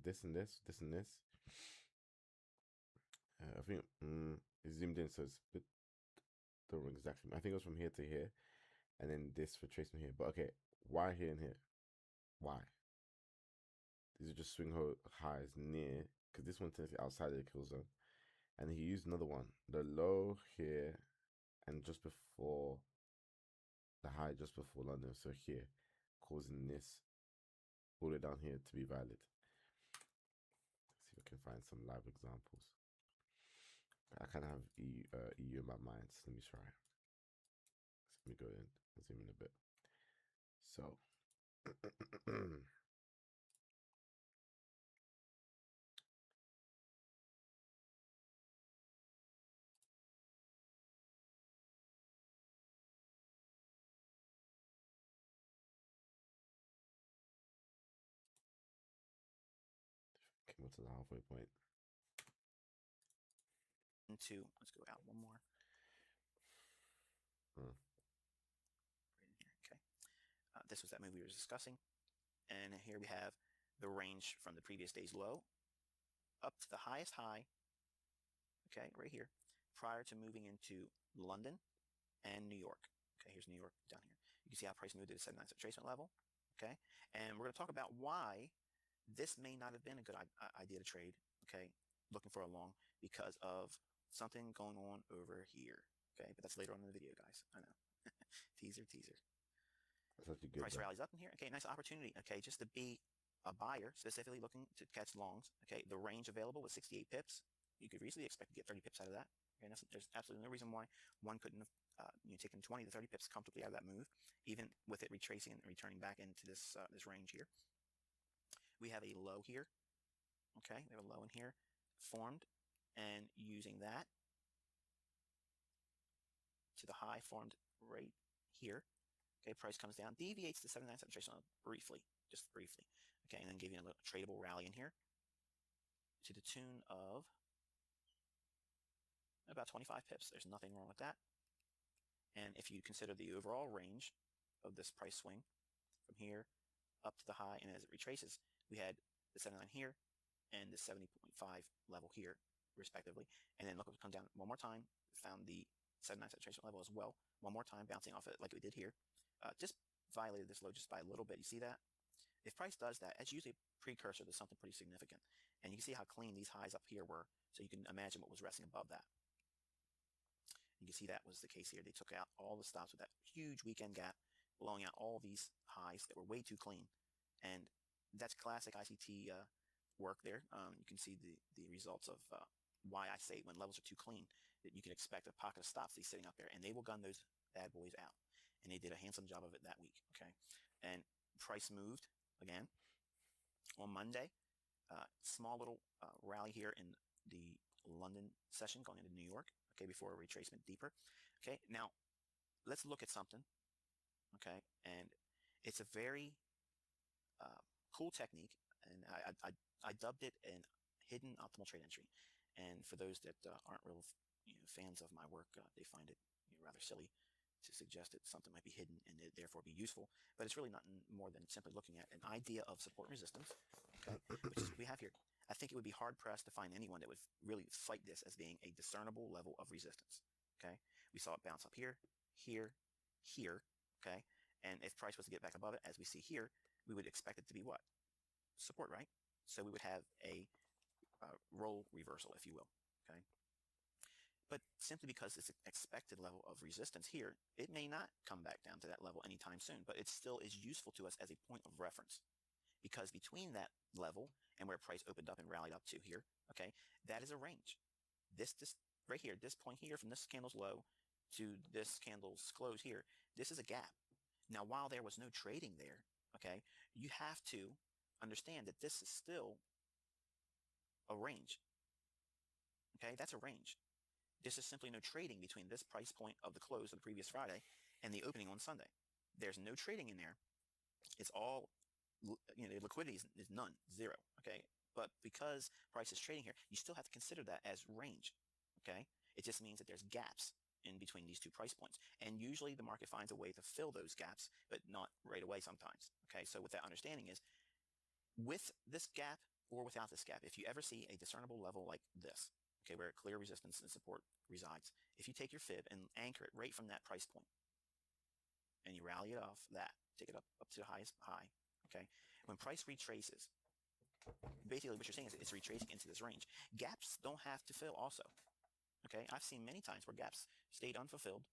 this and this? This and this? I think it zoomed in, so it's a bit, don't know exactly. I think it was from here to here, and then this retracement here. But okay, why here and here? Why? These are just swing highs near, because this one's outside of the kill zone. And he used another one, the low here, and just before the high, just before London. So here, causing this all the way down here to be valid. Let's see if I can find some live examples. I kind of have EU in my mind. So let me try. Let me go in and zoom in a bit. So. Came up to the halfway point. Into, let's go out one more. Right in here. Okay. This was that move we were discussing. And here we have the range from the previous day's low up to the highest high, okay, right here, prior to moving into London and New York. Okay, here's New York down here. You can see how price moved to the 79 retracement level, okay? And we're going to talk about why this may not have been a good idea to trade, okay, looking for a long, because of something going on over here, okay? But that's later on in the video, guys. I know. Teaser. That's actually good. Price rallies up in here. Okay, nice opportunity. Okay, just to be a buyer, specifically looking to catch longs. Okay, the range available was 68 pips. You could reasonably expect to get 30 pips out of that. Okay, there's absolutely no reason why one couldn't have taken 20 to 30 pips comfortably out of that move, even with it retracing and returning back into this this range here. We have a low here. Okay, we have a low in here formed, and using that to the high formed right here. Okay, price comes down, deviates to 79 retracement briefly, just briefly. Okay, and then give you a little tradable rally in here to the tune of about 25 pips. There's nothing wrong with that. And if you consider the overall range of this price swing from here up to the high, and as it retraces, we had the 79 here and the 70.5 level here, respectively. And then look, come down one more time, found the 79 retracement level as well. One more time, bouncing off it like we did here. Just violated this low just by a little bit. You see that? If price does that, it's usually a precursor to something pretty significant. And you can see how clean these highs up here were. So you can imagine what was resting above that. You can see that was the case here. They took out all the stops with that huge weekend gap, blowing out all these highs that were way too clean. And that's classic ICT work there. You can see the results of why I say when levels are too clean, that you can expect a pocket of stops to be sitting up there, and they will gun those bad boys out. And they did a handsome job of it that week, okay? And price moved again on Monday. Small little rally here in the London session going into New York, okay, before a retracement deeper. Okay, now let's look at something, okay? And it's a very cool technique, and I dubbed it an hidden optimal trade entry. And for those that aren't real fans of my work, they find it rather silly to suggest that something might be hidden and therefore be useful, but it's really nothing more than simply looking at an idea of support and resistance, okay, which is what we have here. I think it would be hard-pressed to find anyone that would really fight this as being a discernible level of resistance, okay? We saw it bounce up here, here, here, okay? And if price was to get back above it, as we see here, we would expect it to be what? Support, right? So we would have a role reversal, if you will, okay? But simply because it's an expected level of resistance here, it may not come back down to that level anytime soon, but it still is useful to us as a point of reference. Because between that level and where price opened up and rallied up to here, okay, that is a range. This right here, this point here from this candle's low to this candle's close here, this is a gap. Now, while there was no trading there, okay, you have to understand that this is still a range. Okay, that's a range. This is simply no trading between this price point of the close of the previous Friday and the opening on Sunday. There's no trading in there. It's all, liquidity is none, zero. Okay, but because price is trading here, you still have to consider that as range. Okay, it just means that there's gaps in between these two price points, and usually the market finds a way to fill those gaps, but not right away sometimes. Okay, so with that understanding is, with this gap or without this gap, if you ever see a discernible level like this, okay, where clear resistance and support resides, if you take your fib and anchor it right from that price point, and you rally it off that, take it up to the highest high, okay, when price retraces, basically what you're saying is it's retracing into this range. Gaps don't have to fill also. Okay, I've seen many times where gaps stayed unfulfilled,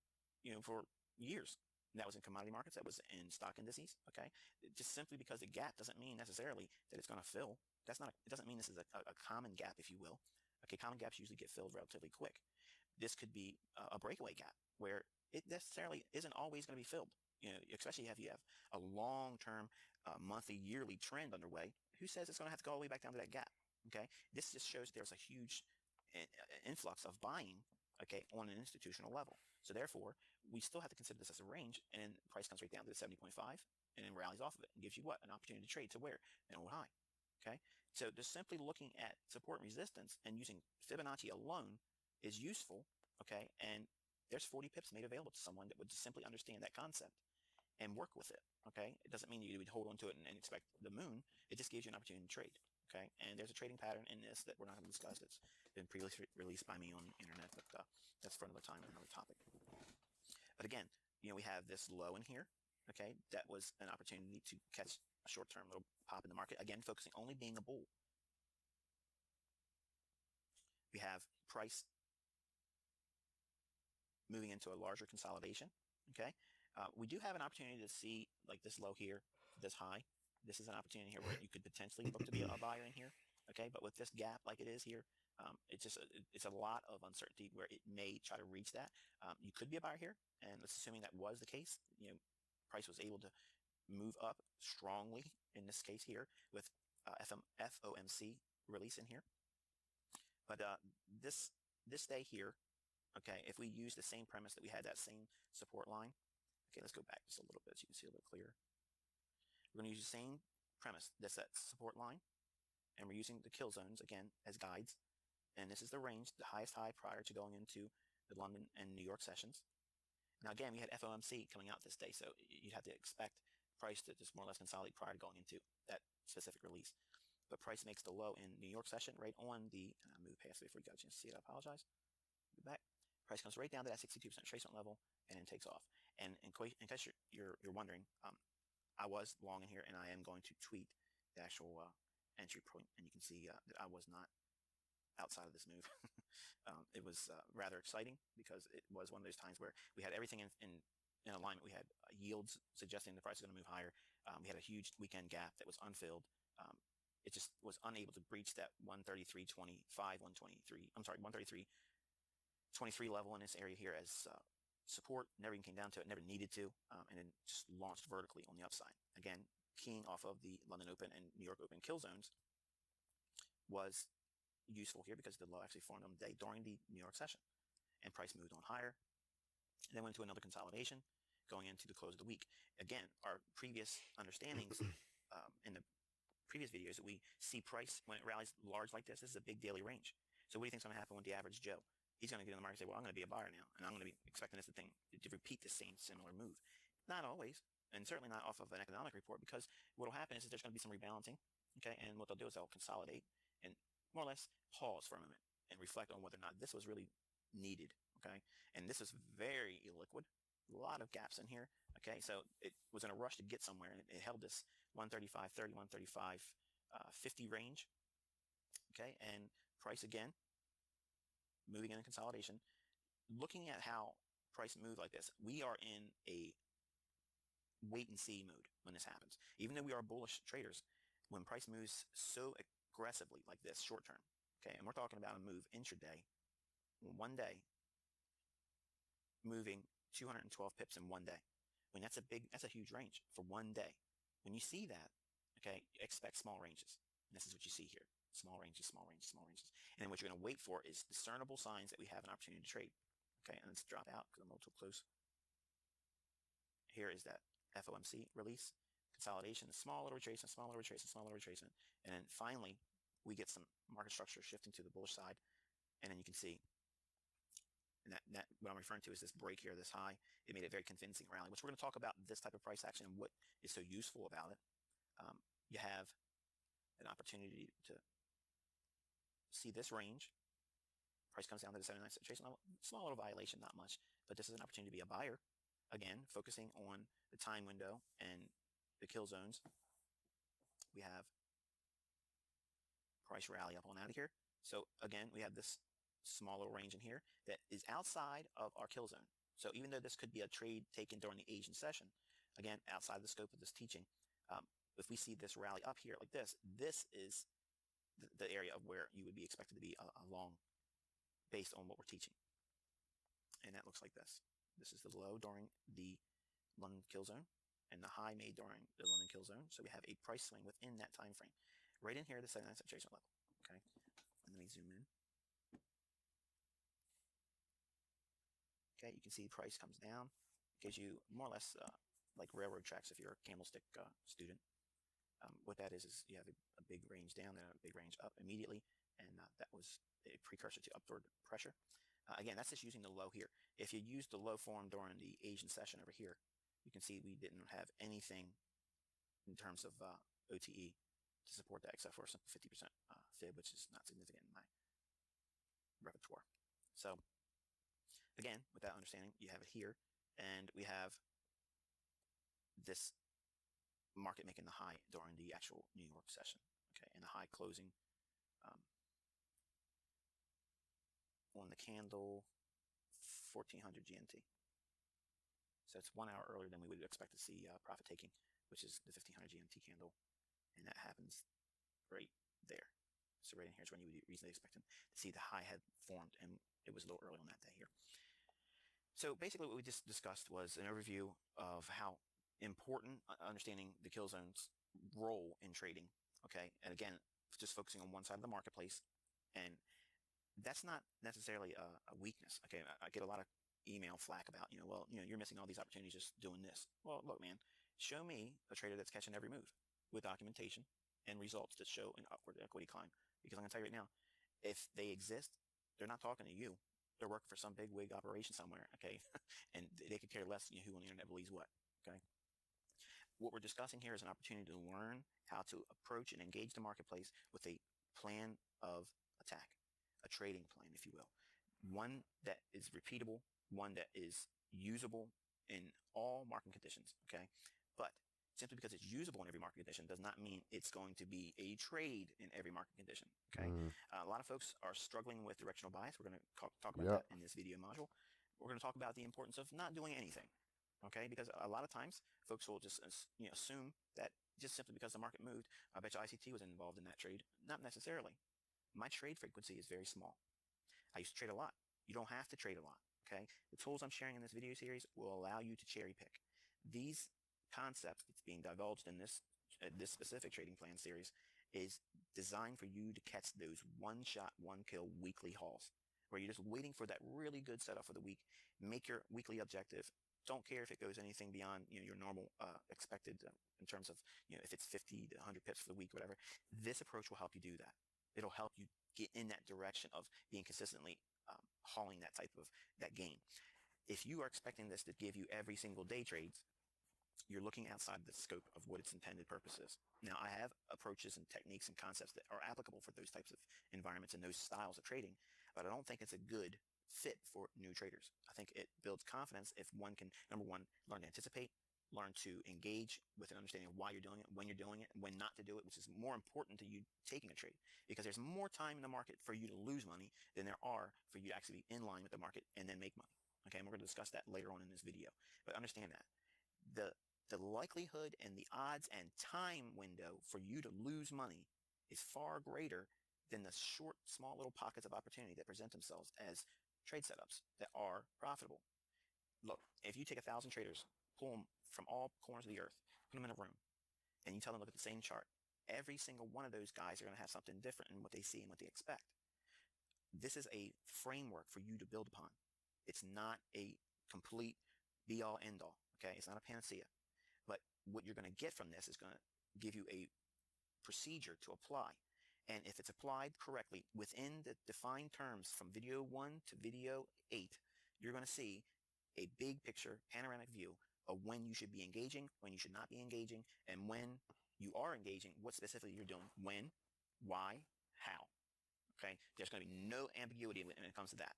for years. And that was in commodity markets, that was in stock indices. Okay, just simply because the gap doesn't mean necessarily that it's going to fill. That's not. It doesn't mean this is a common gap, if you will. Okay, common gaps usually get filled relatively quick. This could be a breakaway gap where it necessarily isn't always going to be filled. Especially if you have a long-term, monthly, yearly trend underway. Who says it's going to have to go all the way back down to that gap? Okay, this just shows there's a huge influx of buying, okay, on an institutional level. So therefore, we still have to consider this as a range, and price comes right down to the 70.5 and then rallies off of it and gives you what? An opportunity to trade to where? An old high. Okay, so just simply looking at support and resistance and using Fibonacci alone is useful. Okay, and there's 40 pips made available to someone that would just simply understand that concept and work with it. Okay, it doesn't mean you would hold on to it and expect the moon. It just gives you an opportunity to trade. Okay, and there's a trading pattern in this that we're not going to discuss. It's been previously released by me on the internet, but that's for another time and another topic. But again, we have this low in here. Okay, that was an opportunity to catch a short-term little pop in the market. Again, focusing only being a bull. We have price moving into a larger consolidation. Okay, we do have an opportunity to see like this low here, this high. This is an opportunity here where you could potentially look to be a buyer in here. Okay, but with this gap like it is here, it's a lot of uncertainty where it may try to reach that. You could be a buyer here, and let's assuming that was the case. Price was able to move up strongly in this case here with FOMC release in here. But this day here, okay, if we use the same premise that we had that same support line, okay, let's go back just a little bit so you can see a little clearer. We're going to use the same premise. That's that support line, and we're using the kill zones again as guides. And this is the range, the highest high prior to going into the London and New York sessions. Now again, we had FOMC coming out this day, so you'd have to expect price to just more or less consolidate prior to going into that specific release. But price makes the low in New York session right on the move past it before you got a chance to see it. I apologize. Go back. Price comes right down to that 62% retracement level and then takes off. And in case you're wondering, I was long in here, and I am going to tweet the actual entry point, and you can see that I was not outside of this move. It was rather exciting because it was one of those times where we had everything in alignment. We had yields suggesting the price is going to move higher. We had a huge weekend gap that was unfilled. It just was unable to breach that 133.25, 123. I'm sorry, 133.23 level in this area here as support. Never even came down to it, never needed to, and then just launched vertically on the upside. Again, keying off of the London Open and New York Open kill zones was useful here because the low actually formed on the day during the New York session, and price moved on higher, and then went into another consolidation going into the close of the week. Again, our previous understandings in the previous videos that we see price when it rallies large like this is a big daily range. So what do you think is going to happen with the average Joe? He's going to get in the market and say, well, I'm going to be a buyer now, and I'm going to be expecting this to repeat the same similar move. Not always, and certainly not off of an economic report, because what will happen is that there's going to be some rebalancing, okay, and what they'll do is they'll consolidate and more or less pause for a moment and reflect on whether or not this was really needed, okay, and this is very illiquid, a lot of gaps in here, okay, so it was in a rush to get somewhere, and it held this 135.30, 135.50 range, okay, and price again moving in consolidation. Looking at how price moved like this, we are in a wait and see mode when this happens. Even though we are bullish traders, when price moves so aggressively like this short term, okay, and we're talking about a move intraday, one day, moving 212 pips in one day. I mean, that's a huge range for one day. When you see that, okay, expect small ranges. And this is what you see here. Small ranges, small ranges, small ranges. And then what you're going to wait for is discernible signs that we have an opportunity to trade. Okay, and let's drop out because I'm a little too close. Here is that FOMC release, consolidation, small little retracement, small little retracement, small little retracement. And then finally, we get some market structure shifting to the bullish side. And then you can see, and that what I'm referring to is this break here, this high. It made a very convincing rally, which we're going to talk about this type of price action and what is so useful about it. You have an opportunity to see this range. Price comes down to the 79 trace level. Small little violation, not much, but this is an opportunity to be a buyer. Again, focusing on the time window and the kill zones. We have price rally up on out of here. So again, we have this small little range in here that is outside of our kill zone. So even though this could be a trade taken during the Asian session, again, outside the scope of this teaching, if we see this rally up here like this, this is the area of where you would be expected to be a long based on what we're teaching. And that looks like this. This is the low during the London kill zone and the high made during the London kill zone. So we have a price swing within that time frame. Right in here, the 79 saturation level. Okay, and let me zoom in. Okay, you can see the price comes down. It gives you more or less like railroad tracks if you're a candlestick student. What that is you have a big range down and a big range up immediately, and that was a precursor to upward pressure. Again, that's just using the low here. If you use the low form during the Asian session over here, you can see we didn't have anything in terms of OTE to support that except for a simple 50% fib, which is not significant in my repertoire. So again, with that understanding, you have it here, and we have this market making the high during the actual New York session, okay, and the high closing on the candle 1400 GMT. So it's 1 hour earlier than we would expect to see profit taking, which is the 1500 GMT candle, and that happens right there. So right in here is when you would reasonably expect to see the high had formed, and it was a little early on that day here. So basically what we just discussed was an overview of how important understanding the kill zone's role in trading, okay? And again, just focusing on one side of the marketplace, and that's not necessarily a weakness, okay? I get a lot of email flack about, well, you're missing all these opportunities just doing this. Well, look, man, show me a trader that's catching every move with documentation and results that show an upward equity climb. Because I'm gonna tell you right now, if they exist, they're not talking to you. They're working for some big wig operation somewhere, okay? And they could care less, who on the internet believes what, okay? What we're discussing here is an opportunity to learn how to approach and engage the marketplace with a plan of attack, a trading plan, if you will. One that is repeatable, one that is usable in all market conditions, okay? But simply because it's usable in every market condition does not mean it's going to be a trade in every market condition, okay? A lot of folks are struggling with directional bias. We're going to talk about that in this video module. We're going to talk about the importance of not doing anything, okay? Because a lot of times folks will just assume that just simply because the market moved, I bet you ICT was involved in that trade. Not necessarily. My trade frequency is very small. I used to trade a lot. You don't have to trade a lot, okay? The tools I'm sharing in this video series will allow you to cherry pick. These concepts that's being divulged in this specific trading plan series is designed for you to catch those one-shot, one-kill weekly hauls, where you're just waiting for that really good setup for the week. Make your weekly objective. Don't care if it goes anything beyond your normal expected in terms of if it's 50 to 100 pips for the week, whatever. This approach will help you do that. It'll help you get in that direction of being consistently hauling that type of that gain. If you are expecting this to give you every single day trades, you're looking outside the scope of what its intended purpose is. Now, I have approaches and techniques and concepts that are applicable for those types of environments and those styles of trading, but I don't think it's a good fit for new traders. I think it builds confidence if one can, number one, learn to anticipate, learn to engage with an understanding of why you're doing it, when you're doing it, when not to do it, which is more important to you taking a trade, because there's more time in the market for you to lose money than there are for you to actually be in line with the market and then make money. Okay, and we're going to discuss that later on in this video, but understand that the likelihood and the odds and time window for you to lose money is far greater than the short, small little pockets of opportunity that present themselves as trade setups that are profitable. Look, if you take 1,000 traders, pull them from all corners of the earth, put them in a room, and you tell them to look at the same chart, every single one of those guys are going to have something different in what they see and what they expect. This is a framework for you to build upon. It's not a complete be-all, end-all, okay? It's not a panacea. But what you're going to get from this is going to give you a procedure to apply. And if it's applied correctly within the defined terms from video 1 to video 8, you're going to see a big picture, panoramic view of when you should be engaging, when you should not be engaging, and when you are engaging, what specifically you're doing, when, why, how. Okay? There's going to be no ambiguity when it comes to that.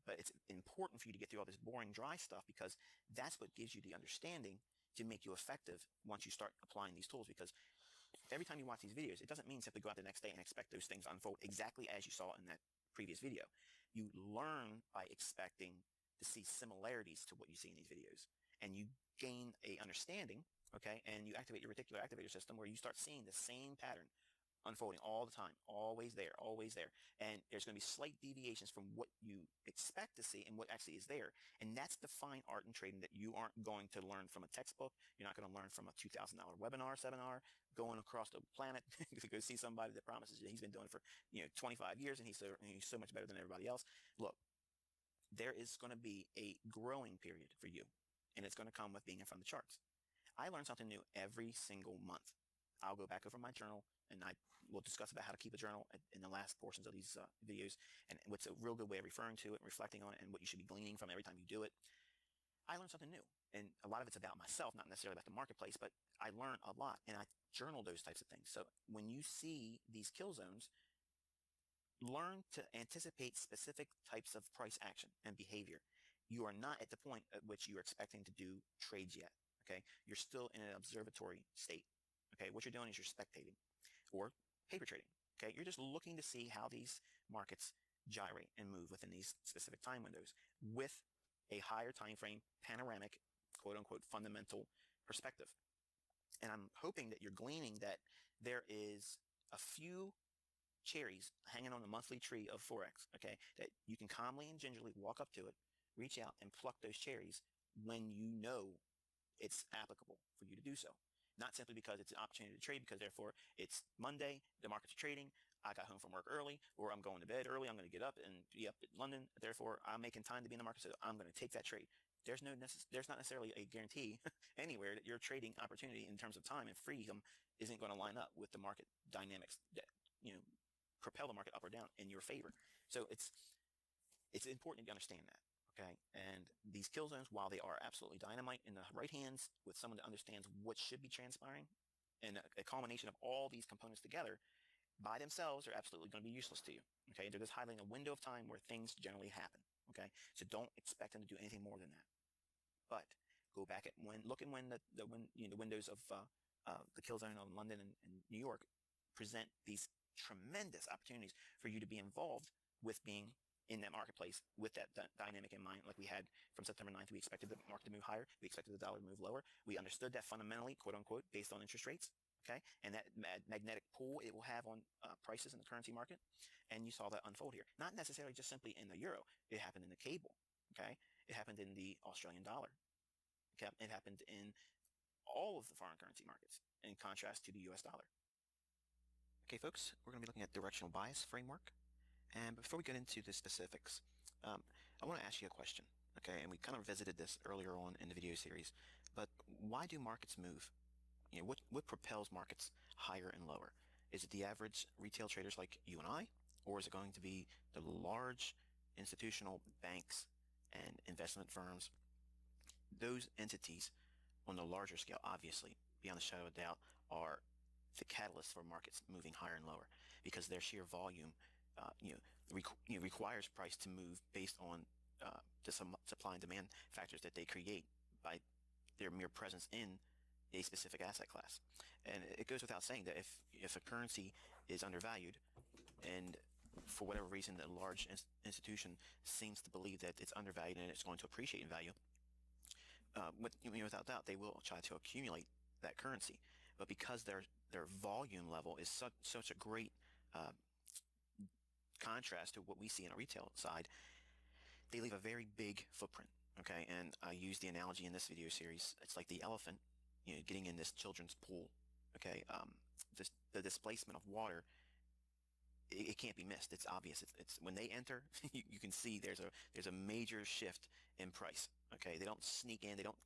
But it's important for you to get through all this boring, dry stuff, because that's what gives you the understanding to make you effective once you start applying these tools. Because every time you watch these videos, it doesn't mean simply go out the next day and expect those things to unfold exactly as you saw in that previous video. You learn by expecting to see similarities to what you see in these videos. And you gain a understanding, okay, and you activate your reticular activator system where you start seeing the same pattern unfolding all the time, always there, always there. And there's going to be slight deviations from what you expect to see and what actually is there. And that's the fine art in trading that you aren't going to learn from a textbook. You're not going to learn from a $2,000 webinar, seminar, going across the planet to go see somebody that promises you he's been doing it for 25 years and he's so much better than everybody else. Look, there is going to be a growing period for you, and it's going to come with being in front of the charts. I learn something new every single month. I'll go back over my journal, and I will discuss about how to keep a journal in the last portions of these videos, and what's a real good way of referring to it, reflecting on it, and what you should be gleaning from every time you do it. I learn something new, and a lot of it's about myself, not necessarily about the marketplace, but I learn a lot, and I journal those types of things. So when you see these kill zones, learn to anticipate specific types of price action and behavior. You are not at the point at which you're expecting to do trades yet, okay? You're still in an observatory state, okay? What you're doing is you're spectating or paper trading, okay? You're just looking to see how these markets gyrate and move within these specific time windows with a higher time frame, panoramic, quote-unquote, fundamental perspective. And I'm hoping that you're gleaning that there is a few cherries hanging on the monthly tree of Forex, okay, that you can calmly and gingerly walk up to it, reach out, and pluck those cherries when you know it's applicable for you to do so. Not simply because it's an opportunity to trade, because therefore it's Monday, the markets are trading, I got home from work early, or I'm going to bed early, I'm going to get up and be up in London, therefore I'm making time to be in the market, so I'm going to take that trade. There's not necessarily a guarantee anywhere that your trading opportunity in terms of time and freedom isn't going to line up with the market dynamics that propel the market up or down in your favor. So it's important to understand that. Okay, and these kill zones, while they are absolutely dynamite in the right hands with someone that understands what should be transpiring, and a culmination of all these components together, by themselves are absolutely going to be useless to you. Okay, they're just highlighting a window of time where things generally happen. Okay, so don't expect them to do anything more than that. But go back at look at when the windows of the kill zone of London and New York present these tremendous opportunities for you to be involved with being in that marketplace with that dynamic in mind. Like we had from September 9th, we expected the market to move higher. We expected the dollar to move lower. We understood that fundamentally, quote unquote, based on interest rates. Okay, and that magnetic pull it will have on prices in the currency market. And you saw that unfold here. Not necessarily just simply in the euro. It happened in the cable. Okay, it happened in the Australian dollar. Okay, it happened in all of the foreign currency markets in contrast to the US dollar. Okay, folks, we're going to be looking at directional bias framework. And before we get into the specifics, I want to ask you a question. Okay, and we kind of visited this earlier on in the video series, but why do markets move? What propels markets higher and lower? Is it the average retail traders like you and I, or is it going to be the large institutional banks and investment firms? Those entities on the larger scale, obviously, beyond a shadow of a doubt, are the catalyst for markets moving higher and lower because their sheer volume, requires price to move based on the supply and demand factors that they create by their mere presence in a specific asset class. And it goes without saying that if a currency is undervalued and for whatever reason a large institution seems to believe that it's undervalued and it's going to appreciate in value, without doubt they will try to accumulate that currency. But because their volume level is such a great contrast to what we see in a retail side, they leave a very big footprint. Okay, and I use the analogy in this video series. It's like the elephant, getting in this children's pool. Okay, the displacement of water, it can't be missed. It's obvious. It's when they enter, you can see there's a major shift in price. Okay, they don't sneak in. They don't,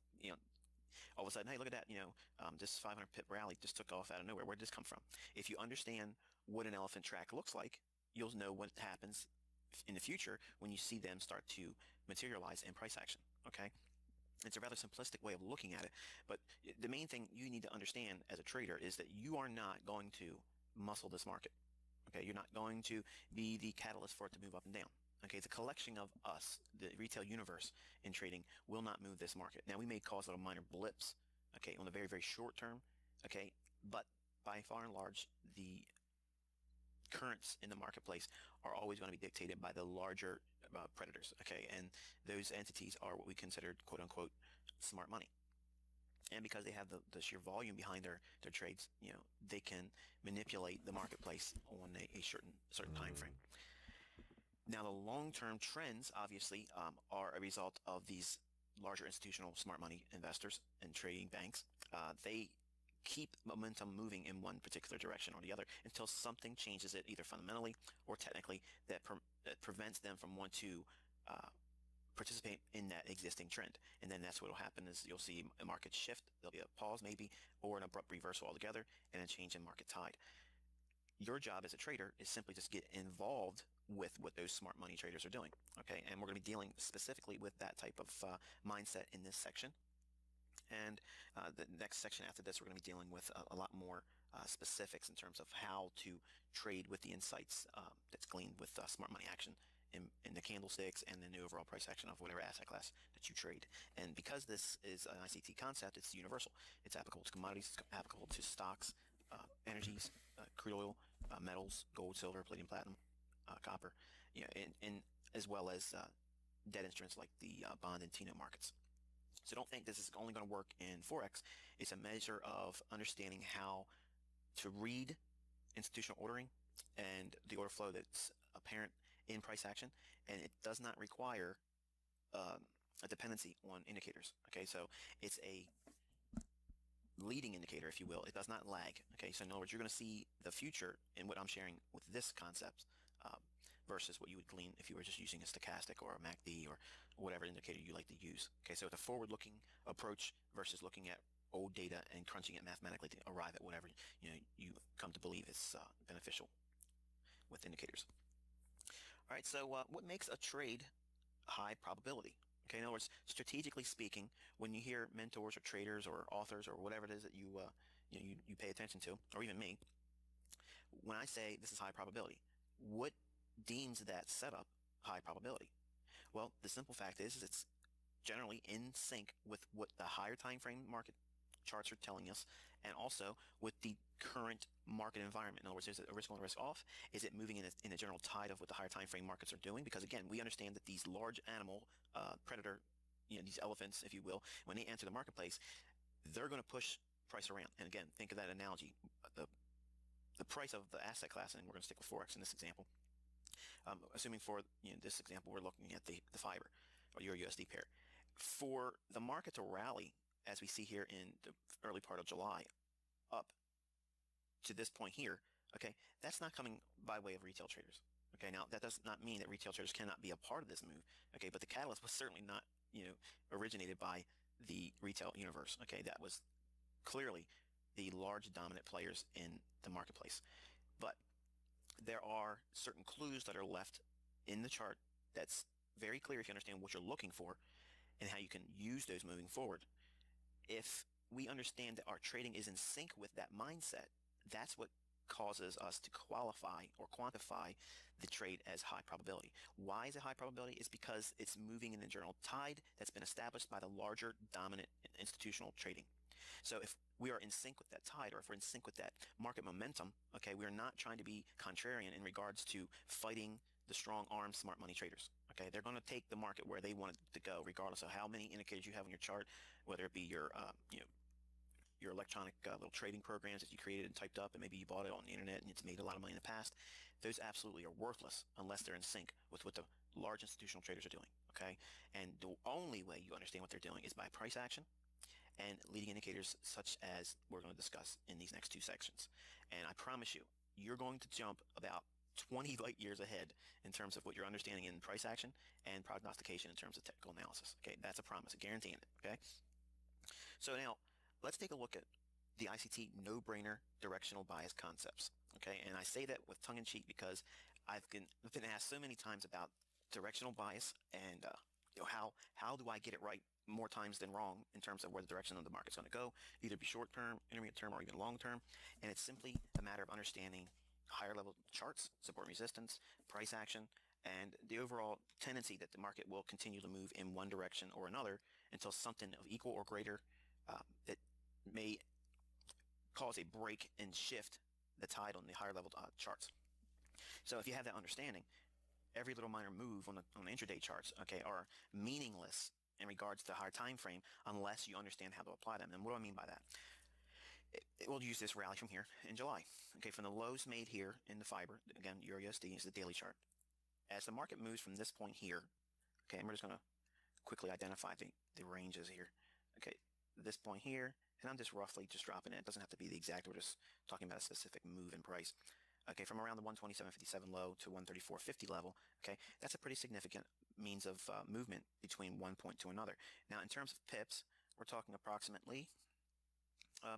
all of a sudden, hey, look at that. This 500 pip rally just took off out of nowhere. Where did this come from? If you understand what an elephant track looks like, you'll know what happens in the future when you see them start to materialize in price action. Okay. It's a rather simplistic way of looking at it, but the main thing you need to understand as a trader is that you are not going to muscle this market. Okay, you're not going to be the catalyst for it to move up and down. Okay, the collection of us, the retail universe in trading, will not move this market. Now, we may cause little minor blips, okay, on the very, very short term, okay, but by far and large, the currents in the marketplace are always going to be dictated by the larger predators, okay, and those entities are what we consider, quote unquote, smart money. And because they have the sheer volume behind their trades, they can manipulate the marketplace on a certain time frame. Now, the long-term trends, obviously, are a result of these larger institutional smart money investors and trading banks. They keep momentum moving in one particular direction or the other until something changes it, either fundamentally or technically, that prevents them from wanting to participate in that existing trend. And then that's what will happen is you'll see a market shift. There'll be a pause maybe, or an abrupt reversal altogether, and a change in market tide. Your job as a trader is simply just get involved with what those smart money traders are doing. Okay, and we're going to be dealing specifically with that type of mindset in this section. And the next section after this, we're going to be dealing with a lot more specifics in terms of how to trade with the insights that's gleaned with smart money action in the candlesticks and then the overall price action of whatever asset class that you trade. And because this is an ICT concept, it's universal. It's applicable to commodities, it's applicable to stocks, energies, crude oil, metals, gold, silver, palladium, platinum, copper, and as well as debt instruments like the bond and TINO markets. So don't think this is only going to work in Forex. It's a measure of understanding how to read institutional ordering and the order flow that's apparent in price action, and it does not require a dependency on indicators. Okay, so it's a leading indicator, if you will. It does not lag. Okay, so in other words, you're going to see the future in what I'm sharing with this concept versus what you would glean if you were just using a stochastic or a MACD or whatever indicator you like to use. Okay, so it's a forward-looking approach versus looking at old data and crunching it mathematically to arrive at whatever you come to believe is beneficial with indicators. All right, so what makes a trade high probability? Okay, in other words, strategically speaking, when you hear mentors or traders or authors or whatever it is that you pay attention to, or even me, when I say this is high probability, what deems that setup high probability? Well, the simple fact is it's generally in sync with what the higher time frame market charts are telling us, and also with the current market environment. In other words, is it a risk on, risk off? Is it moving in a general tide of what the higher time frame markets are doing? Because again, we understand that these large animal predator, these elephants, if you will, when they enter the marketplace, they're going to push price around. And again, think of that analogy. The price of the asset class, and we're going to stick with Forex in this example. Assuming for this example, we're looking at the fiber or your USD pair. For the market to rally, as we see here in the early part of July, up to this point here, okay, that's not coming by way of retail traders. Okay, now that does not mean that retail traders cannot be a part of this move. Okay, but the catalyst was certainly not, originated by the retail universe. Okay, that was clearly the large dominant players in the marketplace. But there are certain clues that are left in the chart that's very clear if you understand what you're looking for and how you can use those moving forward. If we understand that our trading is in sync with that mindset, that's what causes us to qualify or quantify the trade as high probability. Why is it high probability? It's because it's moving in the general tide that's been established by the larger dominant institutional trading. So if we are in sync with that tide, or if we're in sync with that market momentum, okay, we are not trying to be contrarian in regards to fighting the strong-armed smart money traders. Okay, they're going to take the market where they want it to go, regardless of how many indicators you have on your chart, whether it be your your electronic little trading programs that you created and typed up, and maybe you bought it on the internet and it's made a lot of money in the past, those absolutely are worthless unless they're in sync with what the large institutional traders are doing, okay? And the only way you understand what they're doing is by price action and leading indicators such as we're going to discuss in these next 2 sections. And I promise you, you're going to jump about 20 light years ahead in terms of what you're understanding in price action and prognostication in terms of technical analysis. Okay, that's a promise, guaranteeing it. Okay, so now let's take a look at the ICT no-brainer directional bias concepts. Okay, and I say that with tongue-in-cheek because I've been asked so many times about directional bias and how do I get it right more times than wrong in terms of where the direction of the market's going to go, either be short term, intermediate term, or even long term. And it's simply a matter of understanding higher level charts, support and resistance, price action, and the overall tendency that the market will continue to move in one direction or another until something of equal or greater that may cause a break and shift the tide on the higher level charts. So if you have that understanding, every little minor move on the intraday charts, okay, are meaningless in regards to higher time frame unless you understand how to apply them. And what do I mean by that? We'll use this rally from here in July. Okay, from the lows made here in the fiber, again, EURUSD is the daily chart. As the market moves from this point here, okay, and we're just going to quickly identify the ranges here. Okay, this point here, and I'm just roughly just dropping it. It doesn't have to be the exact. We're just talking about a specific move in price. Okay, from around the 127.57 low to 134.50 level, okay, that's a pretty significant means of movement between one point to another. Now, in terms of pips, we're talking approximately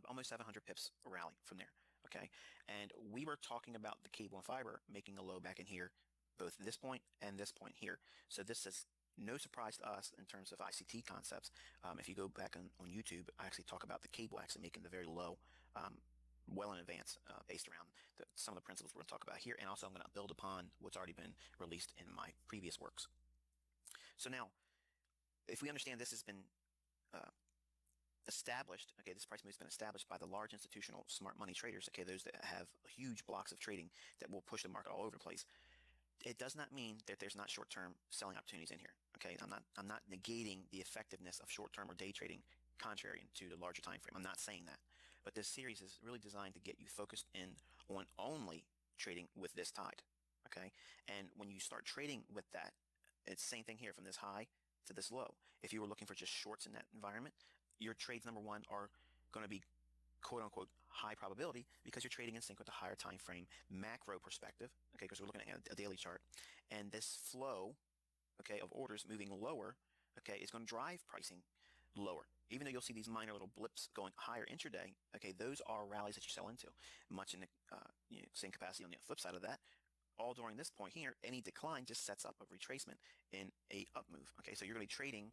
almost 700 pips rally from there, okay? And we were talking about the cable and fiber making a low back in here, both this point and this point here. So this is no surprise to us in terms of ICT concepts. If you go back on YouTube, I actually talk about the cable actually making the very low well in advance based around some of the principles we're going to talk about here. And also I'm going to build upon what's already been released in my previous works. So now, if we understand this has been established, okay, this price move has been established by the large institutional smart money traders, okay, those that have huge blocks of trading that will push the market all over the place. It does not mean that there's not short-term selling opportunities in here, okay? I'm not negating the effectiveness of short-term or day trading contrary to the larger time frame. I'm not saying that. But this series is really designed to get you focused in on only trading with this tide, okay? And when you start trading with that, it's the same thing here from this high to this low. If you were looking for just shorts in that environment, your trades, number one, are going to be quote-unquote high probability because you're trading in sync with the higher time frame macro perspective, okay, because we're looking at a daily chart. And this flow, okay, of orders moving lower, okay, is going to drive pricing lower. Even though you'll see these minor little blips going higher intraday, okay, those are rallies that you sell into, much in the same capacity on the flip side of that. All during this point here, any decline just sets up a retracement in a up move. Okay, so you're going to be trading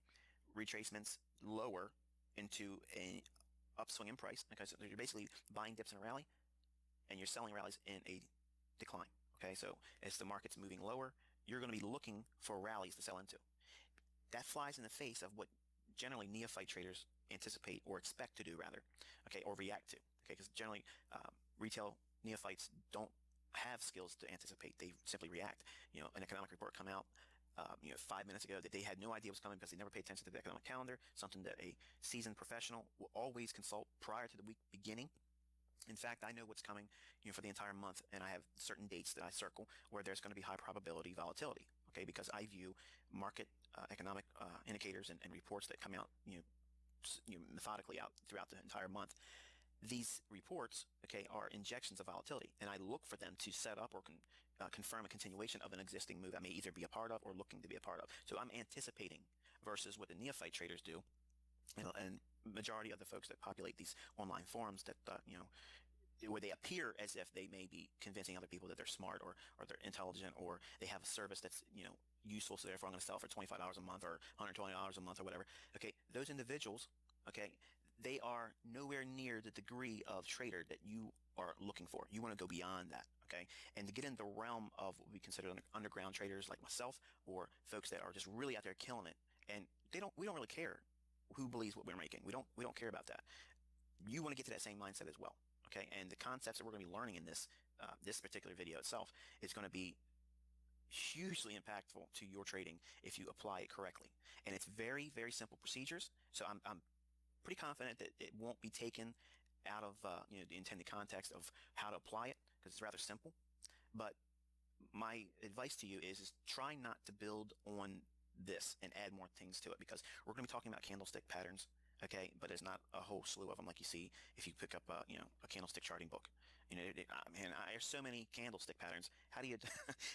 retracements lower into a upswing in price, because you're basically buying dips in a rally and you're selling rallies in a decline. Okay, so as the market's moving lower, you're going to be looking for rallies to sell into. That flies in the face of what generally neophyte traders anticipate or expect to do, rather, okay, or react to, okay, because generally retail neophytes don't have skills to anticipate. They simply react. An economic report come out 5 minutes ago that they had no idea was coming because they never paid attention to the economic calendar, something that a seasoned professional will always consult prior to the week beginning. In fact, I know what's coming for the entire month, and I have certain dates that I circle where there's going to be high probability volatility, okay, because I view market economic indicators and reports that come out methodically out throughout the entire month. These reports, okay, are injections of volatility, and I look for them to set up or confirm a continuation of an existing move I may either be a part of or looking to be a part of. So I'm anticipating versus what the neophyte traders do, and majority of the folks that populate these online forums that where they appear as if they may be convincing other people that they're smart or they're intelligent or they have a service that's useful, so therefore I'm going to sell for $25 a month or $120 a month or whatever. Okay, those individuals, okay, they are nowhere near the degree of trader that you are looking for. You want to go beyond that, okay? And to get in the realm of what we consider underground traders like myself, or folks that are just really out there killing it, and we don't really care who believes what we're making. We don't care about that. You want to get to that same mindset as well, okay? And the concepts that we're going to be learning in this particular video itself is going to be hugely impactful to your trading if you apply it correctly. And it's very, very simple procedures. So I'm pretty confident that it won't be taken out of the intended context of how to apply it, because it's rather simple. But my advice to you is try not to build on this and add more things to it, because we're going to be talking about candlestick patterns, okay? But there's not a whole slew of them like you see if you pick up a candlestick charting book. Man, there's so many candlestick patterns. How do you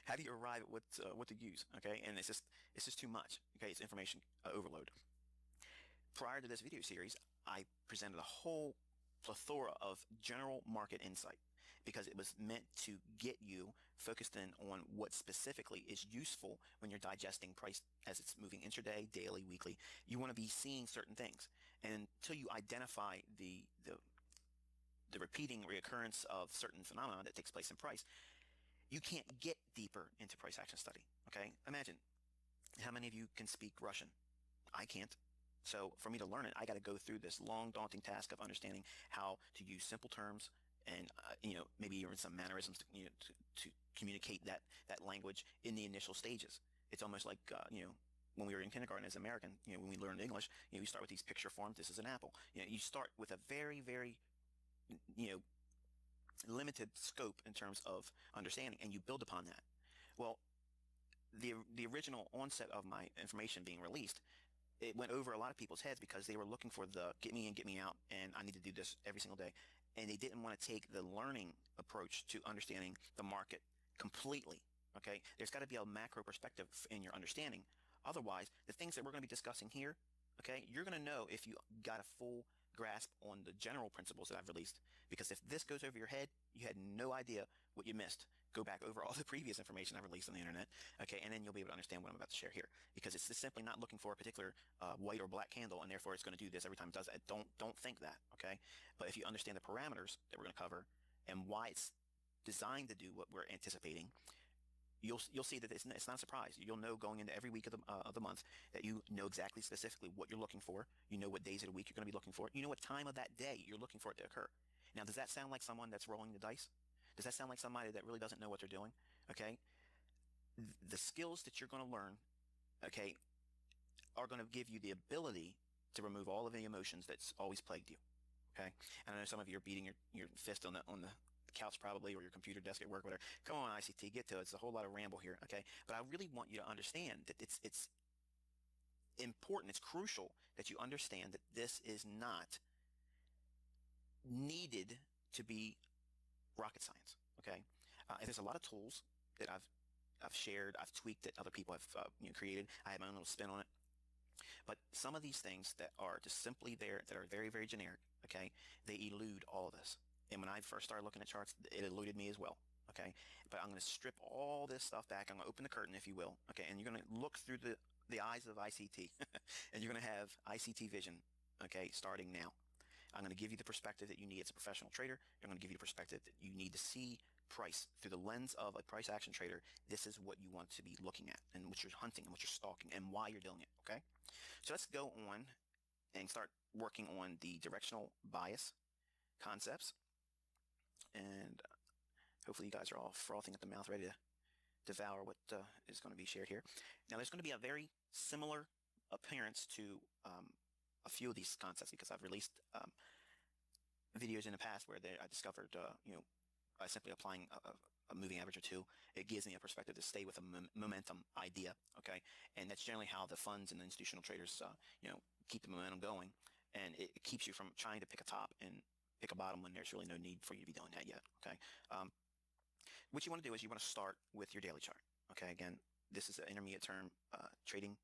how do you arrive at what to use? Okay, and it's just too much. Okay, it's information overload. Prior to this video series, I presented a whole plethora of general market insight, because it was meant to get you focused in on what specifically is useful when you're digesting price as it's moving intraday, daily, weekly. You want to be seeing certain things, and until you identify the repeating reoccurrence of certain phenomena that takes place in price, you can't get deeper into price action study. Okay, imagine how many of you can speak Russian. I can't. So for me to learn it, I got to go through this long, daunting task of understanding how to use simple terms and maybe even some mannerisms to communicate that language in the initial stages. It's almost like when we were in kindergarten as American, when we learned English, you start with these picture forms. This is an apple. You start with a very, very limited scope in terms of understanding, and you build upon that. Well, the original onset of my information being released, it went over a lot of people's heads because they were looking for the get me in, get me out, and I need to do this every single day. And they didn't want to take the learning approach to understanding the market completely. Okay, there's got to be a macro perspective in your understanding. Otherwise, the things that we're going to be discussing here, okay, you're going to know if you got a full grasp on the general principles that I've released. Because if this goes over your head, you had no idea what you missed. Go back over all the previous information I've released on the internet, okay, and then you'll be able to understand what I'm about to share here. Because it's just simply not looking for a particular white or black candle, and therefore it's going to do this every time it does that. Don't think that, okay? But if you understand the parameters that we're going to cover and why it's designed to do what we're anticipating, you'll see that it's not a surprise. You'll know going into every week of the month that you know exactly specifically what you're looking for. You know what days of the week you're going to be looking for. You know what time of that day you're looking for it to occur. Now, does that sound like someone that's rolling the dice? Does that sound like somebody that really doesn't know what they're doing? Okay. The skills that you're going to learn, okay, are going to give you the ability to remove all of the emotions that's always plagued you. Okay. And I know some of you are beating your fist on the couch probably, or your computer desk at work, whatever. Come on, ICT, get to it. It's a whole lot of ramble here. Okay. But I really want you to understand that it's important. It's crucial that you understand that this is not needed to be rocket science. Okay. There's a lot of tools that I've shared, I've tweaked, that other people have created. I have my own little spin on it. But some of these things that are just simply there, that are very, very generic, okay, they elude all of this. And when I first started looking at charts, it eluded me as well, okay? But I'm going to strip all this stuff back. I'm going to open the curtain, if you will, okay? And you're going to look through the eyes of ICT, and you're going to have ICT vision, okay, starting now. I'm going to give you the perspective that you need as a professional trader. I'm going to give you the perspective that you need to see price through the lens of a price action trader. This is what you want to be looking at, and what you're hunting, and what you're stalking, and why you're doing it, okay? So let's go on and start working on the directional bias concepts. And hopefully you guys are all frothing at the mouth, ready to devour what is going to be shared here. Now, there's going to be a very similar appearance to a few of these concepts, because I've released videos in the past where I discovered, by simply applying a moving average or two, it gives me a perspective to stay with a momentum idea, okay? And that's generally how the funds and the institutional traders, keep the momentum going. And it keeps you from trying to pick a top and pick a bottom when there's really no need for you to be doing that yet, okay? What you want to do is you want to start with your daily chart, okay? Again, this is an intermediate term trading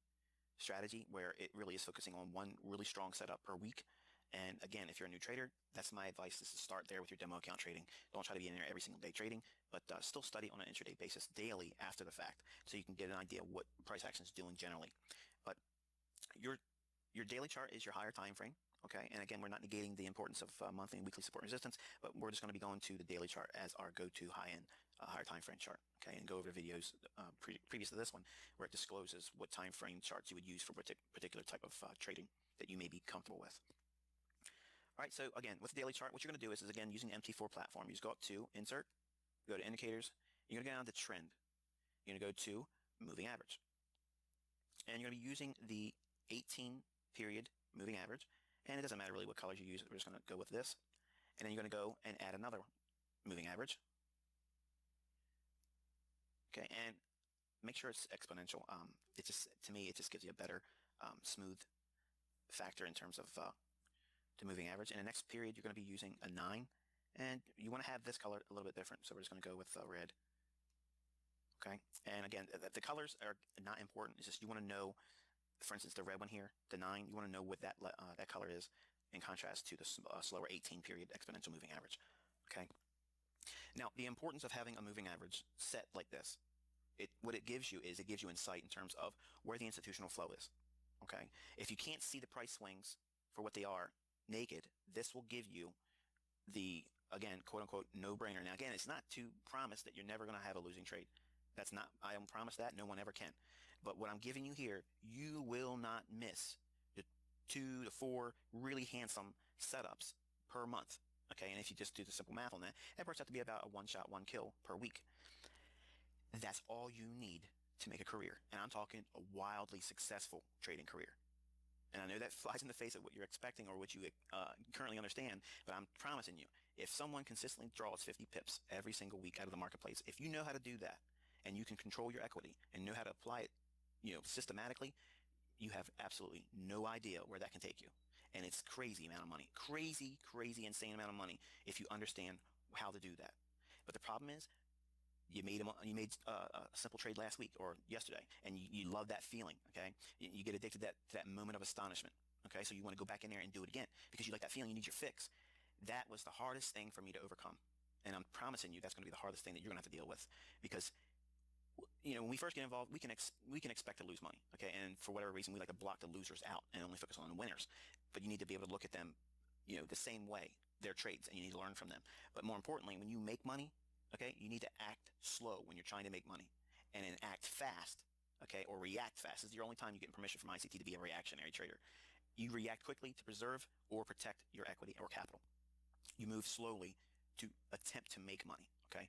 strategy where it really is focusing on one really strong setup per week. And again, if you're a new trader, that's my advice, is to start there with your demo account trading. Don't try to be in there every single day trading, but still study on an intraday basis daily after the fact, so you can get an idea of what price action is doing generally. But your daily chart is your higher time frame. Okay, and again, we're not negating the importance of monthly and weekly support and resistance, but we're just going to be going to the daily chart as our go-to high-end, higher time frame chart. Okay, and go over the videos previous to this one where it discloses what time frame charts you would use for particular type of trading that you may be comfortable with. All right, so again, with the daily chart, what you're going to do is again, using the MT4 platform, you just go up to Insert, go to Indicators, you're going to go down to Trend. You're going to go to Moving Average. And you're going to be using the 18-period moving average. And it doesn't matter really what colors you use. We're just going to go with this. And then you're going to go and add another moving average. Okay, and make sure it's exponential. It just, to me, it just gives you a better smooth factor in terms of the moving average. In the next period, you're going to be using a 9, and you want to have this color a little bit different, so we're just going to go with red. Okay, and again, the colors are not important. It's just you want to know, for instance, the red one here, the 9, you want to know what that color is in contrast to the slower 18 period exponential moving average. Okay, now the importance of having a moving average set like this, what it gives you is it gives you insight in terms of where the institutional flow is. Okay, if you can't see the price swings for what they are naked, this will give you the, again, quote unquote, no-brainer. Now, again, it's not to promise that you're never going to have a losing trade. That's not, I don't promise that. No one ever can. But what I'm giving you here, you will not miss the 2 to 4 really handsome setups per month. Okay, and if you just do the simple math on that, that works out to be about a one-shot, one kill per week. That's all you need to make a career. And I'm talking a wildly successful trading career. And I know that flies in the face of what you're expecting or what you currently understand, but I'm promising you, if someone consistently draws 50 pips every single week out of the marketplace, if you know how to do that and you can control your equity and know how to apply it, systematically, you have absolutely no idea where that can take you. And it's crazy amount of money, crazy, insane amount of money if you understand how to do that. But the problem is, you made a simple trade last week or yesterday, and you love that feeling. Okay, you get addicted to that moment of astonishment. Okay, so you want to go back in there and do it again because you like that feeling. You need your fix. That was the hardest thing for me to overcome, and I'm promising you that's going to be the hardest thing that you're going to have to deal with, because when we first get involved, we can expect to lose money. Okay, and for whatever reason, we like to block the losers out and only focus on the winners. But you need to be able to look at them, the same way, their trades, and you need to learn from them. But more importantly, when you make money, okay, you need to act slow when you're trying to make money, and then act fast, okay, or react fast. This is the only time you get permission from ICT to be a reactionary trader. You react quickly to preserve or protect your equity or capital. You move slowly to attempt to make money, okay?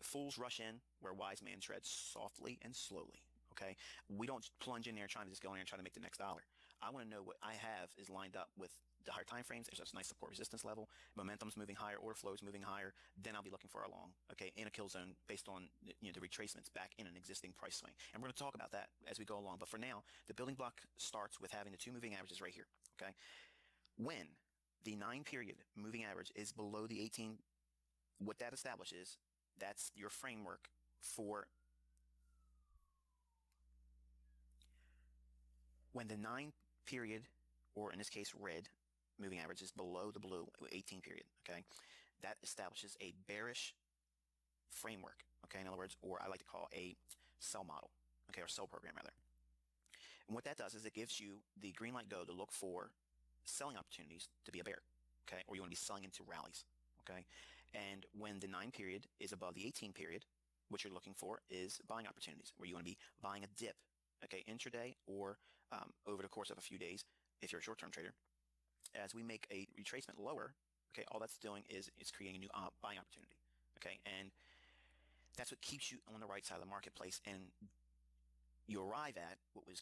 Fools rush in where wise man treads softly and slowly, okay? We don't plunge in there trying to just go in there and try to make the next dollar. I want to know what I have is lined up with the higher time frames. There's a nice support resistance level. Momentum's moving higher, order flow's moving higher. Then I'll be looking for a long, okay, in a kill zone based on the retracements back in an existing price swing. And we're going to talk about that as we go along. But for now, the building block starts with having the 2 moving averages right here, okay? When the 9 period moving average is below the 18, what that establishes, that's your framework for when the 9 period, or in this case red, moving average is below the blue 18 period, okay? That establishes a bearish framework, okay? In other words, or I like to call a sell model, okay, or sell program rather. And what that does is it gives you the green light go to look for selling opportunities to be a bear, okay? Or you want to be selling into rallies, okay? And when the 9 period is above the 18 period, what you're looking for is buying opportunities, where you want to be buying a dip, okay, intraday or over the course of a few days if you're a short-term trader. As we make a retracement lower, okay, all that's doing is it's creating a new buying opportunity, okay? And that's what keeps you on the right side of the marketplace, and you arrive at what was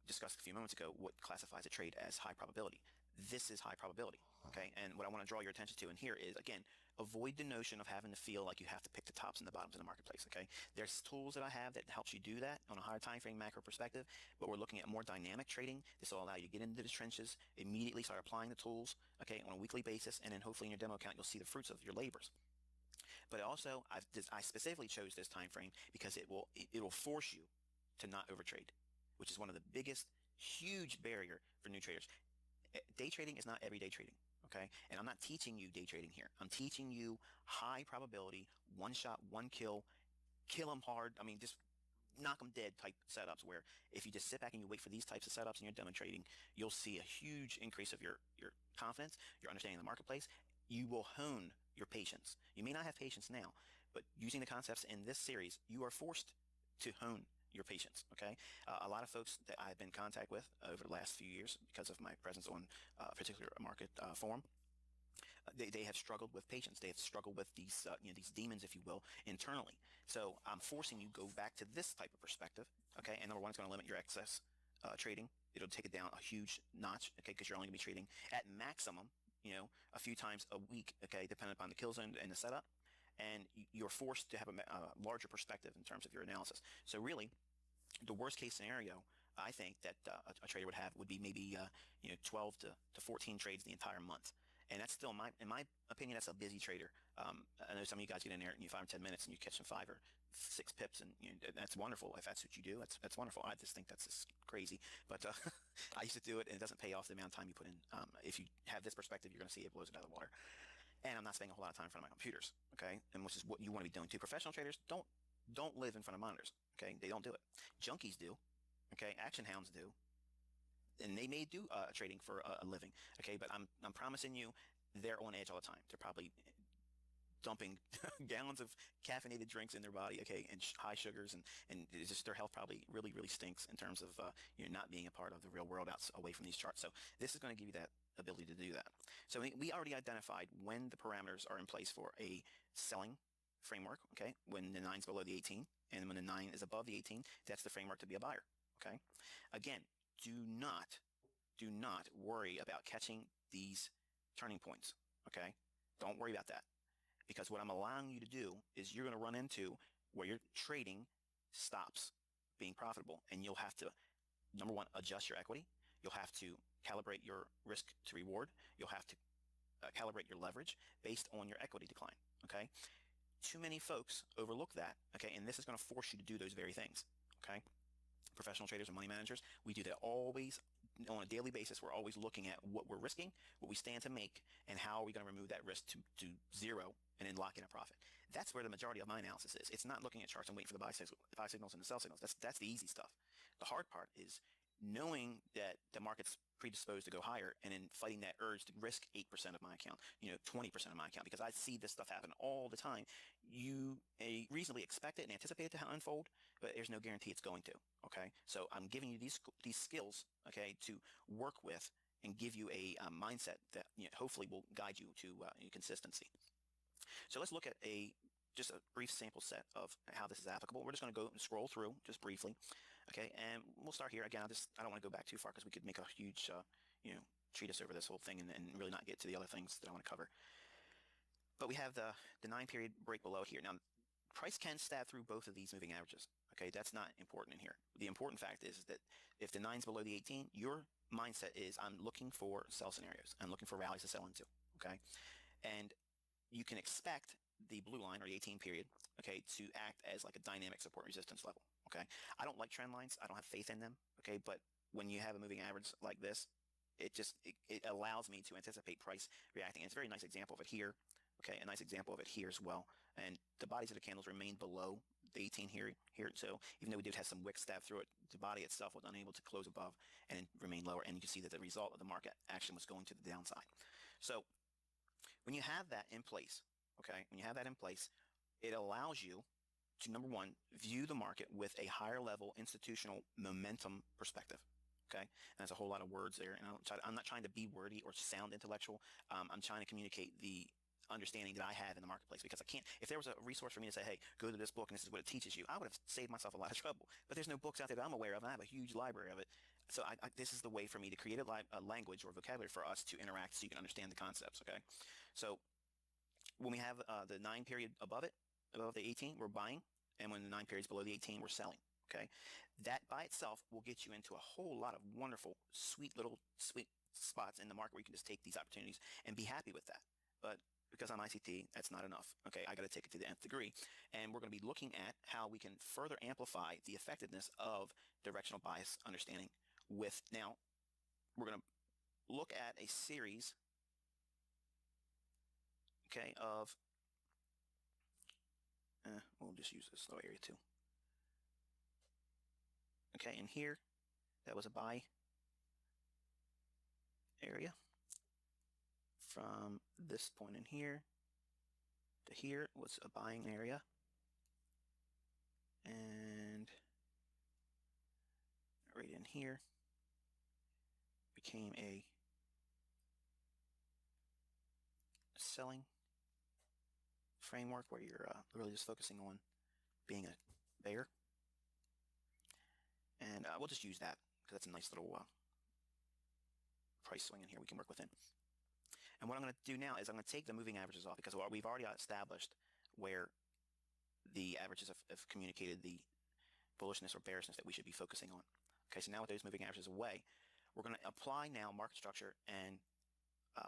discussed a few moments ago, what classifies a trade as high probability. This is high probability, okay? And what I want to draw your attention to in here is, again, avoid the notion of having to feel like you have to pick the tops and the bottoms in the marketplace, okay? There's tools that I have that helps you do that on a higher time frame macro perspective, but we're looking at more dynamic trading. This will allow you to get into the trenches, immediately start applying the tools, okay, on a weekly basis, and then hopefully in your demo account, you'll see the fruits of your labors. But also, I specifically chose this time frame because it will force you to not overtrade, which is one of the biggest, huge barrier for new traders. Day trading is not everyday trading, okay? And I'm not teaching you day trading here. I'm teaching you high probability, one shot, one kill them hard. I mean, just knock them dead type setups, where if you just sit back and you wait for these types of setups and you're demo trading, you'll see a huge increase of your confidence, your understanding of the marketplace. You will hone your patience. You may not have patience now, but using the concepts in this series, you are forced to hone your patience, okay? A lot of folks that I've been in contact with over the last few years because of my presence on a particular market forum, they have struggled with patience. They have struggled with these these demons, if you will, internally. So I'm forcing you go back to this type of perspective, okay? And number one, it's going to limit your excess trading. It'll take it down a huge notch, okay, because you're only going to be trading at maximum a few times a week, okay, depending upon the kill zone and the setup, and you're forced to have a larger perspective in terms of your analysis. So really, the worst case scenario I think that a trader would have would be maybe 12 to 14 trades the entire month. And that's still in my opinion, that's a busy trader. I know some of you guys get in there and you 5 or 10 minutes and you catch some 5 or 6 pips, and that's wonderful. If that's what you do, that's wonderful. I just think that's just crazy. But I used to do it, and it doesn't pay off the amount of time you put in. If you have this perspective, you're going to see it blows it out of the water. And I'm not spending a whole lot of time in front of my computers, okay? And which is what you want to be doing too. Professional traders don't live in front of monitors, okay? They don't do it. Junkies do, okay? Action hounds do, and they may do trading for a living, okay? But I'm promising you, they're on edge all the time. They're probably dumping gallons of caffeinated drinks in their body, okay, and high sugars, and it's just their health probably really stinks in terms of not being a part of the real world away from these charts. So this is going to give you that ability to do that. So we already identified when the parameters are in place for a selling framework, okay, when the 9's below the 18, and when the 9 is above the 18, that's the framework to be a buyer, okay? Again, do not worry about catching these turning points, okay? Don't worry about that, because what I'm allowing you to do is you're going to run into where your trading stops being profitable, and you'll have to, number one, adjust your equity. You'll have to calibrate your risk to reward. You'll have to calibrate your leverage based on your equity decline, okay? Too many folks overlook that, okay? And this is going to force you to do those very things, okay? Professional traders and money managers, we do that always on a daily basis. We're always looking at what we're risking, what we stand to make, and how are we going to remove that risk to zero and then lock in a profit. That's where the majority of my analysis is. It's not looking at charts and waiting for the buy signals and the sell signals. That's the easy stuff. The hard part is knowing that the market's predisposed to go higher, and then fighting that urge to risk 8% of my account, 20% of my account, because I see this stuff happen all the time. You reasonably expect it and anticipate it to unfold, but there's no guarantee it's going to, okay? So I'm giving you these skills, okay, to work with and give you a mindset that hopefully will guide you to consistency. So let's look at just a brief sample set of how this is applicable. We're just going to go and scroll through just briefly. Okay, and we'll start here. Again, I don't want to go back too far because we could make a huge, treatise over this whole thing and really not get to the other things that I want to cover. But we have the 9-period break below here. Now, price can stab through both of these moving averages. Okay, that's not important in here. The important fact is that if the 9's below the 18, your mindset is I'm looking for sell scenarios. I'm looking for rallies to sell into. Okay, and you can expect the blue line, or the 18 period, okay, to act as like a dynamic support resistance level, okay? I don't like trend lines. I don't have faith in them, okay? But when you have a moving average like this, it allows me to anticipate price reacting. And it's a very nice example of it here, okay? A nice example of it here as well. And the bodies of the candles remain below the 18 here. So even though we did have some wick stab through it, the body itself was unable to close above and remain lower. And you can see that the result of the market action was going to the downside. So when you have that in place, okay, when you have that in place, it allows you to, number one, view the market with a higher level institutional momentum perspective. Okay, and that's a whole lot of words there, and I'm not trying to be wordy or sound intellectual. I'm trying to communicate the understanding that I have in the marketplace, because I can't, if there was a resource for me to say, hey, go to this book and this is what it teaches you, I would have saved myself a lot of trouble. But there's no books out there that I'm aware of, and I have a huge library of it. So this is the way for me to create a language or vocabulary for us to interact so you can understand the concepts, okay? So when we have the 9 period above it, above the 18, we're buying. And when the 9 period is below the 18, we're selling, okay? That by itself will get you into a whole lot of wonderful, sweet spots in the market where you can just take these opportunities and be happy with that. But because I'm ICT, that's not enough, okay? I got to take it to the nth degree. And we're going to be looking at how we can further amplify the effectiveness of directional bias understanding with, now, we're going to look at a series, okay, of, we'll just use this low area too. Okay, and here, that was a buy area. From this point in here to here was a buying area. And right in here became a selling framework where you're really just focusing on being a bear. And we'll just use that because that's a nice little price swing in here we can work within. And what I'm going to do now is I'm going to take the moving averages off, because we've already established where the averages have communicated the bullishness or bearishness that we should be focusing on. Okay, so now with those moving averages away, we're going to apply now market structure and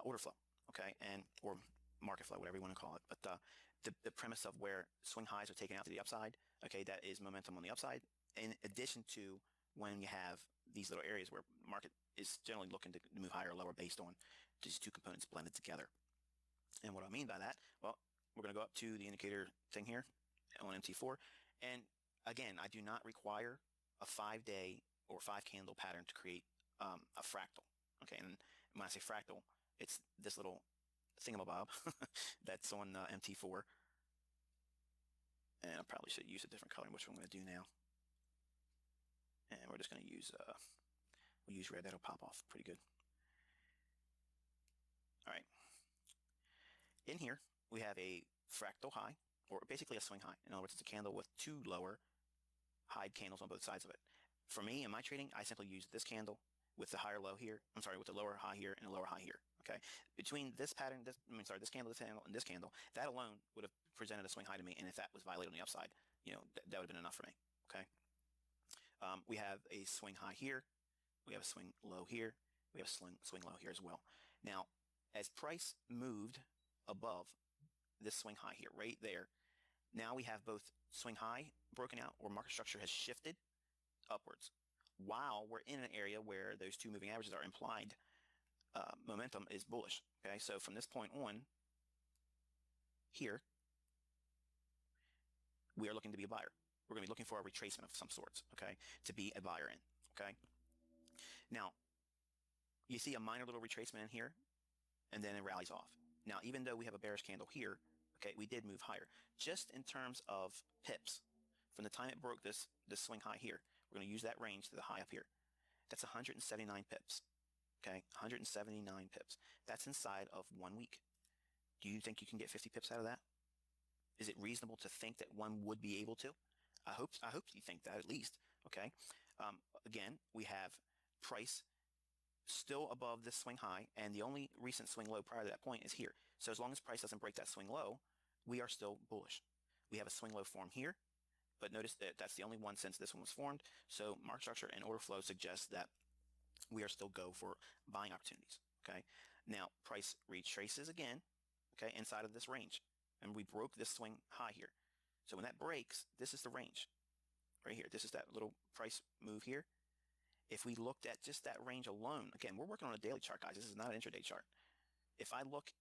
order flow, okay, or market flow, whatever you want to call it. But the premise of where swing highs are taken out to the upside, okay, that is momentum on the upside, in addition to when you have these little areas where market is generally looking to move higher or lower based on these two components blended together. And what I mean by that, well, we're going to go up to the indicator thing here on MT4. And again, I do not require a 5-day or 5-candle pattern to create a fractal. Okay, and when I say fractal, it's this little thingamabob that's on MT4. And I probably should use a different color, which I'm going to do now. And we're just going to use, we'll use red. That'll pop off pretty good. All right. In here, we have a fractal high, or basically a swing high. In other words, it's a candle with two lower high candles on both sides of it. For me, in my trading, I simply use this candle with the higher low here. I'm sorry, with the lower high here and the lower high here. Okay, between this pattern, this candle, and this candle, that alone would have presented a swing high to me. And if that was violated on the upside, that would have been enough for me. Okay, we have a swing high here, we have a swing low here, we have a swing low here as well. Now, as price moved above this swing high here, right there, now we have both swing high broken out, or market structure has shifted upwards, while we're in an area where those two moving averages are implied momentum is bullish. Okay, so from this point on here, we are looking to be a buyer. We're going to be looking for a retracement of some sorts, okay, to be a buyer in. Okay, now you see a minor little retracement in here, and then it rallies off. Now, even though we have a bearish candle here, okay, we did move higher. Just in terms of pips, from the time it broke this swing high here, we're going to use that range to the high up here. That's 179 pips. Okay, 179 pips. That's inside of 1 week. Do you think you can get 50 pips out of that? Is it reasonable to think that one would be able to? I hope you think that, at least. Okay. Again, we have price still above this swing high, and the only recent swing low prior to that point is here. So as long as price doesn't break that swing low, we are still bullish. We have a swing low form here, but notice that that's the only one since this one was formed. So market structure and order flow suggests that we are still go for buying opportunities. Okay. Now price retraces again, okay, inside of this range, and we broke this swing high here. So when that breaks, this is the range right here. This is that little price move here. If we looked at just that range alone, again, we're working on a daily chart, guys. This is not an intraday chart. If I look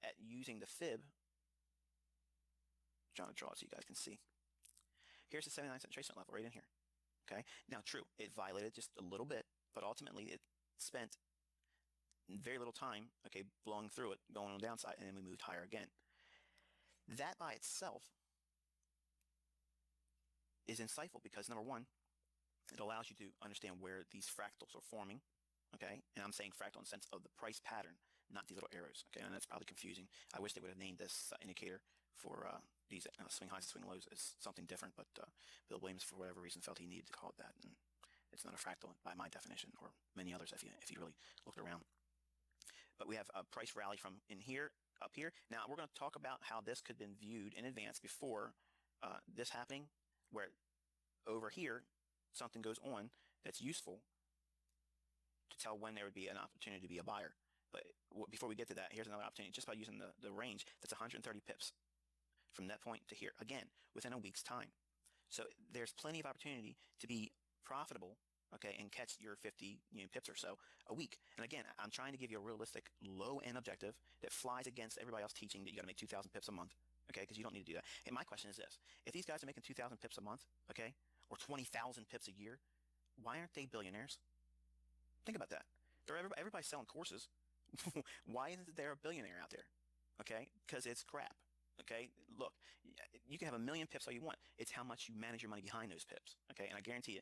at using the fib, I'm trying to draw it so you guys can see. Here's the 79-cent retracement level right in here. Okay. Now, true, it violated just a little bit, but ultimately it spent very little time, okay, blowing through it, going on the downside, and then we moved higher again. That by itself is insightful because, number one, it allows you to understand where these fractals are forming, okay? And I'm saying fractal in the sense of the price pattern, not these little arrows, okay? And that's probably confusing. I wish they would have named this indicator for these swing highs and swing lows as something different, but Bill Williams, for whatever reason, felt he needed to call it that, and it's not a fractal by my definition, or many others if you really looked around. But we have a price rally from in here up here. Now, we're going to talk about how this could have been viewed in advance before this happening, where over here, something goes on that's useful to tell when there would be an opportunity to be a buyer. But before we get to that, here's another opportunity just by using the range. That's 130 pips from that point to here, again, within a week's time. So there's plenty of opportunity to be profitable, okay, and catch your 50 pips or so a week. And again, I'm trying to give you a realistic low-end objective that flies against everybody else teaching that you got to make 2,000 pips a month, okay, because you don't need to do that. And my question is this: if these guys are making 2,000 pips a month, okay, or 20,000 pips a year, why aren't they billionaires? Think about that. Everybody's selling courses. Why isn't there a billionaire out there? Okay, because it's crap. Okay, look, you can have 1 million pips all you want. It's how much you manage your money behind those pips. Okay, and I guarantee you,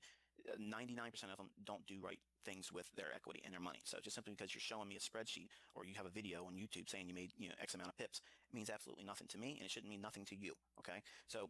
99% of them don't do right things with their equity and their money. So just simply because you're showing me a spreadsheet or you have a video on YouTube saying you made X amount of pips, it means absolutely nothing to me, and it shouldn't mean nothing to you. Okay, so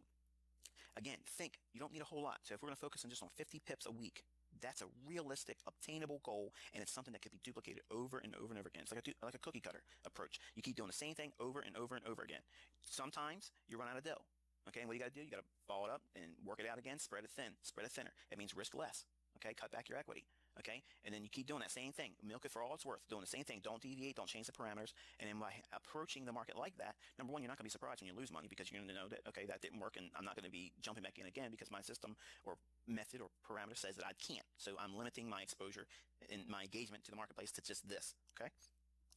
Again, think you don't need a whole lot. So if we're going to focus on just on 50 pips a week, that's a realistic, obtainable goal, and it's something that can be duplicated over and over and over again. It's like a cookie cutter approach. You keep doing the same thing over and over and over again. Sometimes you run out of dough. Okay, and what you got to do? You got to ball it up and work it out again. Spread it thin. Spread it thinner. It means risk less. Okay, cut back your equity. Okay, and then you keep doing that same thing. Milk it for all it's worth. Doing the same thing. Don't deviate. Don't change the parameters. And then by approaching the market like that, number one, you're not going to be surprised when you lose money, because you're going to know that, okay, that didn't work, and I'm not going to be jumping back in again because my system or method or parameter says that I can't. So I'm limiting my exposure and my engagement to the marketplace to just this. Okay,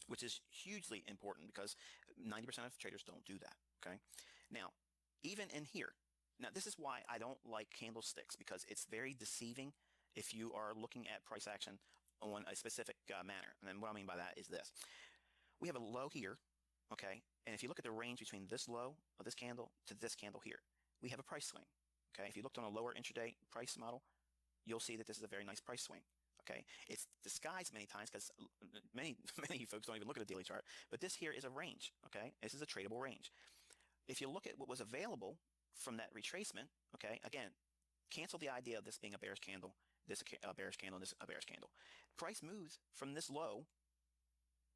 which is hugely important because 90% of traders don't do that. Okay, now even in here, now this is why I don't like candlesticks, because it's very deceiving if you are looking at price action on a specific manner. And then what I mean by that is this. We have a low here, okay? And if you look at the range between this low of this candle to this candle here, we have a price swing, okay? If you looked on a lower intraday price model, you'll see that this is a very nice price swing, okay? It's disguised many times because many of you folks don't even look at a daily chart, but this here is a range, okay? This is a tradable range. If you look at what was available from that retracement, okay, again, cancel the idea of this being a bearish candle, this a bearish candle, this a bearish candle. Price moves from this low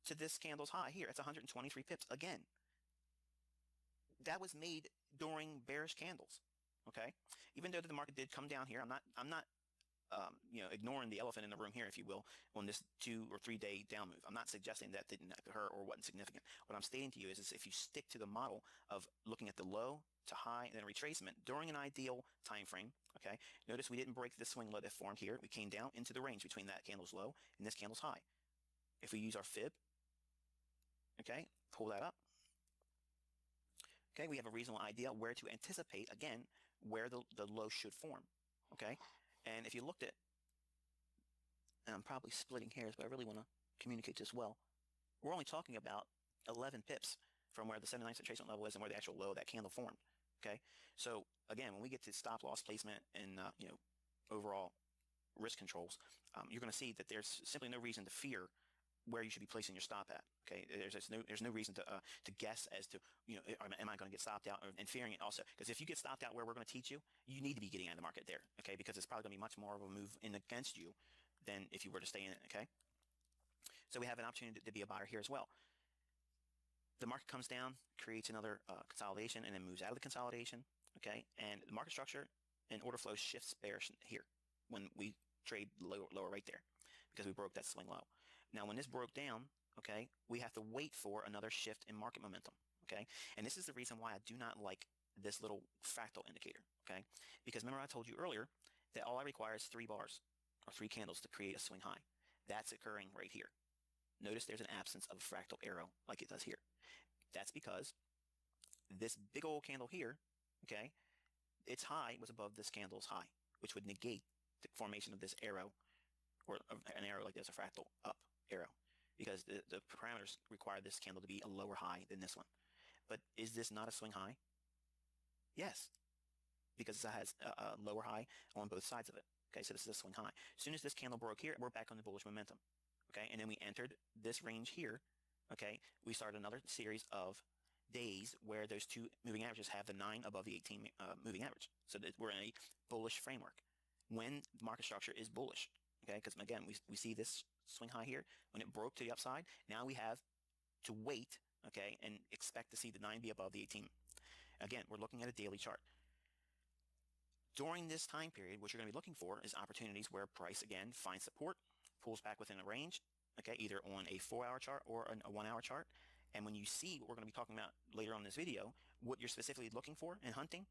to this candle's high here. It's 123 pips. Again, that was made during bearish candles. Okay, even though the market did come down here, I'm not ignoring the elephant in the room here, if you will, on this 2 or 3 day down move. I'm not suggesting that didn't occur or wasn't significant. What I'm stating to you is if you stick to the model of looking at the low to high and then retracement during an ideal time frame, okay, notice we didn't break the swing low that formed here. We came down into the range between that candle's low and this candle's high. If we use our fib, okay, pull that up. Okay, we have a reasonable idea where to anticipate, again, where the low should form, okay? And if you looked at, and I'm probably splitting hairs, but I really want to communicate this well, we're only talking about 11 pips from where the 79 cent retracement level is and where the actual low of that candle formed, okay? So again, when we get to stop loss placement and overall risk controls, you're going to see that there's simply no reason to fear where you should be placing your stop at. Okay, there's no reason to guess as to am I going to get stopped out, and fearing it also, because if you get stopped out where we're going to teach you, you need to be getting out of the market there. Okay, because it's probably going to be much more of a move in against you than if you were to stay in it. Okay, so we have an opportunity to be a buyer here as well. The market comes down, creates another consolidation, and then moves out of the consolidation. Okay, and the market structure and order flow shifts bearish here when we trade lower right there, because we broke that swing low. Now, when this broke down, okay, we have to wait for another shift in market momentum, okay? And this is the reason why I do not like this little fractal indicator, okay? Because remember I told you earlier that all I require is 3 bars or 3 candles to create a swing high. That's occurring right here. Notice there's an absence of a fractal arrow like it does here. That's because this big old candle here, okay, its high was above this candle's high, which would negate the formation of this arrow, or an arrow like this, a fractal up arrow, because the parameters require this candle to be a lower high than this one. But is this not a swing high? Yes, because it has a lower high on both sides of it. Okay, so this is a swing high. As soon as this candle broke here, we're back on the bullish momentum. Okay, and then we entered this range here. Okay, we started another series of days where those 2 moving averages have the 9 above the 18 moving average. So that we're in a bullish framework when the market structure is bullish. Okay, because again, we see this swing high here. When it broke to the upside, now we have to wait, okay, and expect to see the 9 be above the 18. Again, we're looking at a daily chart. During this time period, what you're going to be looking for is opportunities where price, again, finds support, pulls back within a range, okay, either on a 4-hour chart or a 1-hour chart. And when you see what we're going to be talking about later on in this video, what you're specifically looking for in hunting,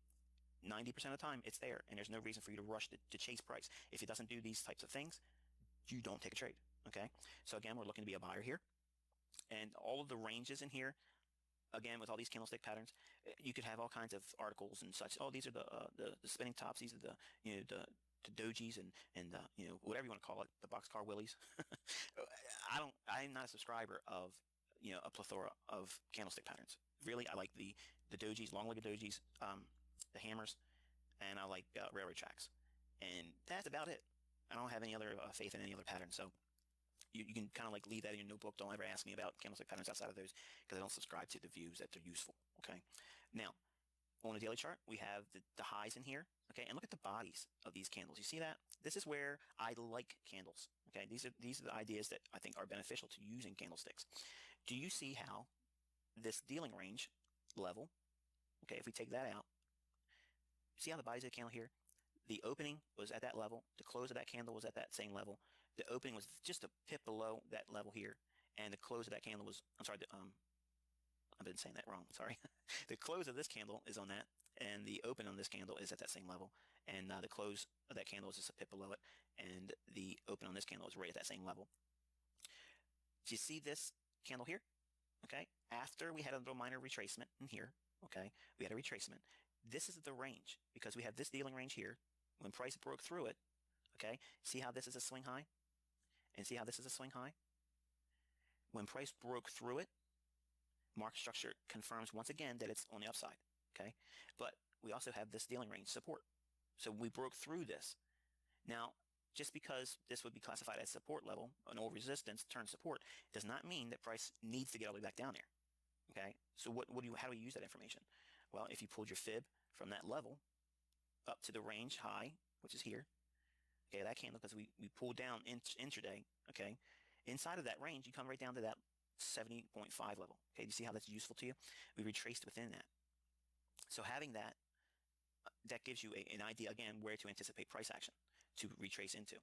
90% of the time it's there, and there's no reason for you to rush to chase price. If it doesn't do these types of things, you don't take a trade. Okay, so again, we're looking to be a buyer here, and all of the ranges in here, again, with all these candlestick patterns, you could have all kinds of articles and such. Oh, these are the spinning tops. These are the the dojis and whatever you want to call it, the boxcar willies. I'm not a subscriber of a plethora of candlestick patterns. Really, I like the dojis, long-legged dojis, the hammers, and I like railroad tracks, and that's about it. I don't have any other faith in any other pattern. So you can kind of like leave that in your notebook. Don't ever ask me about candlestick patterns outside of those, because I don't subscribe to the views that they're useful. Okay. Now, on a daily chart, we have the highs in here, okay? And look at the bodies of these candles. You see that? This is where I like candles, okay? These are the ideas that I think are beneficial to using candlesticks. Do you see how this dealing range level, okay, if we take that out, see how the bodies of the candle here, the opening was at that level, the close of that candle was at that same level, the opening was just a pip below that level here, and the close of that candle was, I'm sorry, I've been saying that wrong, sorry. The close of this candle is on that, and the open on this candle is at that same level, and the close of that candle is just a pip below it, and the open on this candle is right at that same level. Do you see this candle here? Okay, after we had a little minor retracement in here, okay, we had a retracement. This is the range, because we have this dealing range here. When price broke through it, okay, see how this is a swing high? And see how this is a swing high? When price broke through it, market structure confirms once again that it's on the upside, okay? But we also have this dealing range support. So we broke through this. Now, just because this would be classified as support level, an old resistance turns support, does not mean that price needs to get all the way back down there, okay? So how do we use that information? Well, if you pulled your fib from that level up to the range high, which is here, okay, that candle, because we pulled down intraday, okay, inside of that range, you come right down to that 70.5 level. Okay, do you see how that's useful to you? We retraced within that. So having that, that gives you an idea, again, where to anticipate price action to retrace into.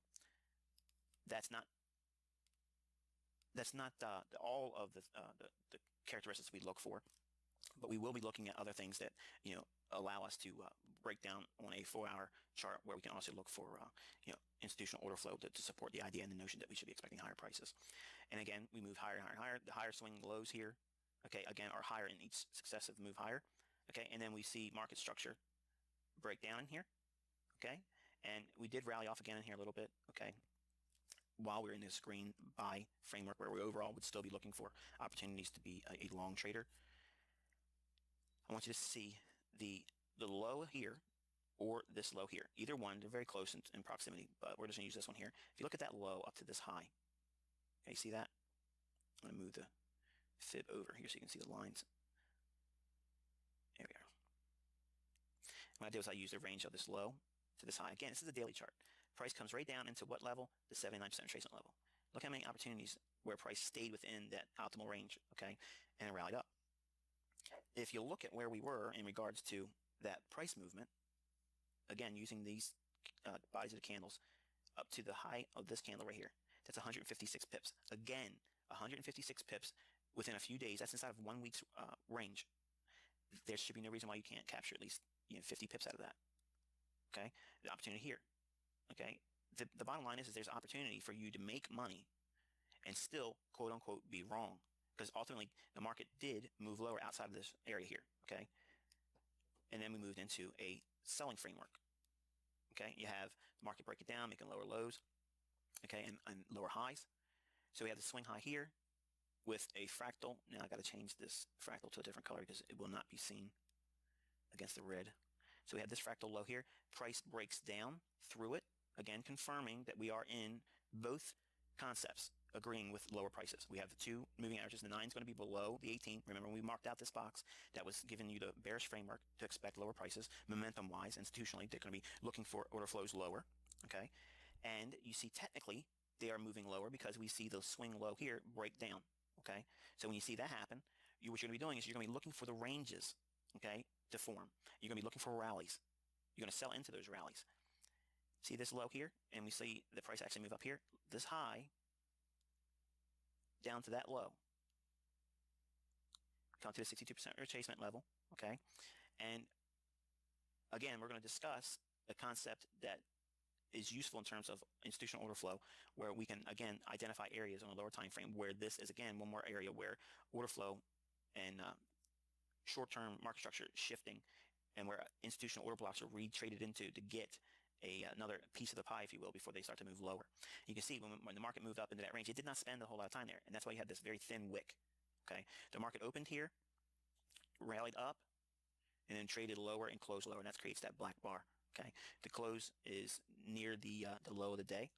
That's not all of the characteristics we look for, but we will be looking at other things that, allow us to break down on a 4-hour chart, where we can also look for, institutional order flow to support the idea and the notion that we should be expecting higher prices. And again, we move higher and higher and higher. The higher swing lows here, okay, again, are higher in each successive move higher, okay, and then we see market structure break down in here, okay, and we did rally off again in here a little bit, okay, while we're in this green buy framework, where we overall would still be looking for opportunities to be a long trader. I want you to see the low here or this low here. Either one, they're very close in proximity, but we're just going to use this one here. If you look at that low up to this high, okay, you see that? I'm going to move the fib over here so you can see the lines. There we are. What I do is I use the range of this low to this high. Again, this is a daily chart. Price comes right down into what level? The 79% retracement level. Look how many opportunities where price stayed within that optimal range, okay, and it rallied up. If you look at where we were in regards to that price movement, again, using these bodies of the candles up to the high of this candle right here, that's 156 pips. Again, 156 pips within a few days. That's inside of 1 week's range. There should be no reason why you can't capture at least 50 pips out of that. Okay, the opportunity here. Okay, the bottom line is there's opportunity for you to make money and still, quote unquote, be wrong, because ultimately the market did move lower outside of this area here. Okay, and then we moved into a selling framework. Okay, you have the market break it down, making lower lows, okay, and lower highs. So we have the swing high here with a fractal. Now I got to change this fractal to a different color because it will not be seen against the red. So we have this fractal low here. Price breaks down through it, again confirming that we are in both concepts, agreeing with lower prices. We have the two moving averages. The 9 is going to be below the 18. Remember, we marked out this box that was giving you the bearish framework to expect lower prices. Momentum-wise, institutionally, they're going to be looking for order flows lower, okay? And you see technically they are moving lower because we see the swing low here break down, okay? So when you see that happen, what you're going to be doing is you're going to be looking for the ranges, okay, to form. You're going to be looking for rallies. You're going to sell into those rallies. See this low here? And we see the price actually move up here. This high down to that low. Come to the 62% retracement level, okay? And again, we're going to discuss a concept that is useful in terms of institutional order flow, where we can, again, identify areas on a lower time frame where this is, again, one more area where order flow and short-term market structure shifting, and where institutional order blocks are retraded into to get another piece of the pie, if you will, before they start to move lower. You can see when the market moved up into that range, it did not spend a whole lot of time there, and that's why you had this very thin wick. Okay, the market opened here, rallied up, and then traded lower and closed lower, and that creates that black bar. Okay, the close is near the low of the day.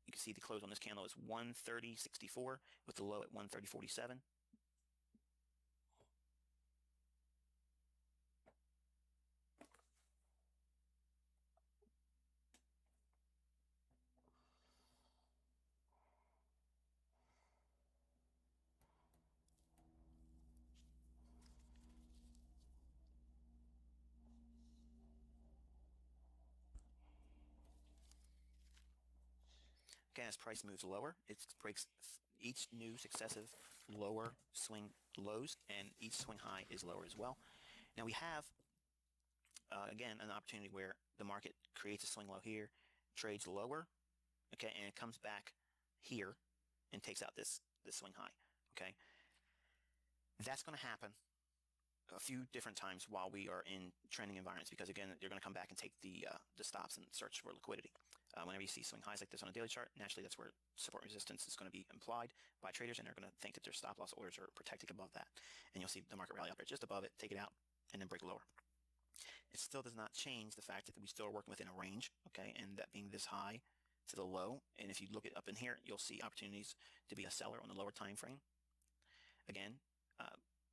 You can see the close on this candle is 130.64 with the low at 130.47. again, as price moves lower, it breaks each new successive lower swing lows, and each swing high is lower as well. Now we have, again, an opportunity where the market creates a swing low here, trades lower, okay, and it comes back here and takes out this swing high, okay? That's going to happen a few different times while we are in trending environments, because again, you're going to come back and take the stops and search for liquidity. Whenever you see swing highs like this on a daily chart, naturally that's where support resistance is going to be implied by traders, and they're going to think that their stop loss orders are protected above that. And you'll see the market rally up there just above it, take it out, and then break lower. It still does not change the fact that we still are working within a range, okay, and that being this high to the low. And if you look it up in here, you'll see opportunities to be a seller on the lower time frame. Again,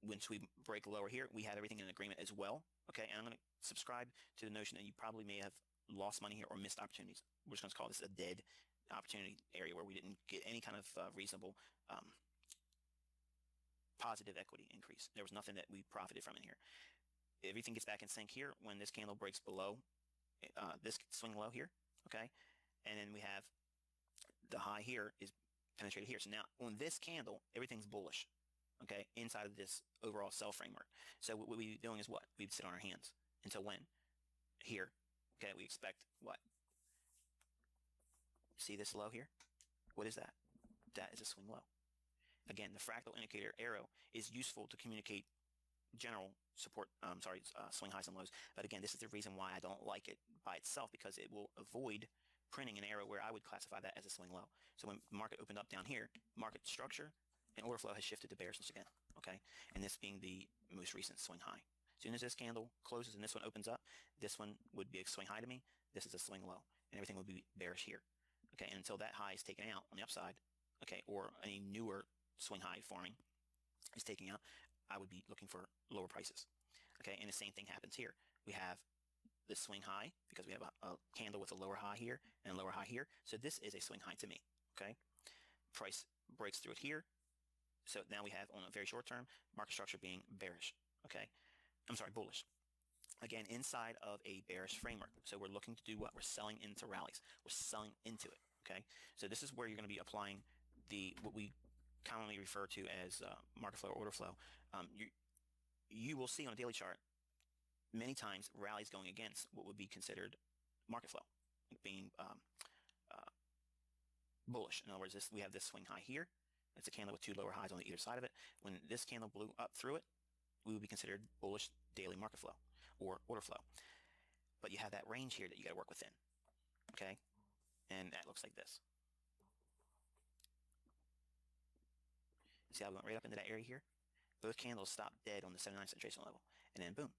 once we break lower here, we have everything in agreement as well, okay? And I'm going to subscribe to the notion that you probably may have lost money here or missed opportunities. We're just going to call this a dead opportunity area where we didn't get any kind of reasonable positive equity increase. There was nothing that we profited from in here. Everything gets back in sync here when this candle breaks below this swing low here, okay? And then we have the high here is penetrated here. So now on this candle, everything's bullish, okay, inside of this overall sell framework. So what we'd be doing is what? We'd sit on our hands until when? Here, okay, we expect what? See this low here? What is that? That is a swing low. Again, the fractal indicator arrow is useful to communicate general support, swing highs and lows. But again, this is the reason why I don't like it by itself, because it will avoid printing an arrow where I would classify that as a swing low. So when the market opened up down here, market structure and order flow has shifted to bearishness again, okay? And this being the most recent swing high. As soon as this candle closes and this one opens up, this one would be a swing high to me. This is a swing low, and everything would be bearish here, okay? And until that high is taken out on the upside, okay, or a newer swing high forming is taking out, I would be looking for lower prices, okay? And the same thing happens here. We have this swing high because we have a candle with a lower high here and a lower high here. So this is a swing high to me, okay? Price breaks through it here. So now we have, on a very short term, market structure being bearish, okay? I'm sorry, bullish. Again, inside of a bearish framework. So we're looking to do what? We're selling into rallies. We're selling into it, okay? So this is where you're going to be applying what we commonly refer to as market flow or order flow. You will see on a daily chart many times rallies going against what would be considered market flow, being bullish. In other words, we have this swing high here. It's a candle with two lower highs on either side of it. When this candle blew up through it, we would be considered bullish daily market flow or order flow. But you have that range here that you got to work within, okay? And that looks like this. See how we went right up into that area here? Both candles stopped dead on the 79 cent trace level, and then boom,